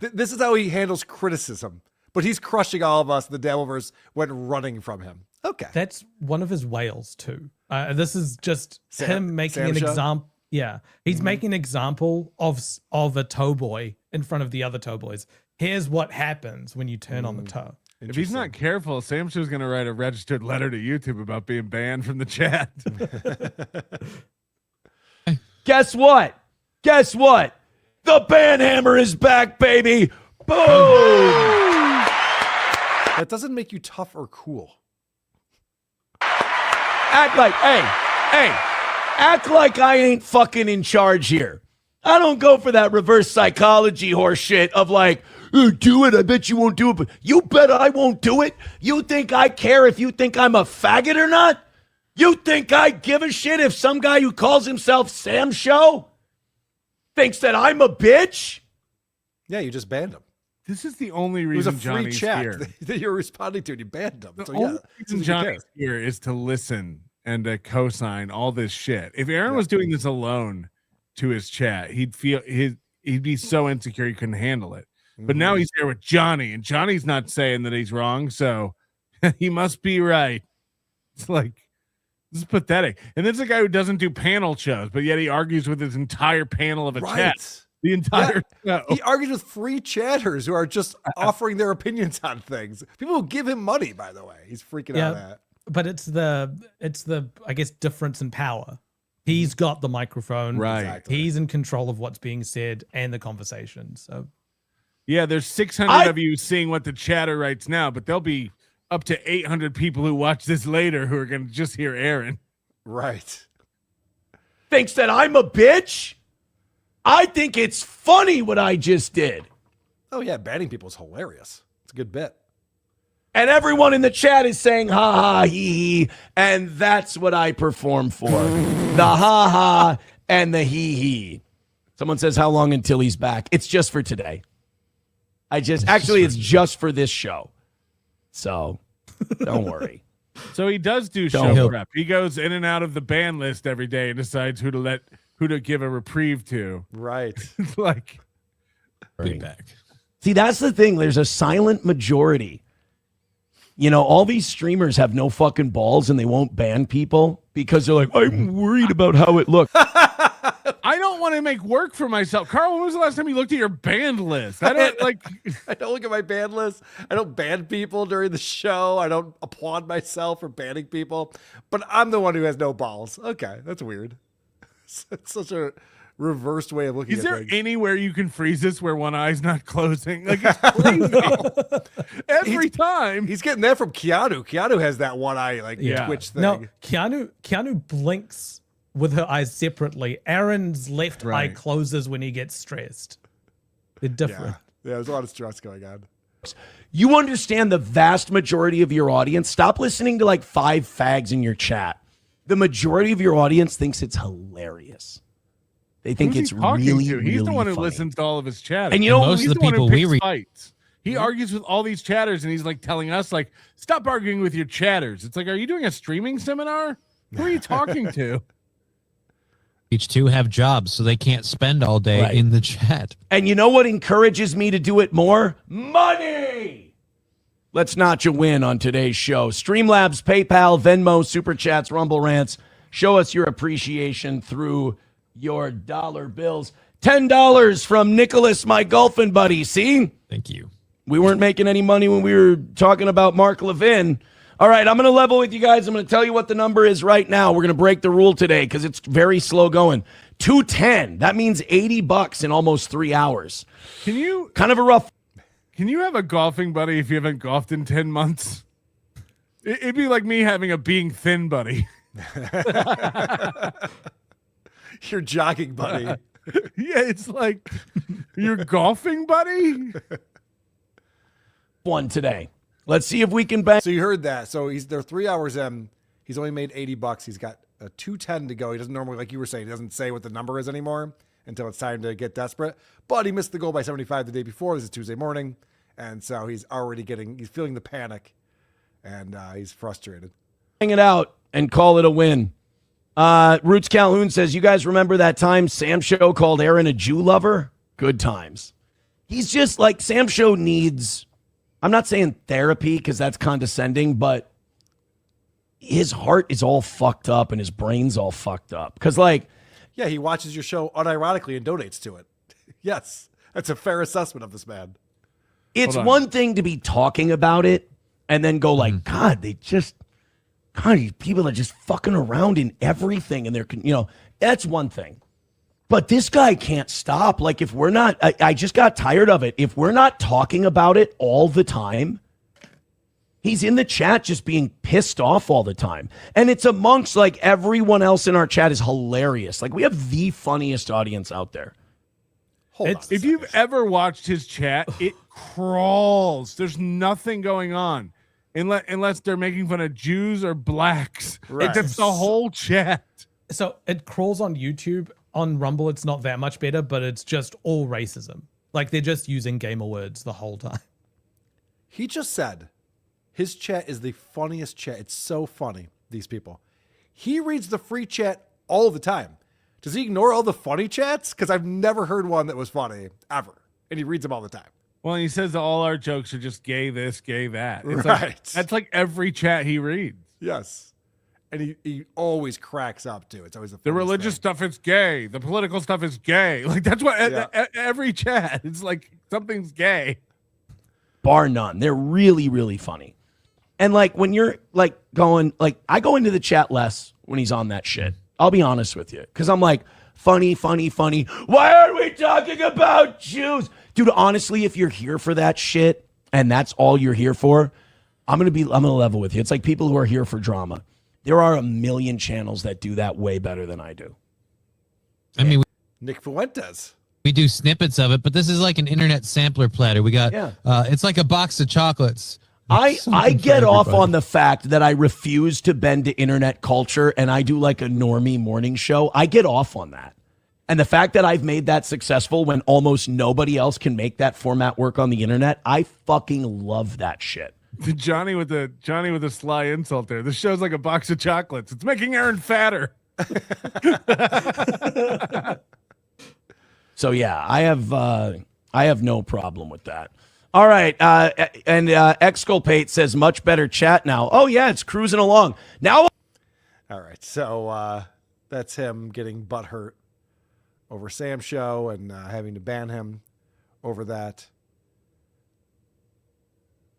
This is how he handles criticism. But he's crushing all of us. The Dabbleverse went running from him. Okay. That's one of his whales too. This is just him making an example. Yeah. He's making an example of a toe boy in front of the other toe boys. Here's what happens when you turn on the toe. If he's not careful, Sam Show's going to write a registered letter to YouTube about being banned from the chat. Guess what? The ban hammer is back, baby. Boom. That doesn't make you tough or cool. Act like I ain't fucking in charge here. I don't go for that reverse psychology horse shit of like, do it. I bet you won't do it. But you bet I won't do it. You think I care if you think I'm a faggot or not? You think I give a shit if some guy who calls himself Sam Show thinks that I'm a bitch? Yeah, you just banned him. This is the only reason it was a free Johnny's chat here. that you're responding to, and you banned him. The only reason Johnny's here is to listen and to co-sign all this shit. If Aaron was doing this alone to his chat, he'd be so insecure he couldn't handle it. But now he's here with Johnny, and Johnny's not saying that he's wrong, so he must be right. It's like, this is pathetic. And this is a guy who doesn't do panel shows, but yet he argues with his entire panel of a chat. The entire show. He argues with free chatters who are just offering their opinions on things. People who give him money, by the way. He's freaking out at that. But it's the I guess difference in power. He's got the microphone. Right. Exactly. He's in control of what's being said and the conversation. So yeah, there's 600 of you seeing what the chatter writes now, but there'll be up to 800 people who watch this later who are going to just hear Aaron. Right. Thinks that I'm a bitch? I think it's funny what I just did. Oh, yeah. Banning people is hilarious. It's a good bit. And everyone in the chat is saying ha ha hee hee, and that's what I perform for. The ha ha and the hee hee. Someone says, how long until he's back? It's just for today. It's just for this show. So don't worry. So he does do show prep. He goes in and out of the ban list every day and decides who to give a reprieve to. Right. It's like, bring back. See, that's the thing. There's a silent majority. You know, all these streamers have no fucking balls and they won't ban people because they're like, I'm worried about how it looks. I don't want to make work for myself. Carl, when was the last time you looked at your band list? I don't look at my band list. I don't ban people during the show. I don't applaud myself for banning people, but I'm the one who has no balls. Okay, that's weird. It's such a reversed way of looking at things. Is there anywhere you can freeze this where one eye's not closing? Like, it's crazy. Every time. He's getting that from Keanu. Keanu has that one eye twitch thing. No, Keanu blinks with her eyes separately. Aaron's left eye closes when he gets stressed. They're different. Yeah, there's a lot of stress going on. You understand the vast majority of your audience. Stop listening to like 5 fags in your chat. The majority of your audience thinks it's hilarious. They think it's really, He's the one who funny. listens to all of his chatters. And you know, most of the people we read, fights. He argues with all these chatters, and he's like telling us, like, stop arguing with your chatters. It's like, are you doing a streaming seminar? Who are you talking to? Each two have jobs, so they can't spend all day Right. in the chat. And you know what encourages me to do it more? Money! Let's notch a win on today's show. Streamlabs, PayPal, Venmo, Super Chats, Rumble Rants. Show us your appreciation through your dollar bills. $10 from Nicholas, my golfing buddy. See? Thank you. We weren't making any money when we were talking about Mark Levin. All right, I'm going to level with you guys. I'm going to tell you what the number is right now. We're going to break the rule today because it's very slow going. 210. That means $80 in almost 3 hours. Can you kind of a rough? Can you have a golfing buddy if you haven't golfed in 10 months? It'd be like me having a being thin buddy. Your jogging buddy. Yeah, it's like your golfing buddy. One today. Let's see if we can bang. So you heard that. So they're 3 hours in. He's only made $80. He's got a 210 to go. He doesn't normally, like you were saying, he doesn't say what the number is anymore until it's time to get desperate. But he missed the goal by 75 the day before. This is Tuesday morning. And so he's feeling the panic and he's frustrated. Hang it out and call it a win. Roots Calhoun says, you guys remember that time Sam Show called Aaron a Jew lover? Good times. He's just like, Sam Show needs, I'm not saying therapy because that's condescending, but his heart is all fucked up and his brain's all fucked up. Because yeah, he watches your show unironically and donates to it. Yes, that's a fair assessment of this man. It's one thing to be talking about it and then go like, God, these people are just fucking around in everything. And that's one thing. But this guy can't stop. Like, if we're not, I just got tired of it. If we're not talking about it all the time, he's in the chat just being pissed off all the time. And it's amongst like everyone else in our chat is hilarious. Like, we have the funniest audience out there. If you've ever watched his chat, it crawls. There's nothing going on unless they're making fun of Jews or blacks. Right. That's the whole chat. So it crawls on YouTube. On Rumble, it's not that much better, but it's just all racism. Like, they're just using gamer words the whole time. He just said his chat is the funniest chat. It's so funny, these people. He reads the free chat all the time. Does he ignore all the funny chats? Because I've never heard one that was funny, ever. And he reads them all the time. Well, he says that all our jokes are just gay this, gay that. It's Right. Like, that's like every chat he reads. Yes. And he always cracks up, too. It's always the religious stuff is gay. The political stuff is gay. Like, that's what every chat, it's like something's gay. Bar none. They're really, really funny. And like, when you're like going, like, I go into the chat less when he's on that shit. I'll be honest with you. Because I'm like, funny, funny, funny. Why aren't we talking about Jews? Dude, honestly, if you're here for that shit and that's all you're here for, I'm going to level with you. It's like people who are here for drama. There are a million channels that do that way better than I do. I mean, Nick Fuentes. We do snippets of it, but this is like an internet sampler platter. We got, it's like a box of chocolates. I get off on the fact that I refuse to bend to internet culture and I do like a normie morning show. I get off on that. And the fact that I've made that successful when almost nobody else can make that format work on the internet, I fucking love that shit. Johnny with the sly insult there. This show's like a box of chocolates. It's making Aaron fatter. So yeah, I have no problem with that. All right, and Exculpate says much better chat now. Oh yeah, it's cruising along now. All right, so that's him getting butthurt over Sam's show and having to ban him over that.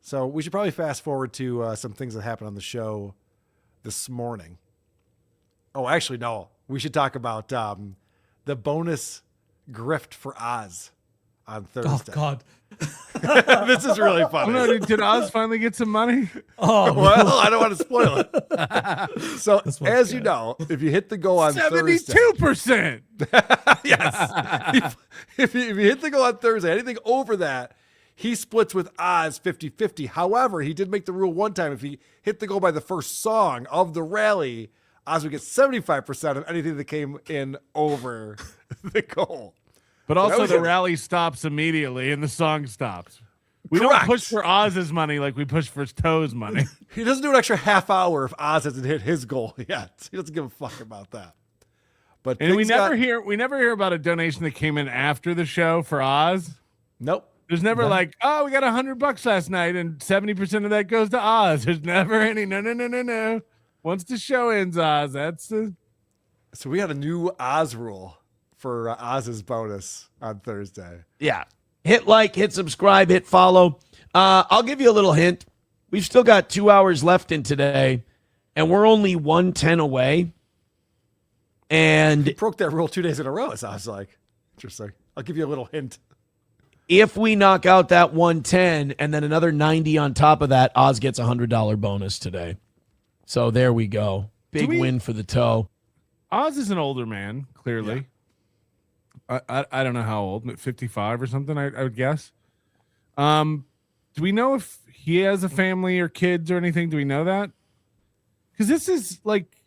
So we should probably fast forward to some things that happened on the show this morning. Oh, actually, no. We should talk about the bonus grift for Oz on Thursday. Oh, God. This is really funny. Oh, no, did Oz finally get some money? Oh, well, I don't want to spoil it. So, as you know, if you hit the go on 72%. Yes. if you hit the go on Thursday, anything over that, he splits with Oz 50-50. However, he did make the rule one time. If he hit the goal by the first song of the rally, Oz would get 75% of anything that came in over the goal. But also the rally stops immediately and the song stops. We don't push for Oz's money like we push for Toe's money. He doesn't do an extra half hour if Oz hasn't hit his goal yet. He doesn't give a fuck about that. But and we things never hear about a donation that came in after the show for Oz. Nope. There's never like, oh, we got $100 last night and 70% of that goes to Oz. There's never any no. Once the show ends, Oz, that's the. So we had a new Oz rule for Oz's bonus on Thursday. Yeah. Hit like, hit subscribe, hit follow. I'll give you a little hint. We've still got 2 hours left in today, and we're only 110 away. And he broke that rule 2 days in a row. So I was like, interesting. I'll give you a little hint. If we knock out that 110 and then another 90 on top of that, Oz gets a $100 bonus today. So there we go. Big win for the toe. Oz is an older man, clearly. Yeah. I don't know how old, 55 or something, I would guess. Do we know if he has a family or kids or anything? Do we know that? Because this is like,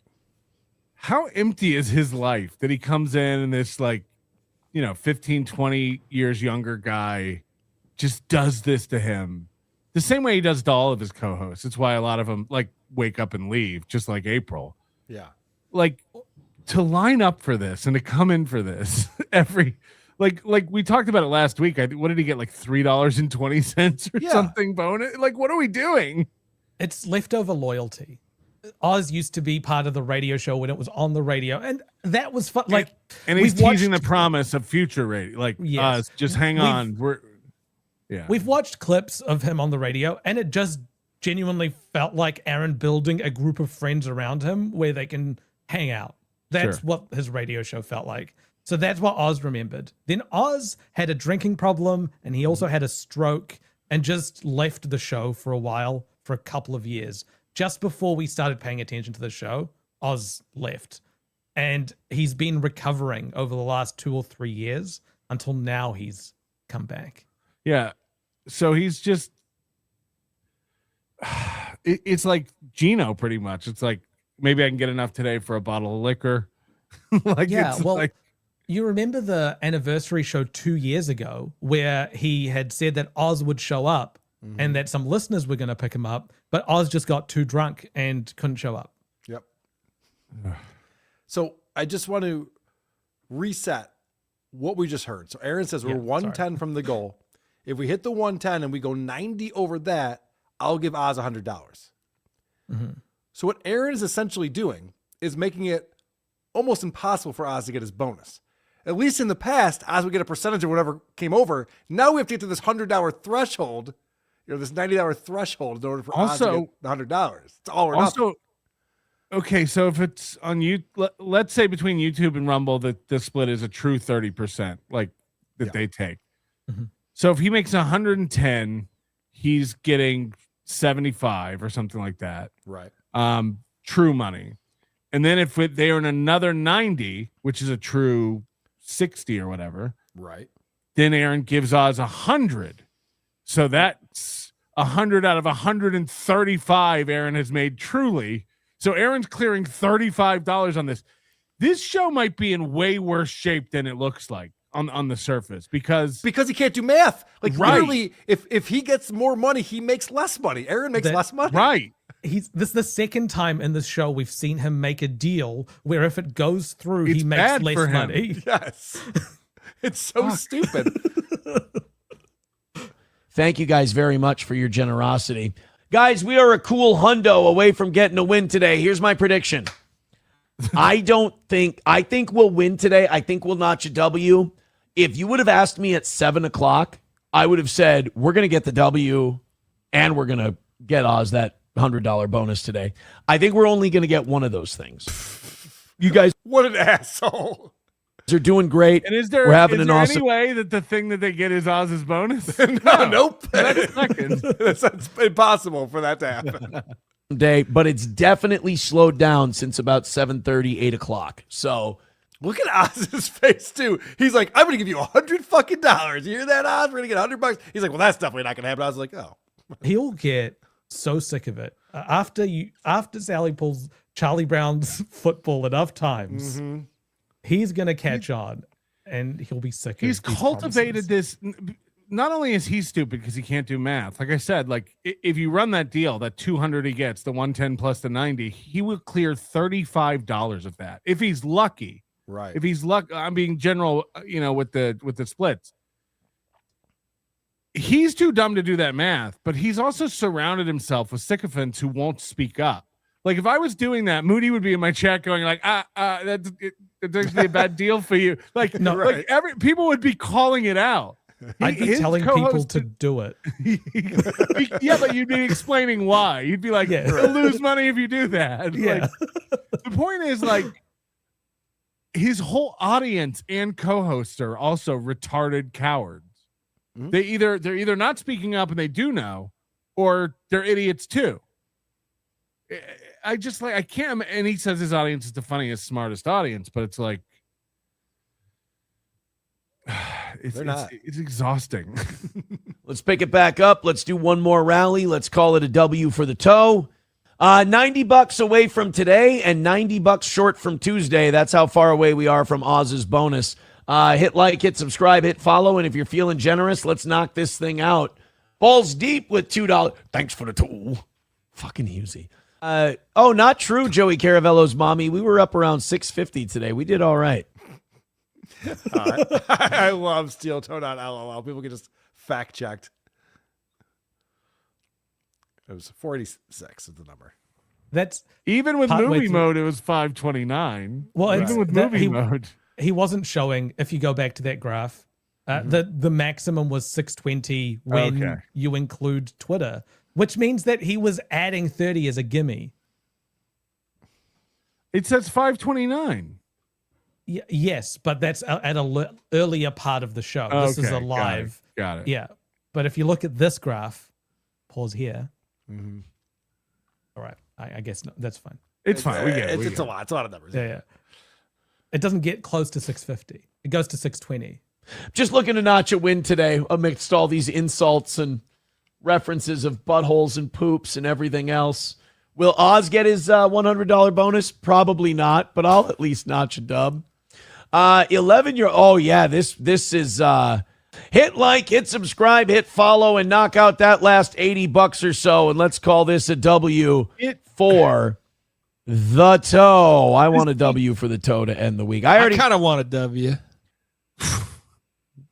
how empty is his life that he comes in and this 15, 20 years younger guy just does this to him the same way he does to all of his co-hosts. It's why a lot of them wake up and leave, just like April. Yeah. To line up for this and to come in for this every like we talked about it last week. What did he get? $3.20 or something bonus? What are we doing? It's leftover loyalty. Oz used to be part of the radio show when it was on the radio, and that was fun. And he's teasing the promise of future radio. Oz, just hang on. We've watched clips of him on the radio, and it just genuinely felt like Aaron building a group of friends around him where they can hang out. That's what his radio show felt like. So that's what Oz remembered. Then Oz had a drinking problem, and he also had a stroke and just left the show for a while, for a couple of years. Just before we started paying attention to the show, Oz left. And he's been recovering over the last 2 or 3 years until now he's come back. Yeah. So he's just, it's like Gino pretty much. It's like, maybe I can get enough today for a bottle of liquor. You remember the anniversary show 2 years ago where he had said that Oz would show up and that some listeners were going to pick him up, but Oz just got too drunk and couldn't show up. Yep. So I just want to reset what we just heard. So Aaron says we're 110 from the goal. If we hit the 110 and we go 90 over that, I'll give Oz $100. Mm-hmm. So what Aaron is essentially doing is making it almost impossible for Oz to get his bonus. At least in the past, Oz would get a percentage of whatever came over. Now we have to get to this $100 threshold, this $90 threshold in order for Oz to get the $100. It's all or nothing. Okay, so if it's on you, let's say between YouTube and Rumble that the split is a true 30%, they take. Mm-hmm. So if he makes 110, he's getting 75 or something like that. Right. True money. And then if they earn another 90, which is a true 60 or whatever, right? Then Aaron gives Oz 100. So that's 100 out of 135 Aaron has made truly. So Aaron's clearing $35 on this. This show might be in way worse shape than it looks like on the surface because he can't do math. Literally, if he gets more money, he makes less money. Aaron makes less money. Right. This is the second time in this show we've seen him make a deal where if it goes through, he makes less money. Yes. It's so stupid. Thank you guys very much for your generosity. Guys, we are a cool hundo away from getting a win today. Here's my prediction. I think we'll win today. I think we'll notch a W. If you would have asked me at 7:00, I would have said, we're going to get the W and we're going to get Oz that $100 bonus today. I think we're only going to get one of those things. You guys, what an asshole. Are doing great. And is there, any way that the thing that they get is Oz's bonus? Nope. That's second. That's impossible for that to happen. Day, but it's definitely slowed down since about 7:30, 8:00. So look at Oz's face too. He's like, I'm gonna give you $100. You hear that, Oz? We're gonna get $100. He's like, well, that's definitely not gonna happen. I was like, oh. He'll get so sick of it after Sally pulls Charlie Brown's football enough times. Mm-hmm. He's gonna catch on, and he'll be sick. He's cultivated this. Not only is he stupid because he can't do math. Like I said, if you run that deal, that 200 he gets, the 110 plus the 90, he will clear $35 of that if he's lucky. Right. If he's I'm being general, with the splits. He's too dumb to do that math, but he's also surrounded himself with sycophants who won't speak up. Like if I was doing that, Moody would be in my chat going like, that's actually a bad deal for you. Like, No, like people would be calling it out. I'd be telling people to do it. Yeah, but you'd be explaining why. You'd be like, you'll lose money if you do that. Yeah. Like, the point is like his whole audience and co-hosts are also retarded cowards. Mm-hmm. They're either not speaking up and they do know, or they're idiots too. I just I can't. And he says his audience is the funniest, smartest audience, but it's like, it's exhausting. Let's pick it back up. Let's do one more rally. Let's call it a W for the toe. $90 away from today and $90 short from Tuesday. That's how far away we are from Oz's bonus. Hit like, hit subscribe, hit follow, and if you're feeling generous, let's knock this thing out. Balls deep with $2. Thanks for the tool. Fucking Husey. Not true, Joey Caravello's mommy. We were up around 650 today. We did all right. I love steel toe dot LOL. People get just fact checked. It was 486 is the number. That's even with movie mode, it was 529. Well, even with movie mode, he wasn't showing. If you go back to that graph, the maximum was 620 when you include Twitter, which means that he was adding 30 as a gimme. It says 529. Yes, but that's at a earlier part of the show. This is a live. Got it. Yeah, but if you look at this graph, pause here. Mm-hmm. All right, I guess no, that's fine. It's fine. We get it. It's a lot. It's a lot of numbers. Yeah. It doesn't get close to 650. It goes to 620. Just looking to notch a win today amidst all these insults and references of buttholes and poops and everything else. Will Oz get his $100 bonus? Probably not, but I'll at least notch a dub. 11-year. Oh yeah, this is hit like, hit subscribe, hit follow, and knock out that last $80 or so, and let's call this a W for the toe. I want a W for the toe to end the week. I kind of want a W.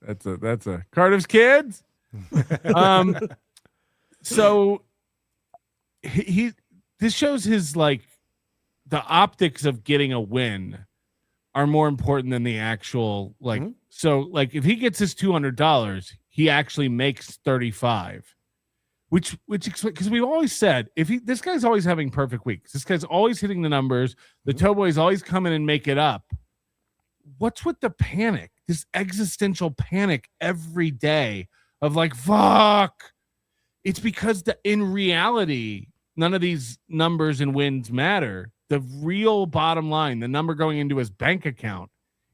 That's a Cardiff's kids. So this shows his like the optics of getting a win are more important than the actual like. So like if he gets his $200, he actually makes 35, which because we've always said this guy's always having perfect weeks. This guy's always hitting the numbers. The toe boys always come in and make it up. What's with the panic? This existential panic every day of like, fuck. It's because in reality, none of these numbers and wins matter. The real bottom line, the number going into his bank account,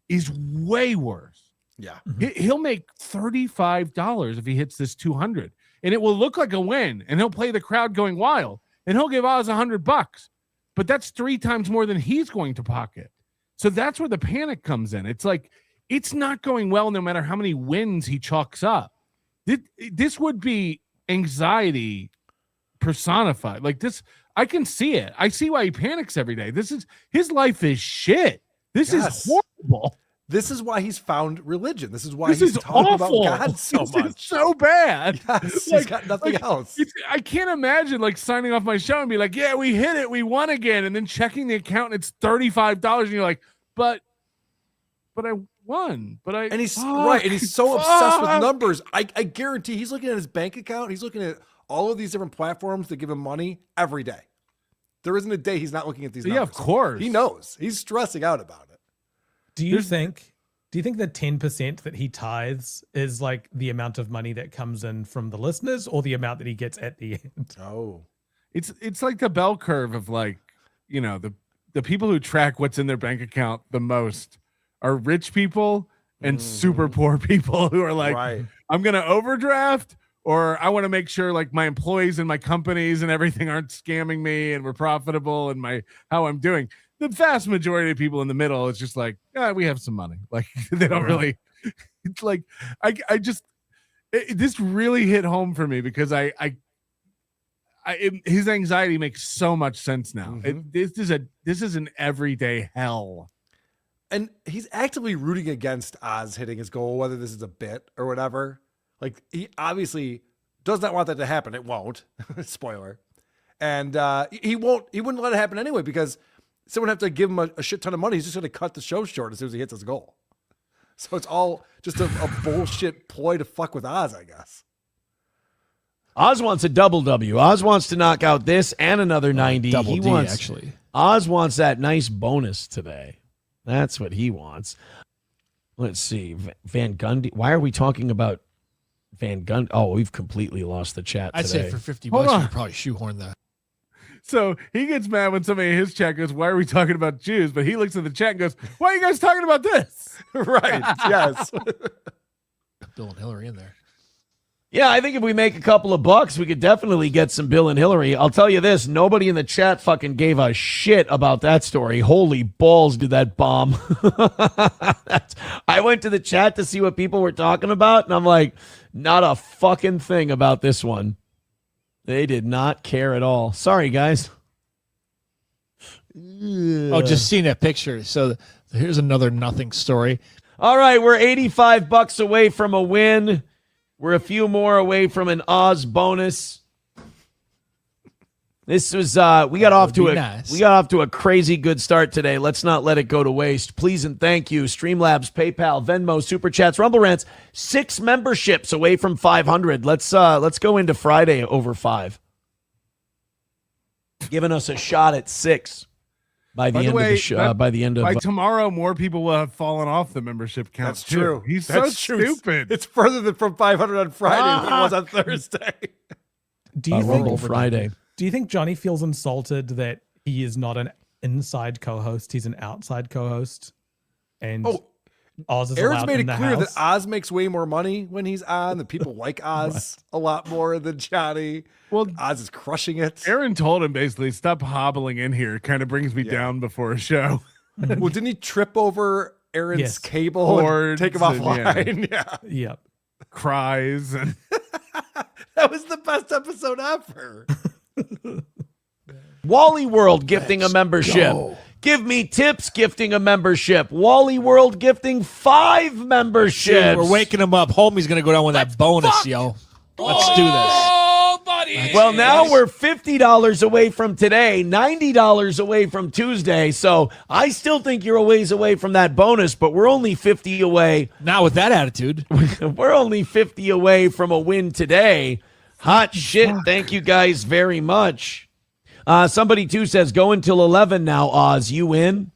is way worse. Yeah. He'll make $35 if he hits this 200, and it will look like a win, and he'll play the crowd going wild, and he'll give Oz $100, but that's 3 times more than he's going to pocket. So that's where the panic comes in. It's like, it's not going well no matter how many wins he chalks up. This would be anxiety personified. Like this, I can see it. I see why he panics every day. His life is shit. This is horrible. This is why he's found religion. This is why he's talking about God so much. It's so bad. Yes, he's got nothing else. I can't imagine like signing off my show and be like, yeah, we hit it. We won again. And then checking the account and it's $35. And you're like, but I won. And he's right. And he's so obsessed with numbers. I guarantee he's looking at his bank account. He's looking at all of these different platforms that give him money every day. There isn't a day he's not looking at these numbers. Yeah, of course. He knows. He's stressing out about it. Do you think the 10% that he tithes is like the amount of money that comes in from the listeners or the amount that he gets at the end? Oh, it's like the bell curve of like, the people who track what's in their bank account the most are rich people and super poor people who are like, I'm going to overdraft, or I want to make sure like my employees and my companies and everything aren't scamming me and we're profitable and how I'm doing. The vast majority of people in the middle, it's just like, we have some money. Like they don't really, it's like, this really hit home for me because his anxiety makes so much sense now. This is an everyday hell. And he's actively rooting against Oz hitting his goal, whether this is a bit or whatever. Like, he obviously does not want that to happen. It won't. Spoiler. And he wouldn't let it happen anyway, because someone would have to give him a shit ton of money. He's just going to cut the show short as soon as he hits his goal. So it's all just a bullshit ploy to fuck with Oz, I guess. Oz wants a double W. Oz wants to knock out this and another 90. Double He D, wants, actually. Oz wants that nice bonus today. That's what he wants. Let's see. Van Gundy. Why are we talking about Van Gundy? Oh, we've completely lost the chat today. I'd say for $50, Hold you on. could probably shoehorn that. So he gets mad when somebody in his chat goes, "Why are we talking about Jews?" But he looks at the chat and goes, "Why are you guys talking about this?" Right. Yes. Bill and Hillary in there. Yeah, I think if we make a couple of bucks, we could definitely get some Bill and Hillary. I'll tell you this, nobody in the chat fucking gave a shit about that story. Holy balls, did that bomb. I went to the chat to see what people were talking about, and I'm like, not a fucking thing about this one. They did not care at all. Sorry, guys. Oh, just seeing that picture. So here's another nothing story. All right, we're $85 away from a win. We're a few more away from an Oz bonus. This was we got off to a crazy good start today. Let's not let it go to waste. Please and thank you. Streamlabs, PayPal, Venmo, Super Chats, Rumble Rants. 6 memberships away from 500. Let's go into Friday over 5. Giving us a shot at 6 by the end of the show. By the end of by tomorrow, more people will have fallen off the membership count. That's true. He's That's so true. stupid. It's further than from 500 on Friday than it was on Thursday. Do you think Friday? Do you think Johnny feels insulted that he is not an inside co-host? He's an outside co-host, and Oz is Aaron's allowed made in it the clear house? that Oz makes way more money when he's on. That people like Oz a lot more than Johnny. Well, Oz is crushing it. Aaron told him basically, "Stop hobbling in here. It kind of brings me down before a show." Well, didn't he trip over Aaron's cable Cords and take him and, offline? yeah. Yep. Cries and that was the best episode ever. Wally World gifting a membership. Give me tips gifting a membership. Wally World gifting 5 memberships. Dude, we're waking him up. Homie's going to go down with that bonus, yo. Let's do this. Well, now we're $50 away from today, $90 away from Tuesday. So I still think you're a ways away from that bonus, but we're only 50 away. Not with that attitude. We're only 50 away from a win today. Hot shit. Thank you guys very much. Somebody too says go until 11 now, Oz. You in?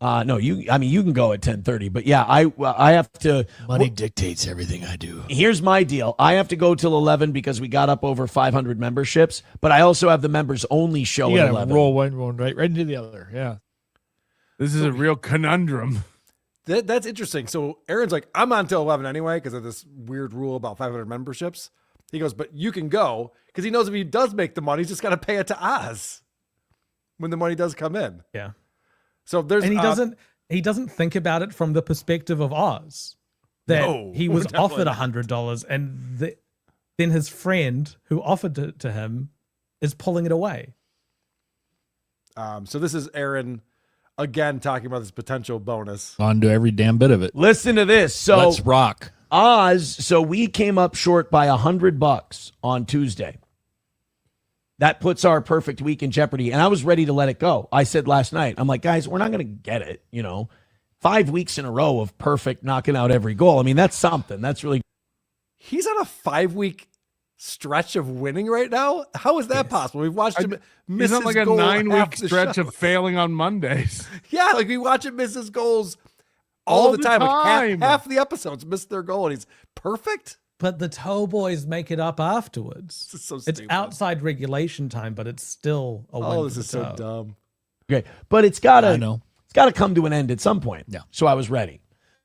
No, you can go at 10:30, but yeah, I have to. Money dictates everything I do. Here's my deal. I have to go till 11 because we got up over 500 memberships, but I also have the members only show You at gotta 11. roll one right into the other. Yeah. this is a real conundrum. That's interesting. So Aaron's like, I'm on till 11 anyway because of this weird rule about 500 memberships. He goes, but you can go because he knows if he does make the money, he's just got to pay it to Oz when the money does come in. Yeah. So there's and he doesn't think about it from the perspective of Oz, that he was offered $100 and then his friend who offered it to him is pulling it away. So this is Aaron again talking about this potential bonus. On to every damn bit of it. Listen to this. So let's rock. Oz, so we came up short by $100 on Tuesday. That puts our perfect week in jeopardy. And I was ready to let it go. I said last night, I'm like, guys, we're not going to get it. 5 weeks in a row of perfect knocking out every goal. I mean, that's something. That's really. He's on a 5-week stretch of winning right now. How is that possible? We've watched him miss He's on his like a goal 9-week half the stretch show. of failing on Mondays. Yeah, like we watch him miss his goals all the time. Like time. half the episodes miss their goal, and he's perfect. But the toe boys make it up afterwards. This is so It's stupid. outside regulation time, but it's still a win. Oh, for this the is so toe. dumb. Okay. But it's got I know. to come to an end at some point. Yeah. So I was ready.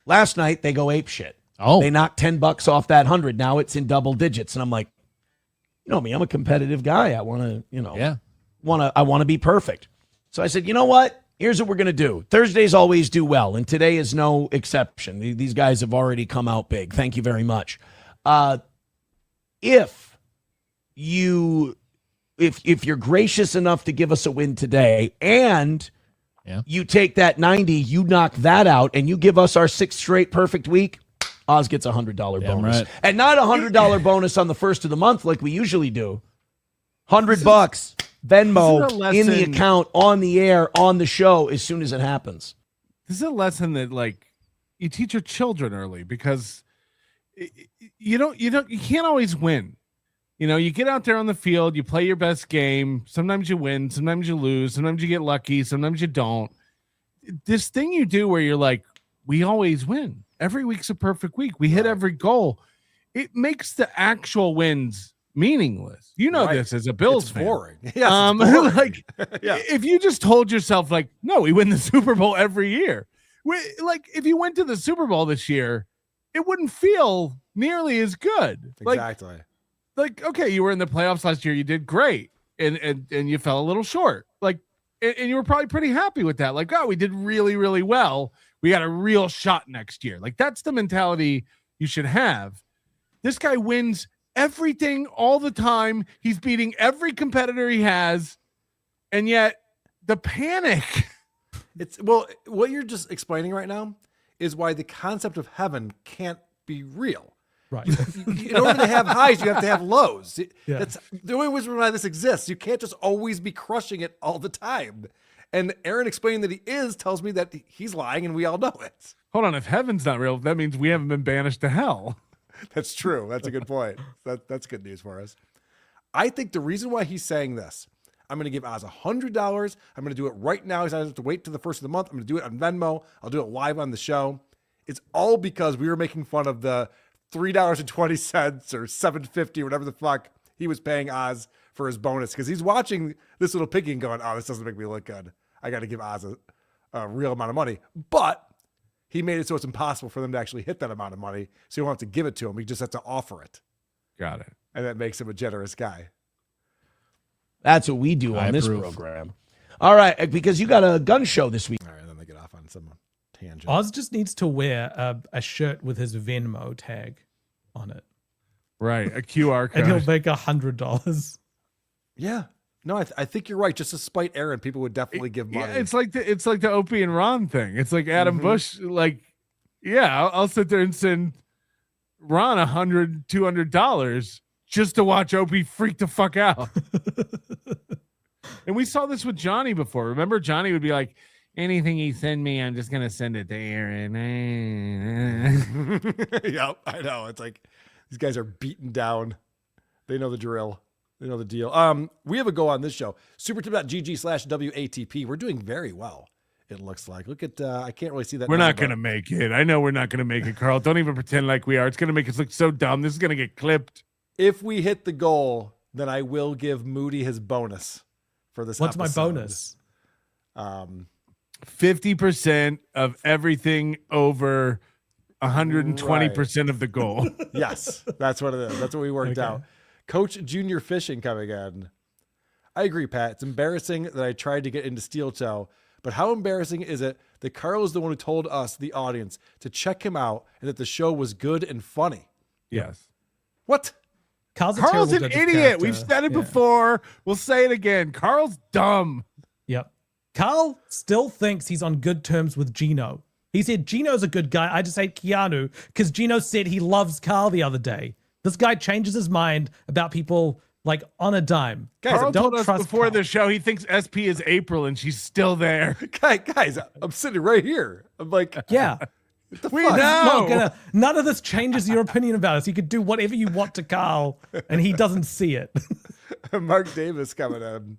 Last night, they go ape shit. Oh. They knocked $10 off that 100. Now it's in double digits. And I'm like, you know me, I'm a competitive guy. I want to, I want to be perfect. So I said, you know what? Here's what we're going to do. Thursdays always do well, and today is no exception. These guys have already come out big. Thank you very much. If you're gracious enough to give us a win today, and Yeah. You take that 90, you knock that out, and you give us our 6th straight perfect week, Oz gets $100 bonus. right. And not $100 bonus on the first of the month like we usually do. $100 Venmo in the account, on the air, on the show as soon as it happens. This is a lesson that like you teach your children early, because you can't always win. You know, you get out there on the field, you play your best game. Sometimes you win, sometimes you lose, sometimes you get lucky, sometimes you don't. This thing you do where you're like, we always win. Every week's a perfect week. We hit every goal. It makes the actual wins meaningless. You know this as a Bills fan. Boring. Yes, it's boring. Like, if you just told yourself, like, no, we win the Super Bowl every year. Like, if you went to the Super Bowl this year, it wouldn't feel nearly as good. Exactly. Like, okay, you were in the playoffs last year. You did great, and you fell a little short. Like, and you were probably pretty happy with that. Like, oh, we did really, really well. We got a real shot next year. Like, that's the mentality you should have. This guy wins everything all the time. He's beating every competitor he has, and yet the panic. What you're just explaining right now is why the concept of heaven can't be real. Right. In order to have highs, you have to have lows. That's the only reason why this exists. You can't just always be crushing it all the time. And Aaron explaining that he is tells me that he's lying, and we all know it. Hold on, if heaven's not real, that means we haven't been banished to hell. That's true. That's a good point. That's good news for us. I think the reason why he's saying this, I'm going to give Oz $100. I'm going to do it right now. He doesn't have to wait till the first of the month. I'm going to do it on Venmo. I'll do it live on the show. It's all because we were making fun of the $3.20 or $7.50 or whatever the fuck he was paying Oz for his bonus, because he's watching this little piggy and going, oh, this doesn't make me look good. I got to give Oz a real amount of money. But he made it so it's impossible for them to actually hit that amount of money, so you don't have to give it to him. You just have to offer it. Got it. And that makes him a generous guy. That's what we do on this program. All right, because you got a gun show this week. All right, then they get off on some tangent. Oz just needs to wear a shirt with his Venmo tag on it. Right, a QR code. And he'll make $100. Yeah. No, I think you're right. Just to spite Aaron, people would definitely give money. Yeah, it's like the Opie and Ron thing. It's like Adam Bush. Like, yeah, I'll sit there and send Ron $100, $200 just to watch Opie freak the fuck out. And we saw this with Johnny before. Remember, Johnny would be like, anything you send me, I'm just gonna send it to Aaron. Yep, I know. It's like these guys are beaten down. They know the drill. They know the deal. We have a go on this show. supertip.gg/WATP. We're doing very well, it looks like. Look at, I can't really see that. We're not going to make it. I know we're not going to make it, Carl. Don't even pretend like we are. It's going to make us look so dumb. This is going to get clipped. If we hit the goal, then I will give Moody his bonus for this What's episode. my bonus? 50% of everything over 120% of the goal. Yes, that's what it is. That's what we worked out. Coach Junior Fishing coming in. I agree, Pat. It's embarrassing that I tried to get into Steel Toe, but how embarrassing is it that Carl is the one who told us, the audience, to check him out and that the show was good and funny? Yes. What? Carl's an idiot. We've said it before. We'll say it again. Carl's dumb. Yep. Carl still thinks he's on good terms with Gino. He said Gino's a good guy. I just hate Keanu because Gino said he loves Carl the other day. This guy changes his mind about people like on a dime. Guys, Carl don't told us trust before Carl. the show he thinks SP is April and she's still there. Guys, I'm sitting right here. I'm like, yeah. We Fuck, know. None of this changes your opinion about us. You could do whatever you want to Carl, and he doesn't see it. Mark Davis coming in.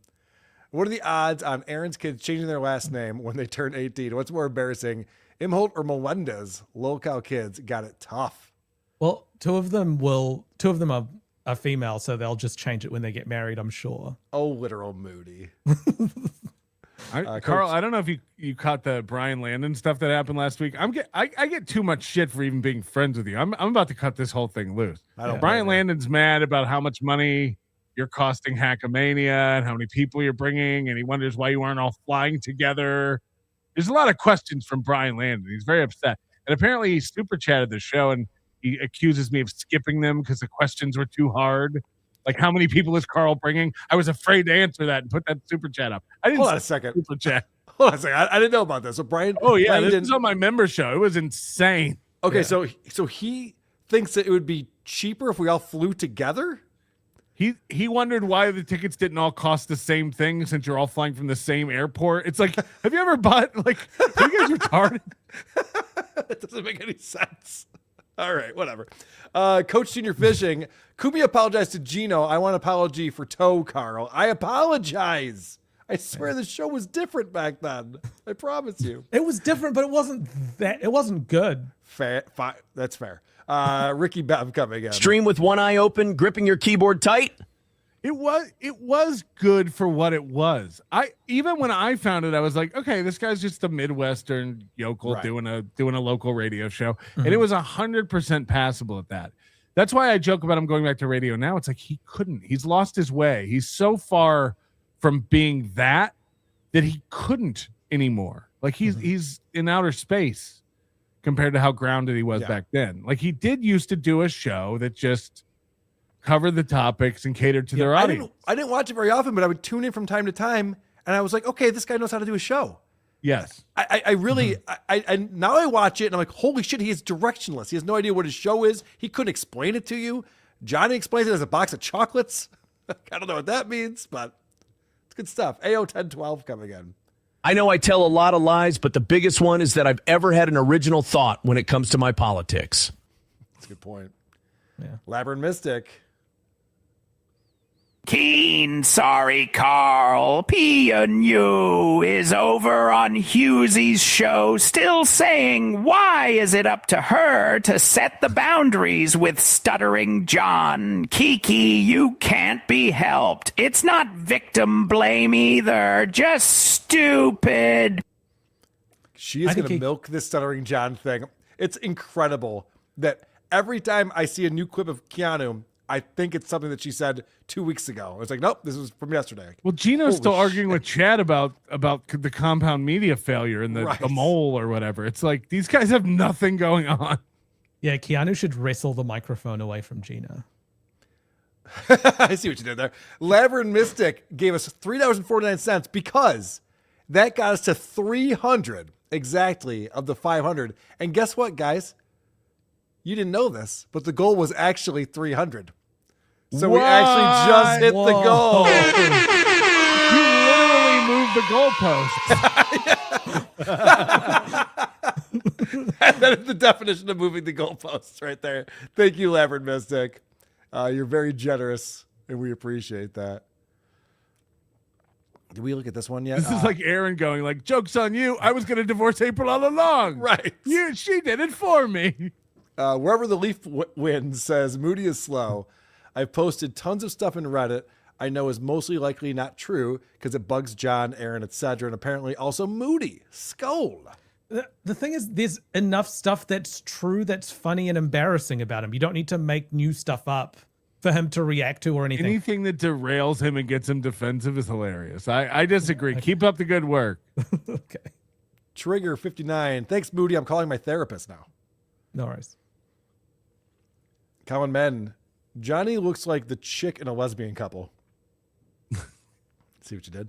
What are the odds on Aaron's kids changing their last name when they turn 18? What's more embarrassing, Imholt or Melendez? Local kids got it tough. Well, two of them are female, so they'll just change it when they get married, I'm sure. Oh, literal Moody. Carl, I don't know if you caught the Brian Landon stuff that happened last week. I get too much shit for even being friends with you. I'm about to cut this whole thing loose. Brian Landon's mad about how much money you're costing Hackamania and how many people you're bringing, and he wonders why you aren't all flying together. There's a lot of questions from Brian Landon. He's very upset. And apparently he super chatted the show and he accuses me of skipping them because the questions were too hard. Like, how many people is Carl bringing? I was afraid to answer that and put that super chat up. I didn't. Hold on a second. Super chat. Hold on a second. I didn't know about this. So Brian. Oh yeah, Brian this didn't- was on my member show. It was insane. Okay, so he thinks that it would be cheaper if we all flew together. He wondered why the tickets didn't all cost the same thing since you're all flying from the same airport. It's like, have you ever bought are you guys retarded? That doesn't make any sense. All right, whatever. Coach Senior Fishing. Kumi apologized to Gino. I want an apology for Toe, Carl. I apologize. I swear the show was different back then. I promise you. It was different, but it wasn't good. Fair. That's fair. Ricky Bev coming in. Stream with one eye open, gripping your keyboard tight. It was good for what it was. Even when I found it, I was like, okay, this guy's just a Midwestern yokel doing a local radio show. And it was 100% passable at that. That's why I joke about him going back to radio now. It's like he's lost his way. He's so far from being that he couldn't anymore. Like he's in outer space compared to how grounded he was back then. Like he did used to do a show that just covered the topics and catered to their audience. I didn't watch it very often, but I would tune in from time to time, and I was like, okay, this guy knows how to do a show. Yes. I really now I watch it and I'm like, holy shit, he is directionless. He has no idea what his show is. He couldn't explain it to you. Johnny explains it as a box of chocolates. I don't know what that means, but it's good stuff. AO 1012 coming in. I know I tell a lot of lies, but the biggest one is that I've ever had an original thought when it comes to my politics. That's a good point. Yeah. Labyrinth Mystic. Keen, sorry, Carl. P&U is over on Hughesy's show still saying, why is it up to her to set the boundaries with Stuttering John? Kiki, you can't be helped. It's not victim blame either. Just stupid. She is going to milk this Stuttering John thing. It's incredible that every time I see a new clip of Keanu, I think it's something that she said 2 weeks ago. It's like, nope, this was from yesterday. Well, Gino's still arguing with Chad about the compound media failure and the mole or whatever. It's like these guys have nothing going on. Yeah, Keanu should wrestle the microphone away from Gino. I see what you did there. Labyrinth Mystic gave us $3.49 because that got us to 300 exactly of the 500. And guess what, guys? You didn't know this, but the goal was actually 300. So we actually just hit the goal. You literally moved the goalpost. That is the definition of moving the goalposts right there. Thank you, Labyrinth Mystic. You're very generous, and we appreciate that. Did we look at this one yet? This is like Aaron going like, joke's on you. I was going to divorce April all along. Right. She did it for me. Wherever the leaf wins says Moody is slow. I've posted tons of stuff in Reddit I know is mostly likely not true because it bugs John, Aaron, etc., and apparently also Moody. Skull. The thing is, there's enough stuff that's true that's funny and embarrassing about him. You don't need to make new stuff up for him to react to or anything. Anything that derails him and gets him defensive is hilarious. I disagree. Okay. Keep up the good work. Okay. Trigger 59. Thanks, Moody. I'm calling my therapist now. No worries. Common Men. Johnny looks like the chick in a lesbian couple. See what you did?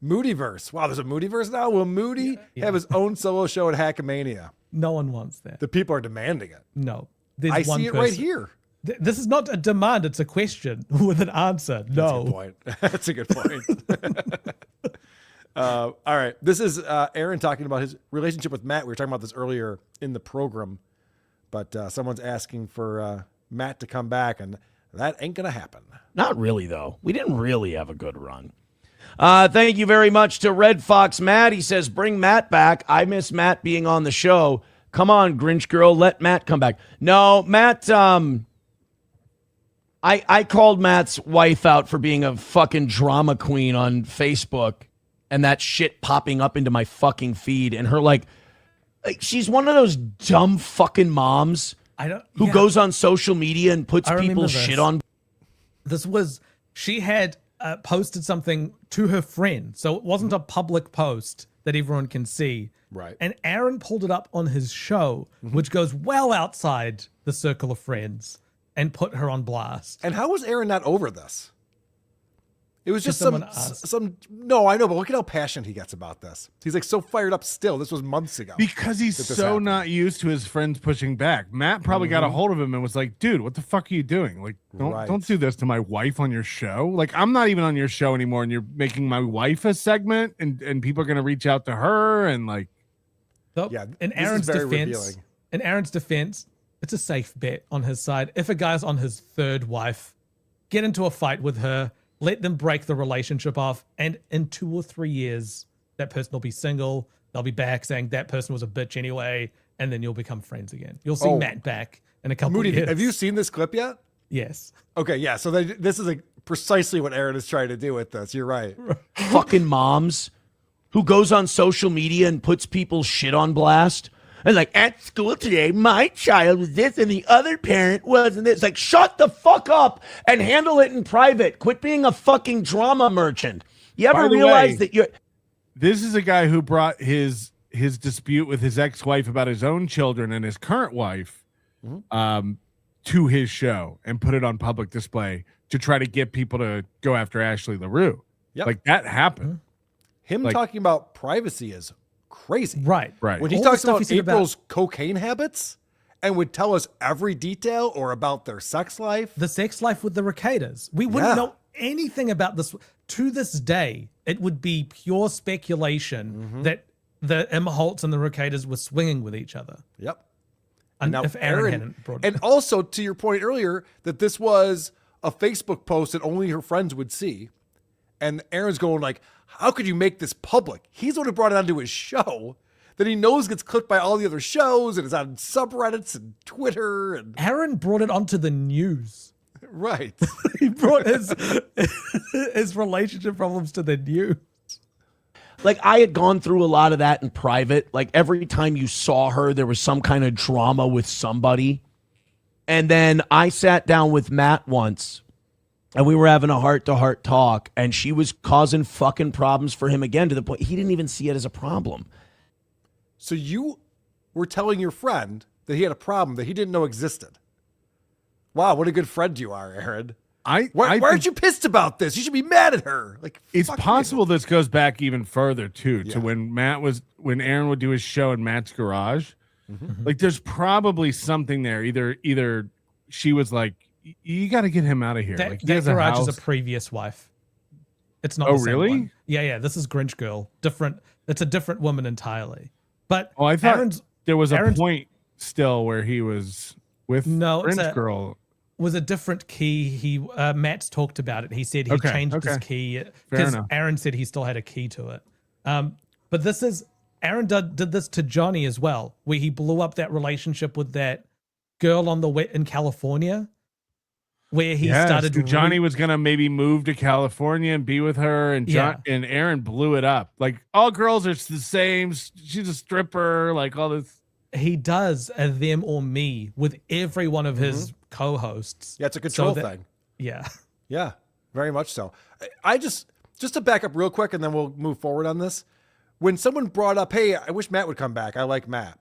Moodyverse. Wow, there's a Moodyverse now? Will Moody have his own solo show at Hackamania? No one wants that. The people are demanding it. No. I see it right here. This is not a demand. It's a question with an answer. No. That's a good point. All right. This is Aaron talking about his relationship with Matt. We were talking about this earlier in the program, but someone's asking for Matt to come back, and that ain't going to happen. Not really, though. We didn't really have a good run. Thank you very much to Red Fox Matt. He says, bring Matt back. I miss Matt being on the show. Come on, Grinch girl. Let Matt come back. No, Matt, I called Matt's wife out for being a fucking drama queen on Facebook and that shit popping up into my fucking feed. And her like she's one of those dumb fucking moms who goes on social media and puts people's shit on. She had posted something to her friend. So it wasn't a public post that everyone can see. Right. And Aaron pulled it up on his show, which goes well outside the circle of friends, and put her on blast. And how was Aaron not over this? It was just someone asked. some. No, I know, but look at how passionate he gets about this. He's like so fired up still. This was months ago. Because he's so not used to his friends pushing back. Matt probably got a hold of him and was like, "Dude, what the fuck are you doing? Like, don't do this to my wife on your show. Like, I'm not even on your show anymore, and you're making my wife a segment, and people are gonna reach out to her and like." Yeah, in Aaron's defense, it's a safe bet on his side. If a guy's on his third wife, get into a fight with her, let them break the relationship off, and in 2 or 3 years, that person will be single. They'll be back saying that person was a bitch anyway, and then you'll become friends again. You'll see Matt back in a couple of years. Have you seen this clip yet? Yes. Okay, yeah. So this is precisely what Aaron is trying to do with this. You're right. Fucking moms who goes on social media and puts people's shit on blast. And like, at school today, my child was this and the other parent wasn't this. Like, shut the fuck up and handle it in private. Quit being a fucking drama merchant. You ever realize that you're... This is a guy who brought his dispute with his ex-wife about his own children and his current wife to his show and put it on public display to try to get people to go after Ashley LaRue. Yep. Like, that happened. Him talking about privacy is crazy. Right. When he talks about April's cocaine habits and would tell us every detail or about their sex life. The sex life with the Ricadas. We wouldn't know anything about this. To this day, it would be pure speculation that the Imholtz and the Ricadas were swinging with each other. Yep. And if Aaron hadn't brought it and up. also, to your point earlier, that this was a Facebook post that only her friends would see. And Aaron's going like, how could you make this public? He's the one who brought it onto his show that he knows gets clipped by all the other shows and is on subreddits and Twitter. And Aaron brought it onto the news. Right. He brought his relationship problems to the news. Like, I had gone through a lot of that in private. Like, every time you saw her, there was some kind of drama with somebody. And then I sat down with Matt once, and we were having a heart-to-heart talk, and she was causing fucking problems for him again to the point he didn't even see it as a problem. So you were telling your friend that he had a problem that he didn't know existed. Wow, what a good friend you are, Aaron. Why aren't you pissed about this? You should be mad at her. Like, it's possible this goes back even further too, to when Aaron would do his show in Matt's garage. Like, there's probably something there. Either she was like, you got to get him out of here. That Like, he has garage is house. a previous wife. It's not. Oh, the same really? one. Yeah. This is Grinch Girl. Different. It's a different woman entirely. But I thought there was a Aaron's point still where he was with Grinch Girl. Was a different key. He Matt's talked about it. He said he changed his key because Aaron said he still had a key to it. But this is Aaron did this to Johnny as well, where he blew up that relationship with that girl on the wet in California, where he started. Johnny was gonna maybe move to California and be with her, and and Aaron blew it up. Like, all girls are the same. She's a stripper. Like, all this. He does a them or me with every one of his co-hosts. Yeah, it's a control thing. Yeah. Yeah, very much so. I just to back up real quick and then we'll move forward on this. When someone brought up, hey, I wish Matt would come back. I like Matt.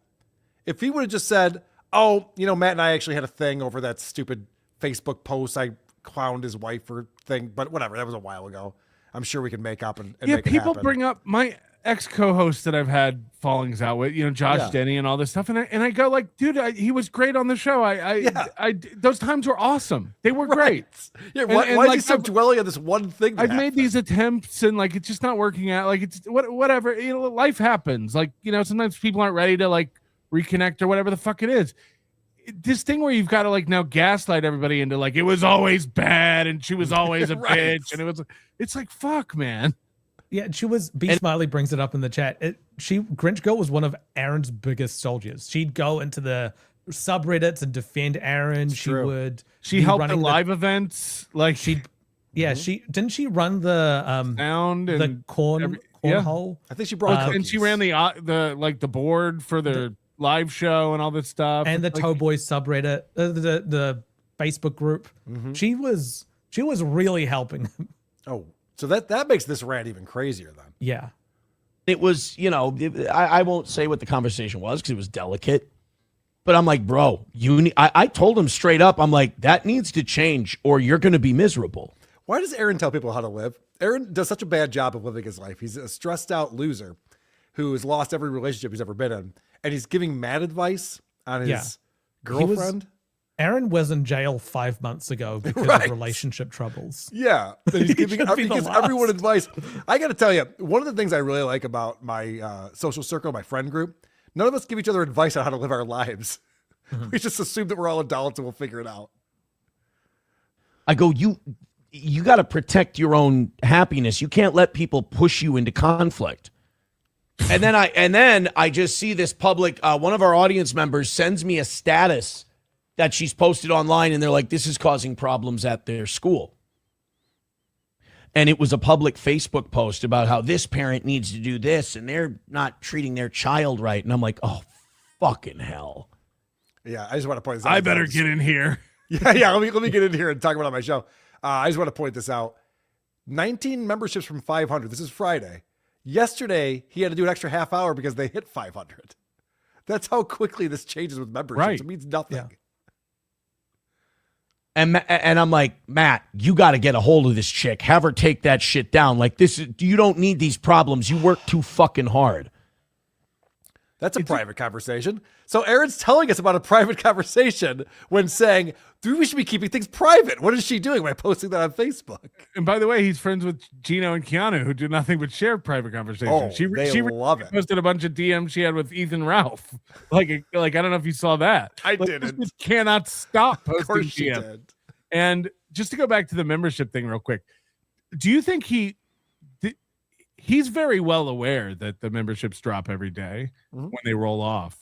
If he would have just said, oh, Matt and I actually had a thing over that stupid Facebook post. I clowned his wife or thing, but whatever. That was a while ago. I'm sure we can make up and make it people happen. bring up my ex-co-hosts that I've had fallings out with, Josh Denny and all this stuff, and I go like, dude, he was great on the show. I those times were awesome. They were great. Yeah, why is he so dwelling on this one thing? I've made these attempts and like it's just not working out. Like, it's whatever. Life happens. Like, sometimes people aren't ready to like reconnect or whatever the fuck it is. This thing where you've got to like now gaslight everybody into like it was always bad and she was always a bitch, and it's like, fuck, man. Yeah, Smiley brings it up in the chat. Grinch Girl was one of Aaron's biggest soldiers. She'd go into the subreddits and defend Aaron. She helped the live events. Like, didn't she run the sound and the cornhole? I think she brought and she ran the board for the live show and all this stuff. And the Toe Boys subreddit, the Facebook group. She was really helping them. Oh. So that makes this rant even crazier then. Yeah. It was, I won't say what the conversation was because it was delicate. But I'm like, bro, I told him straight up, I'm like, that needs to change or you're going to be miserable. Why does Aaron tell people how to live? Aaron does such a bad job of living his life. He's a stressed out loser who has lost every relationship he's ever been in. And he's giving mad advice on his girlfriend. Aaron was in jail 5 months ago because of relationship troubles. Yeah. And he's giving he gives everyone advice. I got to tell you, one of the things I really like about my social circle, my friend group, none of us give each other advice on how to live our lives. We just assume that we're all adults and we'll figure it out. I go, you got to protect your own happiness. You can't let people push you into conflict. And then I just see this public, one of our audience members sends me a status that she's posted online, and they're like, this is causing problems at their school. And it was a public Facebook post about how this parent needs to do this, and they're not treating their child right. And I'm like, oh, fucking hell. Yeah, I just want to point this out. I better get in here. Yeah. Let me get in here and talk about it on my show. I just want to point this out. 19 memberships from 500. This is Friday. Yesterday, he had to do an extra half hour because they hit 500. That's how quickly this changes with memberships. Right. It means nothing. Yeah. And I'm like, Matt, you got to get a hold of this chick. Have her take that shit down. Like, you don't need these problems. You work too fucking hard. That's a private conversation. So Aaron's telling us about a private conversation when saying, dude, we should be keeping things private. What is she doing by posting that on Facebook? And by the way, he's friends with Gino and Keanu, who do nothing but share private conversations. Oh, she love it. Posted a bunch of DMs she had with Ethan Ralph. Like I don't know if you saw that. I like, didn't. This cannot stop posting Of course she DMs. did. And just to go back to the membership thing real quick, do you think he's very well aware that the memberships drop every day when they roll off?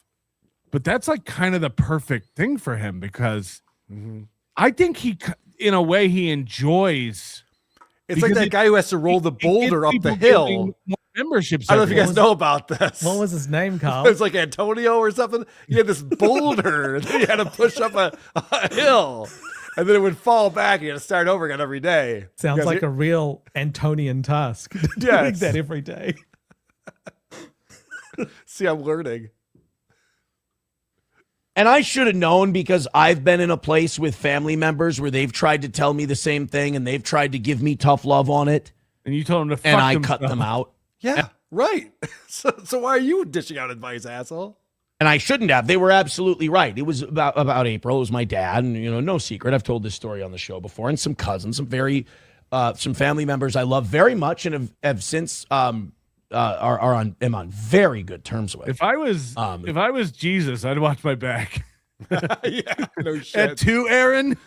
But that's like kind of the perfect thing for him because I think he, in a way, he enjoys. It's like that guy who has to roll the boulder up the hill. Memberships. I don't know if you guys know about this. What was his name, Carl? It was like Antonio or something. He had this boulder that he had to push up a hill. And then it would fall back. You had to start over again every day. Sounds like a real Antonian task. Doing that every day. See, I'm learning. And I should have known because I've been in a place with family members where they've tried to tell me the same thing and they've tried to give me tough love on it. And you told them to fuck and I themselves. cut them out. Yeah, right. So why are you dishing out advice, asshole? And I shouldn't have. They were absolutely right. It was about April. It was my dad, and no secret. I've told this story on the show before. And some cousins, some family members I love very much, and have since am on very good terms with. If I was Jesus, I'd watch my back. Yeah, no shit. At 2, Aaron.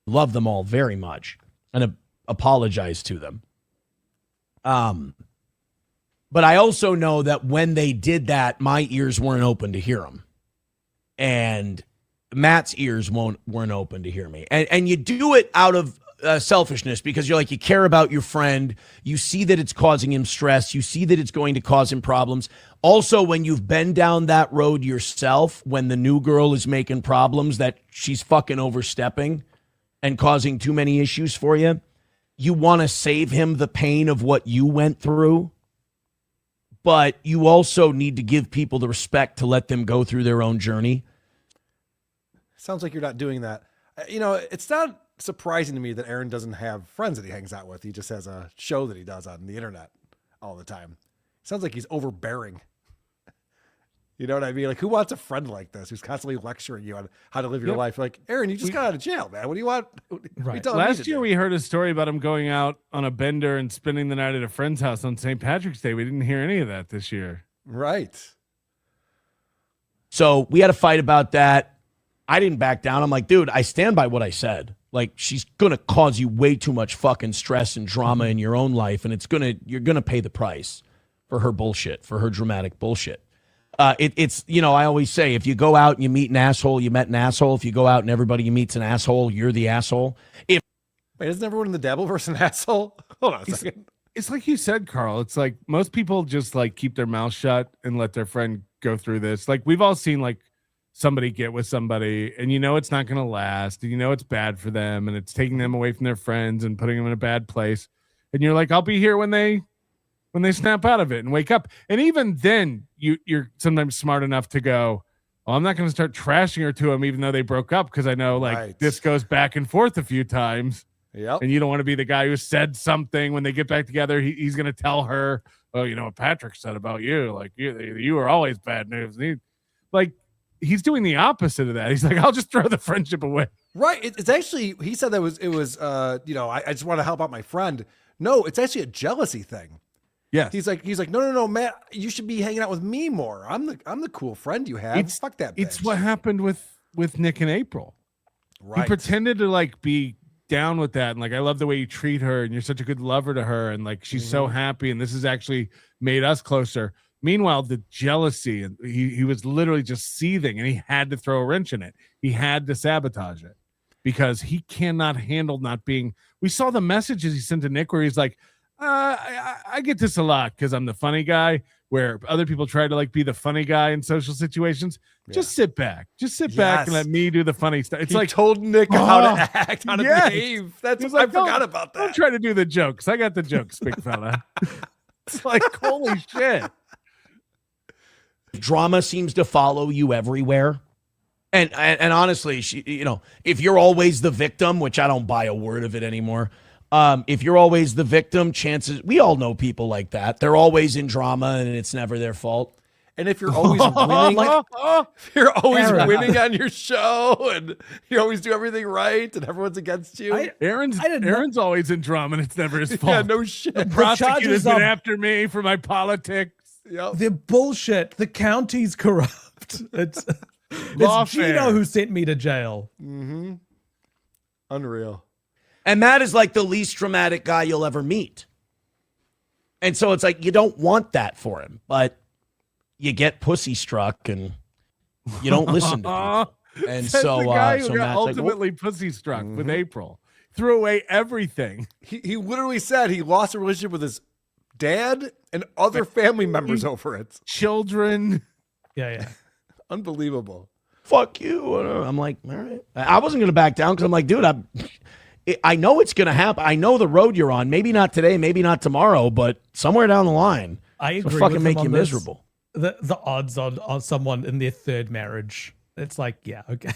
Love them all very much, and apologize to them. But I also know that when they did that, my ears weren't open to hear them. And Matt's ears weren't open to hear me. And you do it out of selfishness because you're like, you care about your friend. You see that it's causing him stress. You see that it's going to cause him problems. Also, when you've been down that road yourself, when the new girl is making problems that she's fucking overstepping and causing too many issues for you, you want to save him the pain of what you went through. But you also need to give people the respect to let them go through their own journey. Sounds like you're not doing that. It's not surprising to me that Aaron doesn't have friends that he hangs out with. He just has a show that he does on the internet all the time. Sounds like he's overbearing. You know what I mean? Like, who wants a friend like this who's constantly lecturing you on how to live your life? Like, Aaron, you just got out of jail, man. What do you want? Right. Last year, we heard a story about him going out on a bender and spending the night at a friend's house on St. Patrick's Day. We didn't hear any of that this year. Right. So we had a fight about that. I didn't back down. I'm like, dude, I stand by what I said. Like, she's going to cause you way too much fucking stress and drama in your own life, and you're going to pay the price for her bullshit, for her dramatic bullshit. It's I always say, if you go out and you meet an asshole, you met an asshole. If you go out and everybody you meet's an asshole, you're the asshole. Wait, isn't everyone in the Dabbleverse an asshole? Hold on a second. It's like you said, Carl. It's like most people just like keep their mouth shut and let their friend go through this. Like, we've all seen like somebody get with somebody and it's not going to last, and it's bad for them and it's taking them away from their friends and putting them in a bad place. And you're like, I'll be here when they snap out of it and wake up. And even then you're sometimes smart enough to go, well, I'm not going to start trashing her to him, even though they broke up, because I know this goes back and forth a few times. Yep. And you don't want to be the guy who said something when they get back together. He's going to tell her, oh, you know what Patrick said about you? Like, you were always bad news. And he's doing the opposite of that. He's like, I'll just throw the friendship away. Right. It's actually, he said that it was I just want to help out my friend. No, it's actually a jealousy thing. Yeah. He's like, no, Matt, you should be hanging out with me more. I'm the cool friend you have. Fuck that bitch. It's what happened with Nick and April. Right. He pretended to be down with that, and I love the way you treat her, and you're such a good lover to her, and she's so happy, and this has actually made us closer. Meanwhile, the jealousy, and he was literally just seething, and he had to throw a wrench in it. He had to sabotage it because he cannot handle not being. We saw the messages he sent to Nick where he's like, I get this a lot because I'm the funny guy, where other people try to be the funny guy in social situations. Just sit back. Just sit back and let me do the funny stuff. It's he told Nick how to act, how to yes. behave. That's He's I forgot about that. Don't try to do the jokes. I got the jokes, big fella. It's holy shit. Drama seems to follow you everywhere. And honestly, if you're always the victim, which I don't buy a word of it anymore. If you're always the victim, chances, we all know people like that. They're always in drama and it's never their fault. And if you're always winning, if you're always winning on your show and you always do everything right and everyone's against you. Aaron's always in drama and it's never his fault. Yeah, no shit. The prosecutor's been after me for my politics. Yep. The bullshit. The county's corrupt. It's Gino who sent me to jail. Mm-hmm. Unreal. And Matt is the least dramatic guy you'll ever meet. And so it's you don't want that for him, but you get pussy struck and you don't listen to people. And That's so, the guy who so got Matt's ultimately pussy struck with April. Threw away everything. He literally said he lost a relationship with his dad and other family members over it. Children. Yeah. Unbelievable. Fuck you. I'm all right. I wasn't going to back down because I'm dude, I know it's going to happen. I know the road you're on. Maybe not today, maybe not tomorrow, but somewhere down the line. I agree. It'll fucking with make him you on this. miserable. The odds on someone in their third marriage. It's yeah, okay.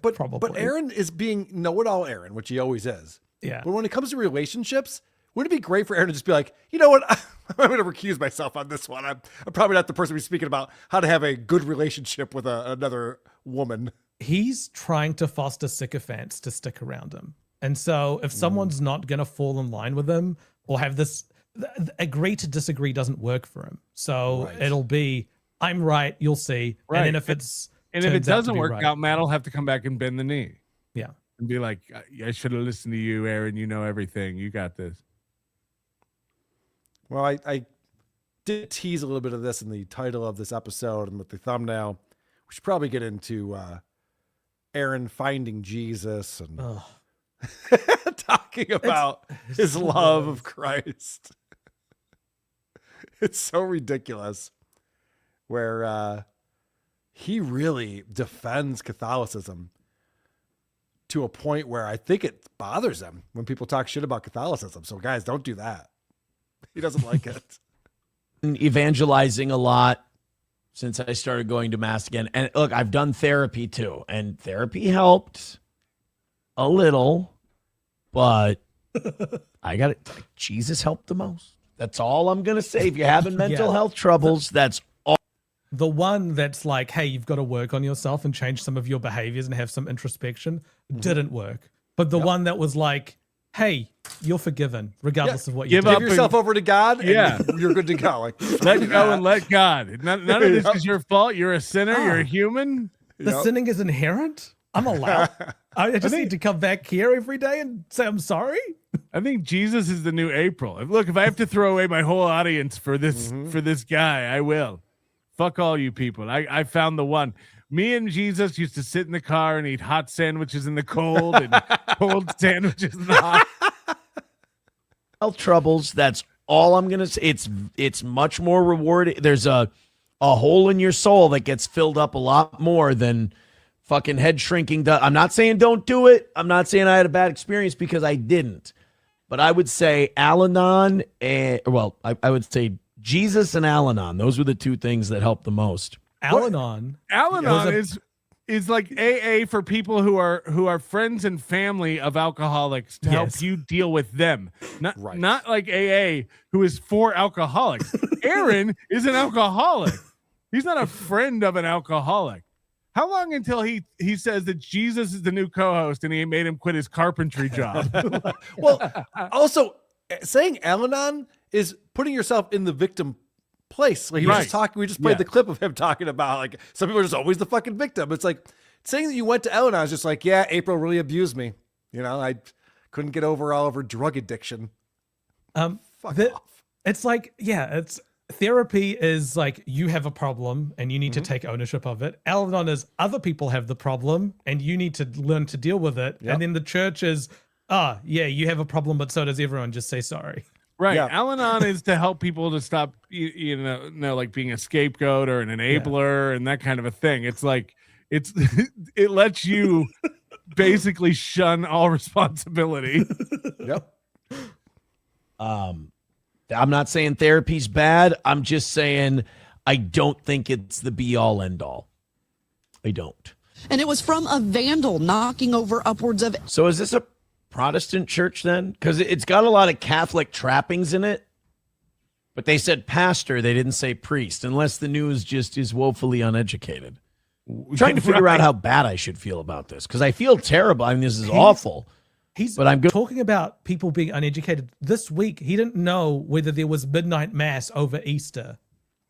Probably. But Aaron is being know-it-all Aaron, which he always is. Yeah. But when it comes to relationships, wouldn't it be great for Aaron to just be like, you know what? I'm going to recuse myself on this one. I'm probably not the person to be speaking about how to have a good relationship with another woman. He's trying to foster sycophants to stick around him. And so if someone's not going to fall in line with him or have this agree to disagree doesn't work for him. So it'll be, I'm right, you'll see. Right. And then if it doesn't work out, Matt will have to come back and bend the knee. Yeah. And be like, I should have listened to you, Aaron. You know everything. You got this. Well, I did tease a little bit of this in the title of this episode and with the thumbnail. We should probably get into Aaron finding Jesus and talking about his love of Christ. It's so ridiculous where he really defends Catholicism to a point where I think it bothers him when people talk shit about Catholicism. So guys, don't do that. He doesn't like it. Evangelizing a lot since I started going to mass again. And look, I've done therapy too, and therapy helped a little, but I got it. Jesus helped the most. That's all I'm going to say. If you're having mental health troubles, that's all. The one that's hey, you've got to work on yourself and change some of your behaviors and have some introspection didn't work. But the one that was hey, you're forgiven regardless of what you do. Give yourself over to God and you're good to go. Let go and let God. None of this is your fault. You're a sinner. You're a human. The sinning is inherent. I'm allowed. I just need to come back here every day and say I'm sorry. I think Jesus is the new April. Look, if I have to throw away my whole audience for this guy, I will. Fuck all you people. I found the one. Me and Jesus used to sit in the car and eat hot sandwiches in the cold and cold sandwiches in the hot. Health troubles. That's all I'm gonna say. It's much more rewarding. There's a hole in your soul that gets filled up a lot more than fucking head shrinking. I'm not saying don't do it. I'm not saying I had a bad experience because I didn't. But I would say Al-Anon, I would say Jesus and Al-Anon. Those were the two things that helped the most. Al-Anon. Al-Anon is like AA for people who are friends and family of alcoholics to help you deal with them. Not like AA who is for alcoholics. Aaron is an alcoholic. He's not a friend of an alcoholic. How long until he says that Jesus is the new co-host and he made him quit his carpentry job? Well, also saying Al-Anon is putting yourself in the victim place. Like he was just talking, we just played the clip of him talking about like some people are just always the fucking victim. It's like saying that you went to Al-Anon is just like, yeah, April really abused me. You know, I couldn't get over all of her drug addiction. Fuck off. It's like, it's therapy is like you have a problem and you need to take ownership of it. Al-Anon is other people have the problem and you need to learn to deal with it. And then the church is, you have a problem, but so does everyone. Just say sorry. Right. Yeah. Al-Anon is to help people to stop, you know, like being a scapegoat or an enabler and that kind of a thing. It's like, it lets you basically shun all responsibility. Yep. I'm not saying therapy's bad. I'm just saying I don't think it's the be all end all. I don't. And it was from a vandal knocking over upwards of. So is this a Protestant church then? Because it's got a lot of Catholic trappings in it. But they said pastor, they didn't say priest, unless the news just is woefully uneducated. I'm trying to figure out how bad I should feel about this because I feel terrible. I mean, this is awful. But I'm talking about people being uneducated. This week, he didn't know whether there was midnight mass over Easter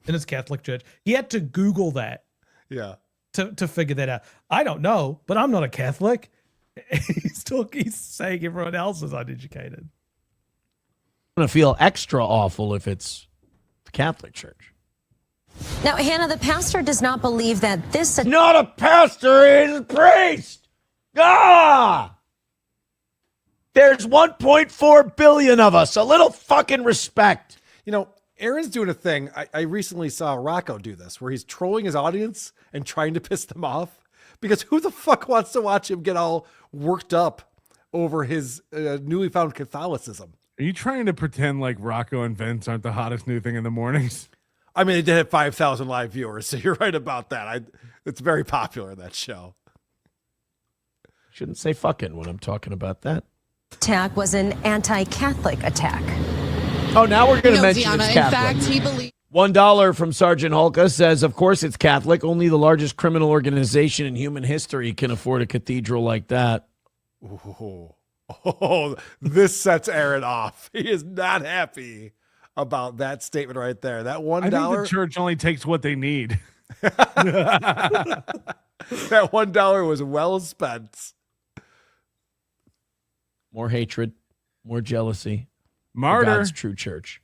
in his Catholic church. He had to Google that. Yeah. To figure that out. I don't know, but I'm not a Catholic. He's saying everyone else is uneducated. I'm going to feel extra awful if it's the Catholic Church. Now, Hannah, the pastor does not believe that this... Not a pastor, he's a priest! There's 1.4 billion of us. A little fucking respect. You know, Aaron's doing a thing. I recently saw Rocco do this where he's trolling his audience and trying to piss them off because who the fuck wants to watch him get all worked up over his newly found Catholicism? Are you trying to pretend like Rocco and Vince aren't the hottest new thing in the mornings? I mean, they did have 5,000 live viewers, so you're right about that. It's very popular, that show. Shouldn't say fucking when I'm talking about that. Attack was an anti-Catholic attack. Oh, now we're going to mention Deanna, it's Catholic. in fact, he believes. $1 from Sergeant Holka says, of course it's Catholic. Only the largest criminal organization in human history can afford a cathedral like that. Oh, this sets Aaron off. He is not happy about that statement right there. That $1. I think the church only takes what they need. That $1 was well spent. More hatred, more jealousy. Martyr. God's true church.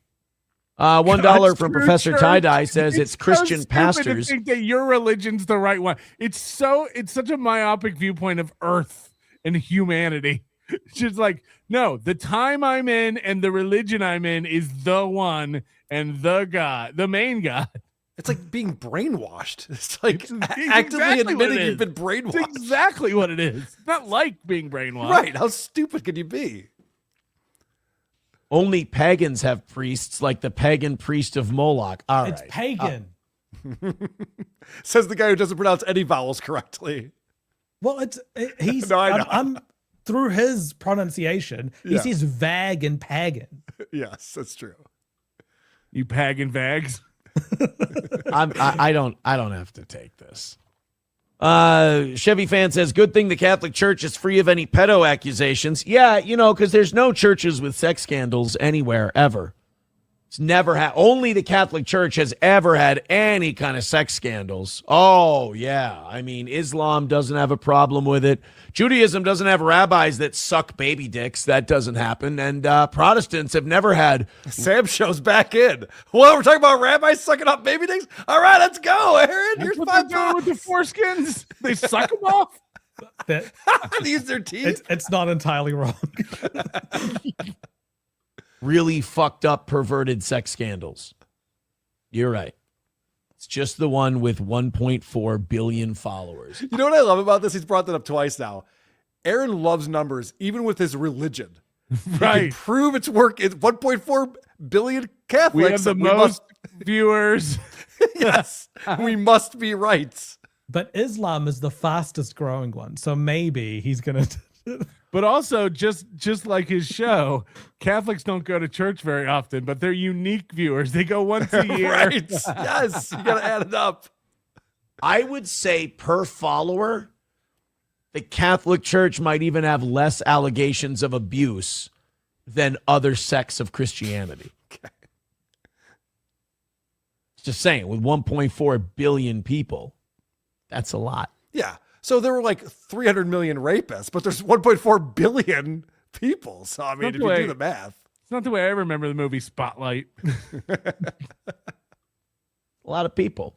$1 from Professor Tie-Dye says it's Christian so pastors. To think that your religion's the right one. It's such a myopic viewpoint of Earth and humanity. It's just like, no, the time I'm in and the religion I'm in is the one and the God, the main God. It's like being brainwashed. It's like actively exactly admitting you've been brainwashed. It's exactly what it is. It's not like being brainwashed. Right. How stupid could you be? Only pagans have priests like the pagan priest of Moloch. All right. It's pagan. Says the guy who doesn't pronounce any vowels correctly. Well, he's No, I know. I'm through his pronunciation, he says vag and pagan. Yes, that's true. You pagan vags. I don't have to take this. Chevy fan says, good thing the Catholic Church is free of any pedo accusations. Yeah, because there's no churches with sex scandals anywhere ever. It's never had. Only the Catholic Church has ever had any kind of sex scandals. Oh, yeah. I mean, Islam doesn't have a problem with it. Judaism doesn't have rabbis that suck baby dicks. That doesn't happen. And Protestants have never had. Sam shows back in. Well, we're talking about rabbis sucking up baby dicks? All right, let's go, Aaron. Here's $5 with the foreskins. They suck them off. They use their teeth. It's not entirely wrong. Really fucked up, perverted sex scandals. You're right. It's just the one with 1.4 billion followers. You know what I love about this? He's brought that up twice now. Aaron loves numbers, even with his religion. Right. He can prove its work. It's 1.4 billion Catholics. We have the most viewers. Yes, we must be right. But Islam is the fastest growing one, so maybe he's gonna. But also, just like his show, Catholics don't go to church very often, but they're unique viewers. They go once a year. Right. Yes, you got to add it up. I would say per follower, the Catholic Church might even have less allegations of abuse than other sects of Christianity. Okay. Just saying, with 1.4 billion people, that's a lot. Yeah. So there were like 300 million rapists, but there's 1.4 billion people. So, I mean, if you do the math. It's not the way I remember the movie Spotlight. A lot of people.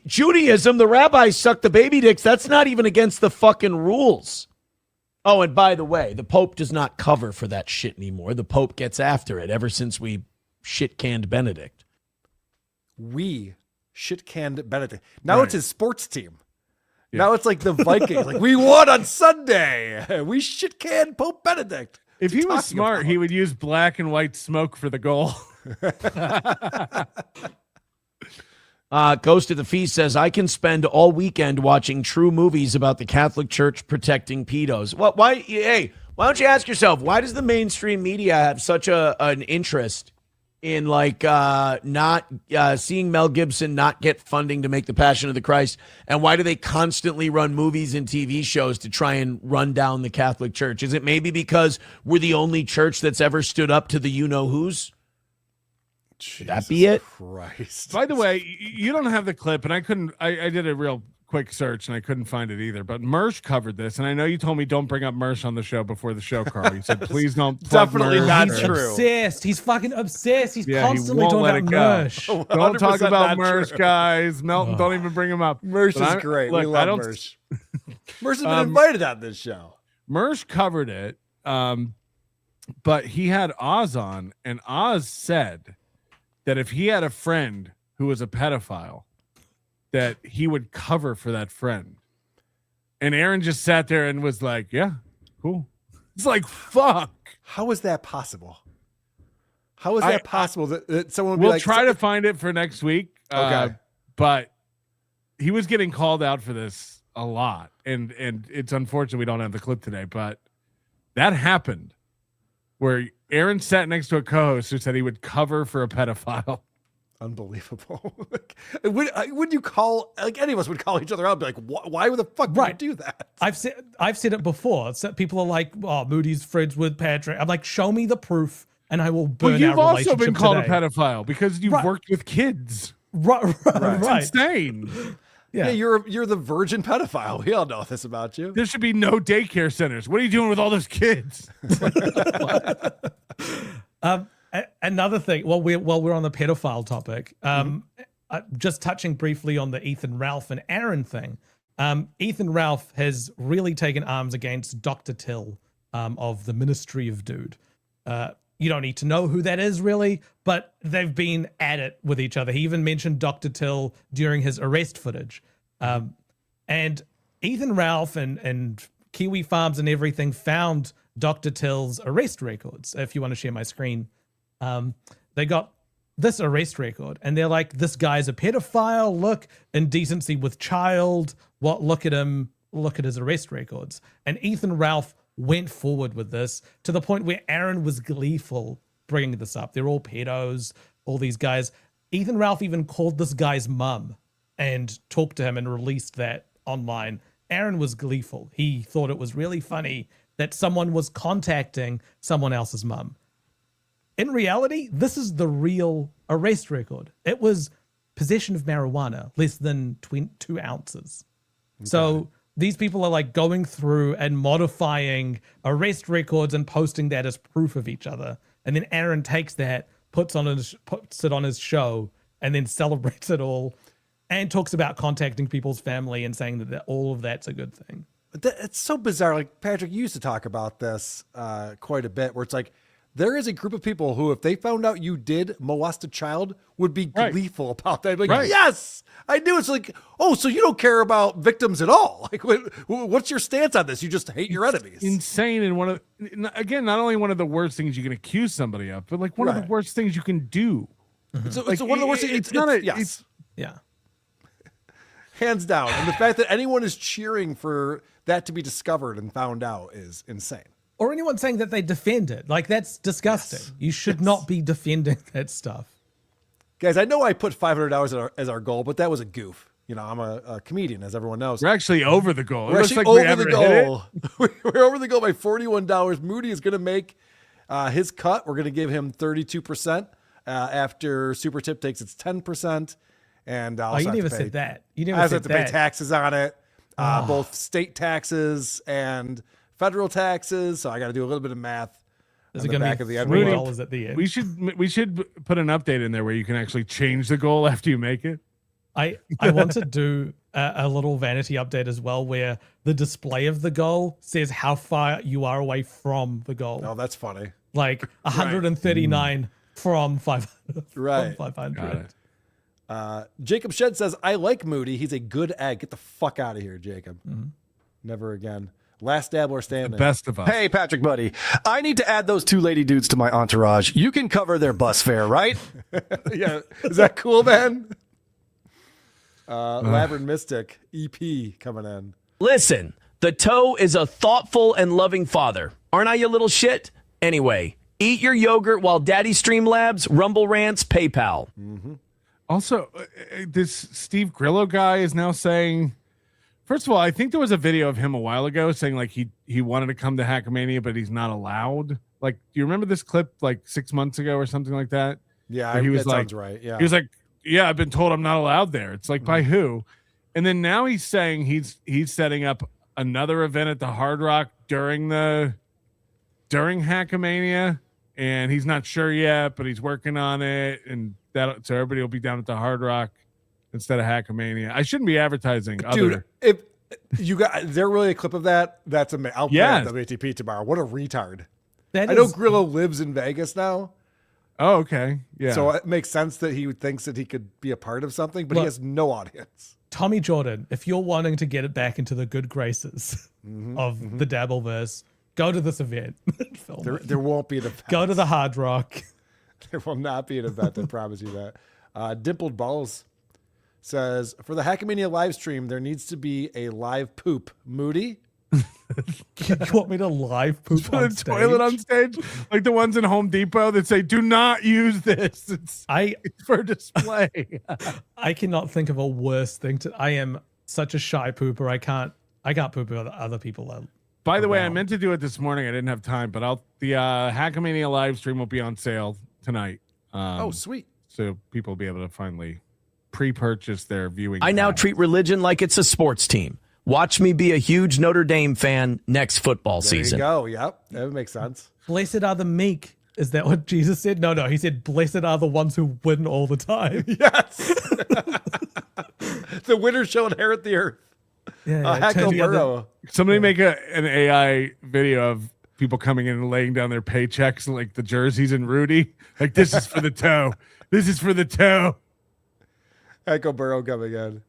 Judaism, the rabbis suck the baby dicks. That's not even against the fucking rules. Oh, and by the way, the Pope does not cover for that shit anymore. The Pope gets after it ever since we shit-canned Benedict. We shit-canned Benedict. Now it's his sports team. Yeah. Now it's like the Vikings. Like, we won on Sunday. We shit-canned Pope Benedict. If he was smart, he would use black and white smoke for the goal. Ghost of the Feast says, I can spend all weekend watching true movies about the Catholic Church protecting pedos. Why don't you ask yourself, why does the mainstream media have such an interest in not seeing Mel Gibson not get funding to make The Passion of the Christ? And why do they constantly run movies and TV shows to try and run down the Catholic Church? Is it maybe because we're the only church that's ever stood up to the you-know-whos? Should that be it? Christ. By the way, you don't have the clip, and I did a real quick search, and I couldn't find it either. But Mersh covered this, and I know you told me don't bring up Mersh on the show before the show, Carl. You said, please don't. Definitely Mersh. not He's true. obsessed. He's fucking obsessed. He's constantly he won't talking about Mersh. Don't talk 100% about not Mersh, true. guys. Melton, don't even bring him up. Mersh is great. We love Mersh. Mersh has been invited on this show. Mersh covered it, but he had Oz on, and Oz said that if he had a friend who was a pedophile, that he would cover for that friend. And Aaron just sat there and was like, yeah, cool. It's like, fuck. How is that possible? How is that possible that someone would be we'll like... try to find it for next week. Okay. But he was getting called out for this a lot. And it's unfortunate we don't have the clip today, but that happened where Aaron sat next to a co-host who said he would cover for a pedophile. Unbelievable. Would you call, like, any of us would call each other out and be like, why the fuck would you do that? I've said it before. So people are like, oh, Moody's friends with Patrick. I'm like, show me the proof and I will burn our relationship Well, you've also been called today. a pedophile because you've worked with kids. Right. It's insane. Yeah, you're the virgin pedophile. We all know this about you. There should be no daycare centers. What are you doing with all those kids? Another thing, while we're on the pedophile topic, just touching briefly on the Ethan Ralph and Aaron thing. Ethan Ralph has really taken arms against Dr. Till of the Ministry of Dude. You don't need to know who that is really, but they've been at it with each other. He even mentioned Dr. Till during his arrest footage. And Ethan Ralph and Kiwi Farms and everything found Dr. Till's arrest records. If you want to share my screen, they got this arrest record and they're like, this guy's a pedophile. Look, indecency with child. What? Look at him. Look at his arrest records. And Ethan Ralph went forward with this to the point where Aaron was gleeful bringing this up. They're all pedos, all these guys. Ethan Ralph even called this guy's mum and talked to him and released that online. Aaron was gleeful. He thought it was really funny that someone was contacting someone else's mum. In reality, this is the real arrest record. It was possession of marijuana, less than 2 ounces. Okay. So these people are like going through and modifying arrest records and posting that as proof of each other. And then Aaron takes that, puts it on his show, and then celebrates it all and talks about contacting people's family and saying that all of that's a good thing. It's so bizarre. Like, Patrick, you used to talk about this quite a bit, where it's like, there is a group of people who, if they found out you did molest a child, would be gleeful about that. Like, yes, I knew. It's like, oh, so you don't care about victims at all. Like, what's your stance on this? You just hate your enemies. Insane. And not only one of the worst things you can accuse somebody of, but like one of the worst things you can do. So one of the worst things. Yeah. Hands down. And the fact that anyone is cheering for that to be discovered and found out is insane. Or anyone saying that they defend it. Like, that's disgusting. You should not be defending that stuff. Guys, I know I put $500 as our goal, but that was a goof. You know, I'm a comedian, as everyone knows. We're actually over the goal. We're actually over the goal. We're over the goal by $41. Moody is going to make his cut. We're going to give him 32% after Super Tip takes its 10%. And I also you never have to pay, said that. You never I also said have to pay that. taxes on it, both state taxes and federal taxes. So I got to do a little bit of math. Is on it the going back to of be the $3 at the end? We should put an update in there where you can actually change the goal after you make it. I want to do a little vanity update as well, where the display of the goal says how far you are away from the goal. Oh, that's funny. Like 139 from 500. Right. From 500. Jacob Shed says, I like Moody. He's a good egg. Get the fuck out of here, Jacob. Never again. Last dabbler standing. Best of us. Hey, Patrick, buddy. I need to add those two lady dudes to my entourage. You can cover their bus fare, right? Yeah. Is that cool, man? Labyrinth Mystic EP coming in. Listen, the toe is a thoughtful and loving father. Aren't I, you little shit? Anyway, eat your yogurt while Daddy Streamlabs, Rumble Rants, PayPal. Also, this Steve Grillo guy is now saying, first of all, I think there was a video of him a while ago saying like he wanted to come to Hackamania, but he's not allowed. Like, do you remember this clip like 6 months ago or something like that? Yeah, he was that like, sounds right. Yeah. He was like, yeah, I've been told I'm not allowed there. It's like, by who? And then now he's saying he's setting up another event at the Hard Rock during Hackamania, and he's not sure yet, but he's working on it, and that so everybody will be down at the Hard Rock instead of Hackamania. I shouldn't be advertising. Dude, if you got, is there really a clip of that? That's amazing. I'll play it at WATP tomorrow. What a retard. I know Grillo lives in Vegas now. Oh, okay. Yeah. So it makes sense that he thinks that he could be a part of something, but he has no audience. Tommy Jordan, if you're wanting to get it back into the good graces of the Dabbleverse, go to this event. There won't be an event. Go to the Hard Rock. There will not be an event. I promise you that. Dimpled Balls says, for the Hackamania live stream, there needs to be a live poop. Moody? You want me to live poop on the stage? toilet on stage, like the ones in Home Depot that say, "Do not use this. It's for display." I cannot think of a worse thing to. I am such a shy pooper. I can't poop with other people. By the way, I meant to do it this morning. I didn't have time, but the Hackamania live stream will be on sale tonight. Oh, sweet! So people will be able to finally pre-purchase their viewing. I now pass. treat religion like it's a sports team. Watch me be a huge Notre Dame fan next football season. There you go. Yep. That would make sense. Blessed are the meek. Is that what Jesus said? No. He said, blessed are the ones who win all the time. Yes. The winners shall inherit the earth. Somebody make an AI video of people coming in and laying down their paychecks and like the jerseys and Rudy. Like, this is for the toe. This is for the toe. Echo Burrow coming in.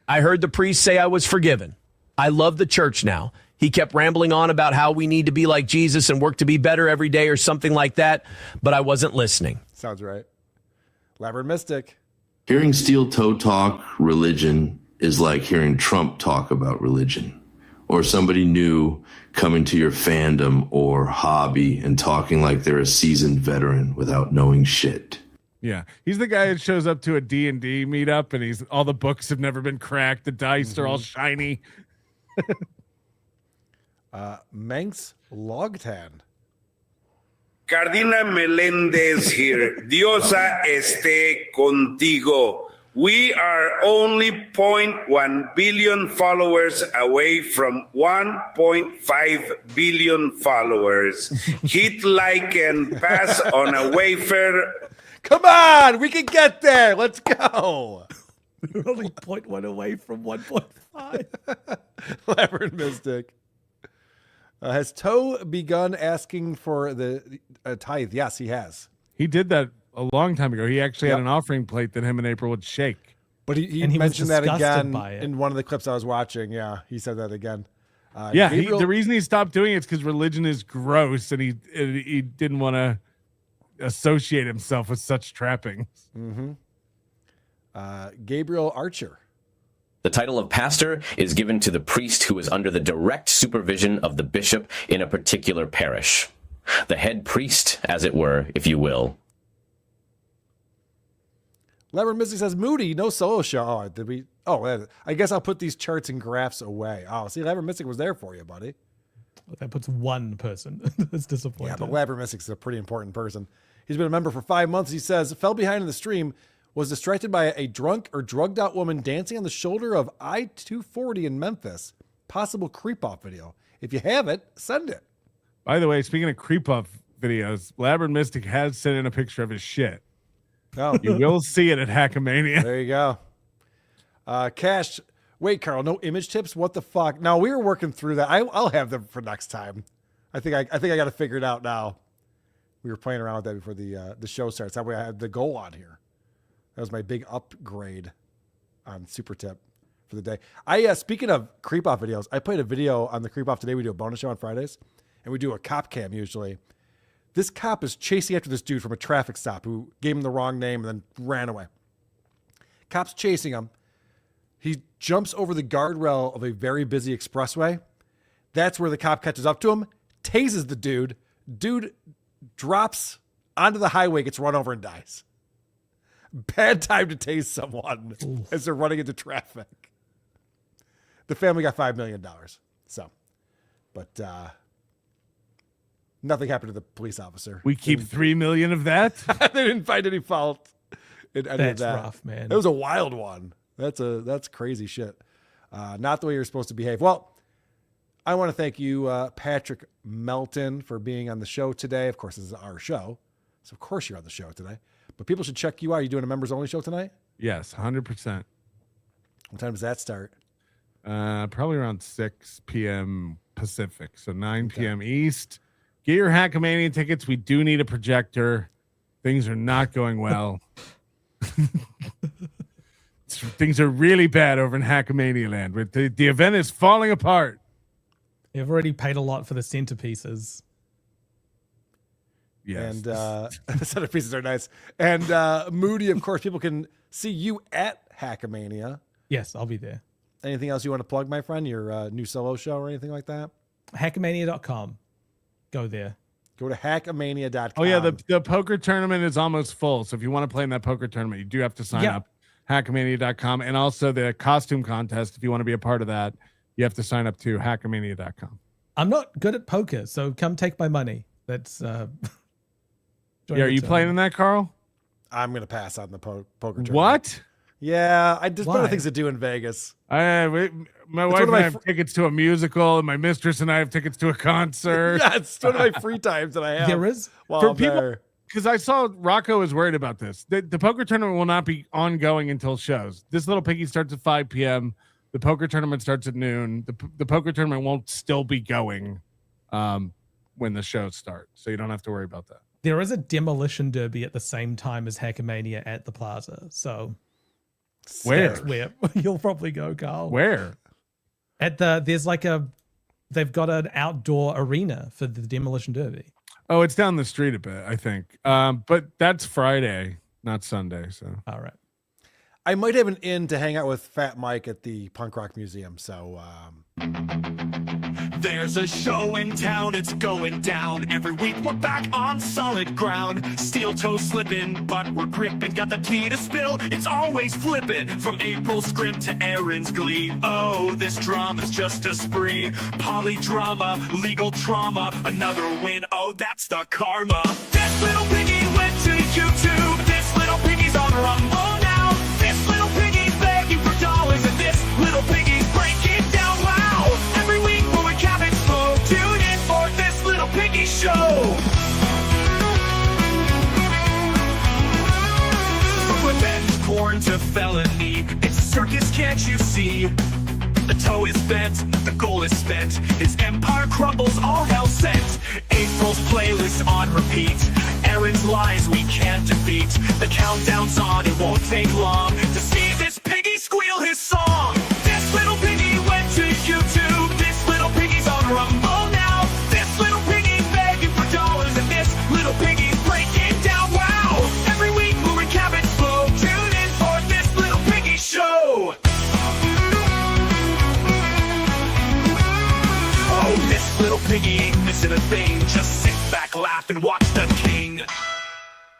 I heard the priest say I was forgiven. I love the church now. He kept rambling on about how we need to be like Jesus and work to be better every day or something like that, but I wasn't listening. Sounds right. Labyrinth Mystic. Hearing Steel Toe talk religion is like hearing Trump talk about religion, or somebody new coming to your fandom or hobby and talking like they're a seasoned veteran without knowing shit. Yeah, he's the guy that shows up to a D&D meetup and all the books have never been cracked. The dice are all shiny. Manx Logtan. Cardina Melendez here. Diosa esté contigo. We are only 0.1 billion followers away from 1.5 billion followers. Hit like and pass on a wafer. Come on, we can get there. Let's go. We're only 0.1 away from 1.5. Labyrinth Mystic. Has Toe begun asking for the tithe? Yes, he has. He did that a long time ago. He actually had an offering plate that him and April would shake. But he was mentioned that disgusted again by it. in one of the clips I was watching. Yeah, he said that again. The reason he stopped doing it is because religion is gross, and he didn't want to associate himself with such trappings. Mm-hmm. Gabriel Archer. The title of pastor is given to the priest who is under the direct supervision of the bishop in a particular parish. The head priest, as it were, if you will. Lever Mystic says, Moody, no solo show. Oh, did we? Oh, I guess I'll put these charts and graphs away. Oh, see, Lever Mystic was there for you, buddy. That puts one person. That's disappointing. Yeah, but Lever Mystic's a pretty important person. He's been a member for 5 months. He says, fell behind in the stream, was distracted by a drunk or drugged out woman dancing on the shoulder of I-240 in Memphis. Possible creep-off video. If you have it, send it. By the way, speaking of creep-off videos, Labyrinth Mystic has sent in a picture of his shit. Oh. You will see it at Hackamania. There you go. Cash. Wait, Carl, no image tips? What the fuck? No, we were working through that. I'll have them for next time. I think I got to figure it out now. We were playing around with that before the show starts. That way I had the goal on here. That was my big upgrade on Super Tip for the day. Speaking of creep off videos, I played a video on the creep off today. We do a bonus show on Fridays, and we do a cop cam usually. This cop is chasing after this dude from a traffic stop who gave him the wrong name and then ran away. Cop's chasing him. He jumps over the guardrail of a very busy expressway. That's where the cop catches up to him, tases the dude. Dude drops onto the highway, gets run over and dies. Bad time to tase someone as they're running into traffic. The family got $5 million. So, but nothing happened to the police officer. We keep $3 million of that. They didn't find any fault in any of That's that. rough, man. It was a wild one. That's crazy shit. Not the way you're supposed to behave. Well, I want to thank you, Patrick Melton, for being on the show today. Of course, this is our show, so of course you're on the show today. But people should check you out. Are you doing a members only show tonight? Yes, 100%. What time does that start? Probably around 6 p.m. Pacific, so 9 p.m. East. Get your Hackamania tickets. We do need a projector. Things are not going well. Things are really bad over in Hackamania land. The event is falling apart. You've already paid a lot for the centerpieces. Yes. And the centerpieces are nice. And Moody, of course, people can see you at Hackamania. Yes, I'll be there. Anything else you want to plug, my friend? Your new solo show or anything like that? Hackamania.com. Go there. Go to hackamania.com. Oh, yeah, the poker tournament is almost full. So if you want to play in that poker tournament, you do have to sign up. Hackamania.com. And also the costume contest, if you want to be a part of that, you have to sign up to hackamania.com. I'm not good at poker, so come take my money. That's are you playing in that, Carl? I'm going to pass on the poker tournament. What? Yeah, there's better things to do in Vegas. My wife and I have tickets to a musical, and my mistress and I have tickets to a concert. Yeah, it's one of my free times that I have. There is? For people, because I saw Rocco is worried about this. The poker tournament will not be ongoing until shows. This Little Piggy starts at 5 p.m. The poker tournament starts at noon. The poker tournament won't still be going when the shows start, so you don't have to worry about that. There is a demolition derby at the same time as Hackamania at the Plaza, so where you'll probably go, Carl. Where? They've got an outdoor arena for the demolition derby. Oh, it's down the street a bit, I think. But that's Friday, not Sunday. So all right. I might have an in to hang out with Fat Mike at the Punk Rock Museum. So there's a show in town, it's going down. Every week we're back on solid ground. Steel toe slipping, but we're gripping. Got the tea to spill, it's always flipping. From April's scrim to Aaron's glee. Oh, this drama's just a spree. Polydrama, legal trauma, another win. Oh, that's the karma. This little piggy went to YouTube. This little piggy's on Rumble now. This little piggy's begging for dollars, and this little piggy's breaking down. Wow! Every week we'll recap it slow. Tune in for this little piggy show. From revenge porn to felony, it's a circus, can't you see? The toe is bent, the goal is spent. His empire crumbles, all hell sent. April's playlist on repeat. Aaron's lies we can't defeat. The countdown's on, it won't take long to see this piggy squeal his song. This little piggy went to YouTube. This little piggy's on Rumble now. This little piggy's begging for dollars, and this little piggy's breaking down. Wow! Every week we'll recap it slow. Tune in for this little Piggy ain't missing a thing. Just sit back, laugh, and watch the king.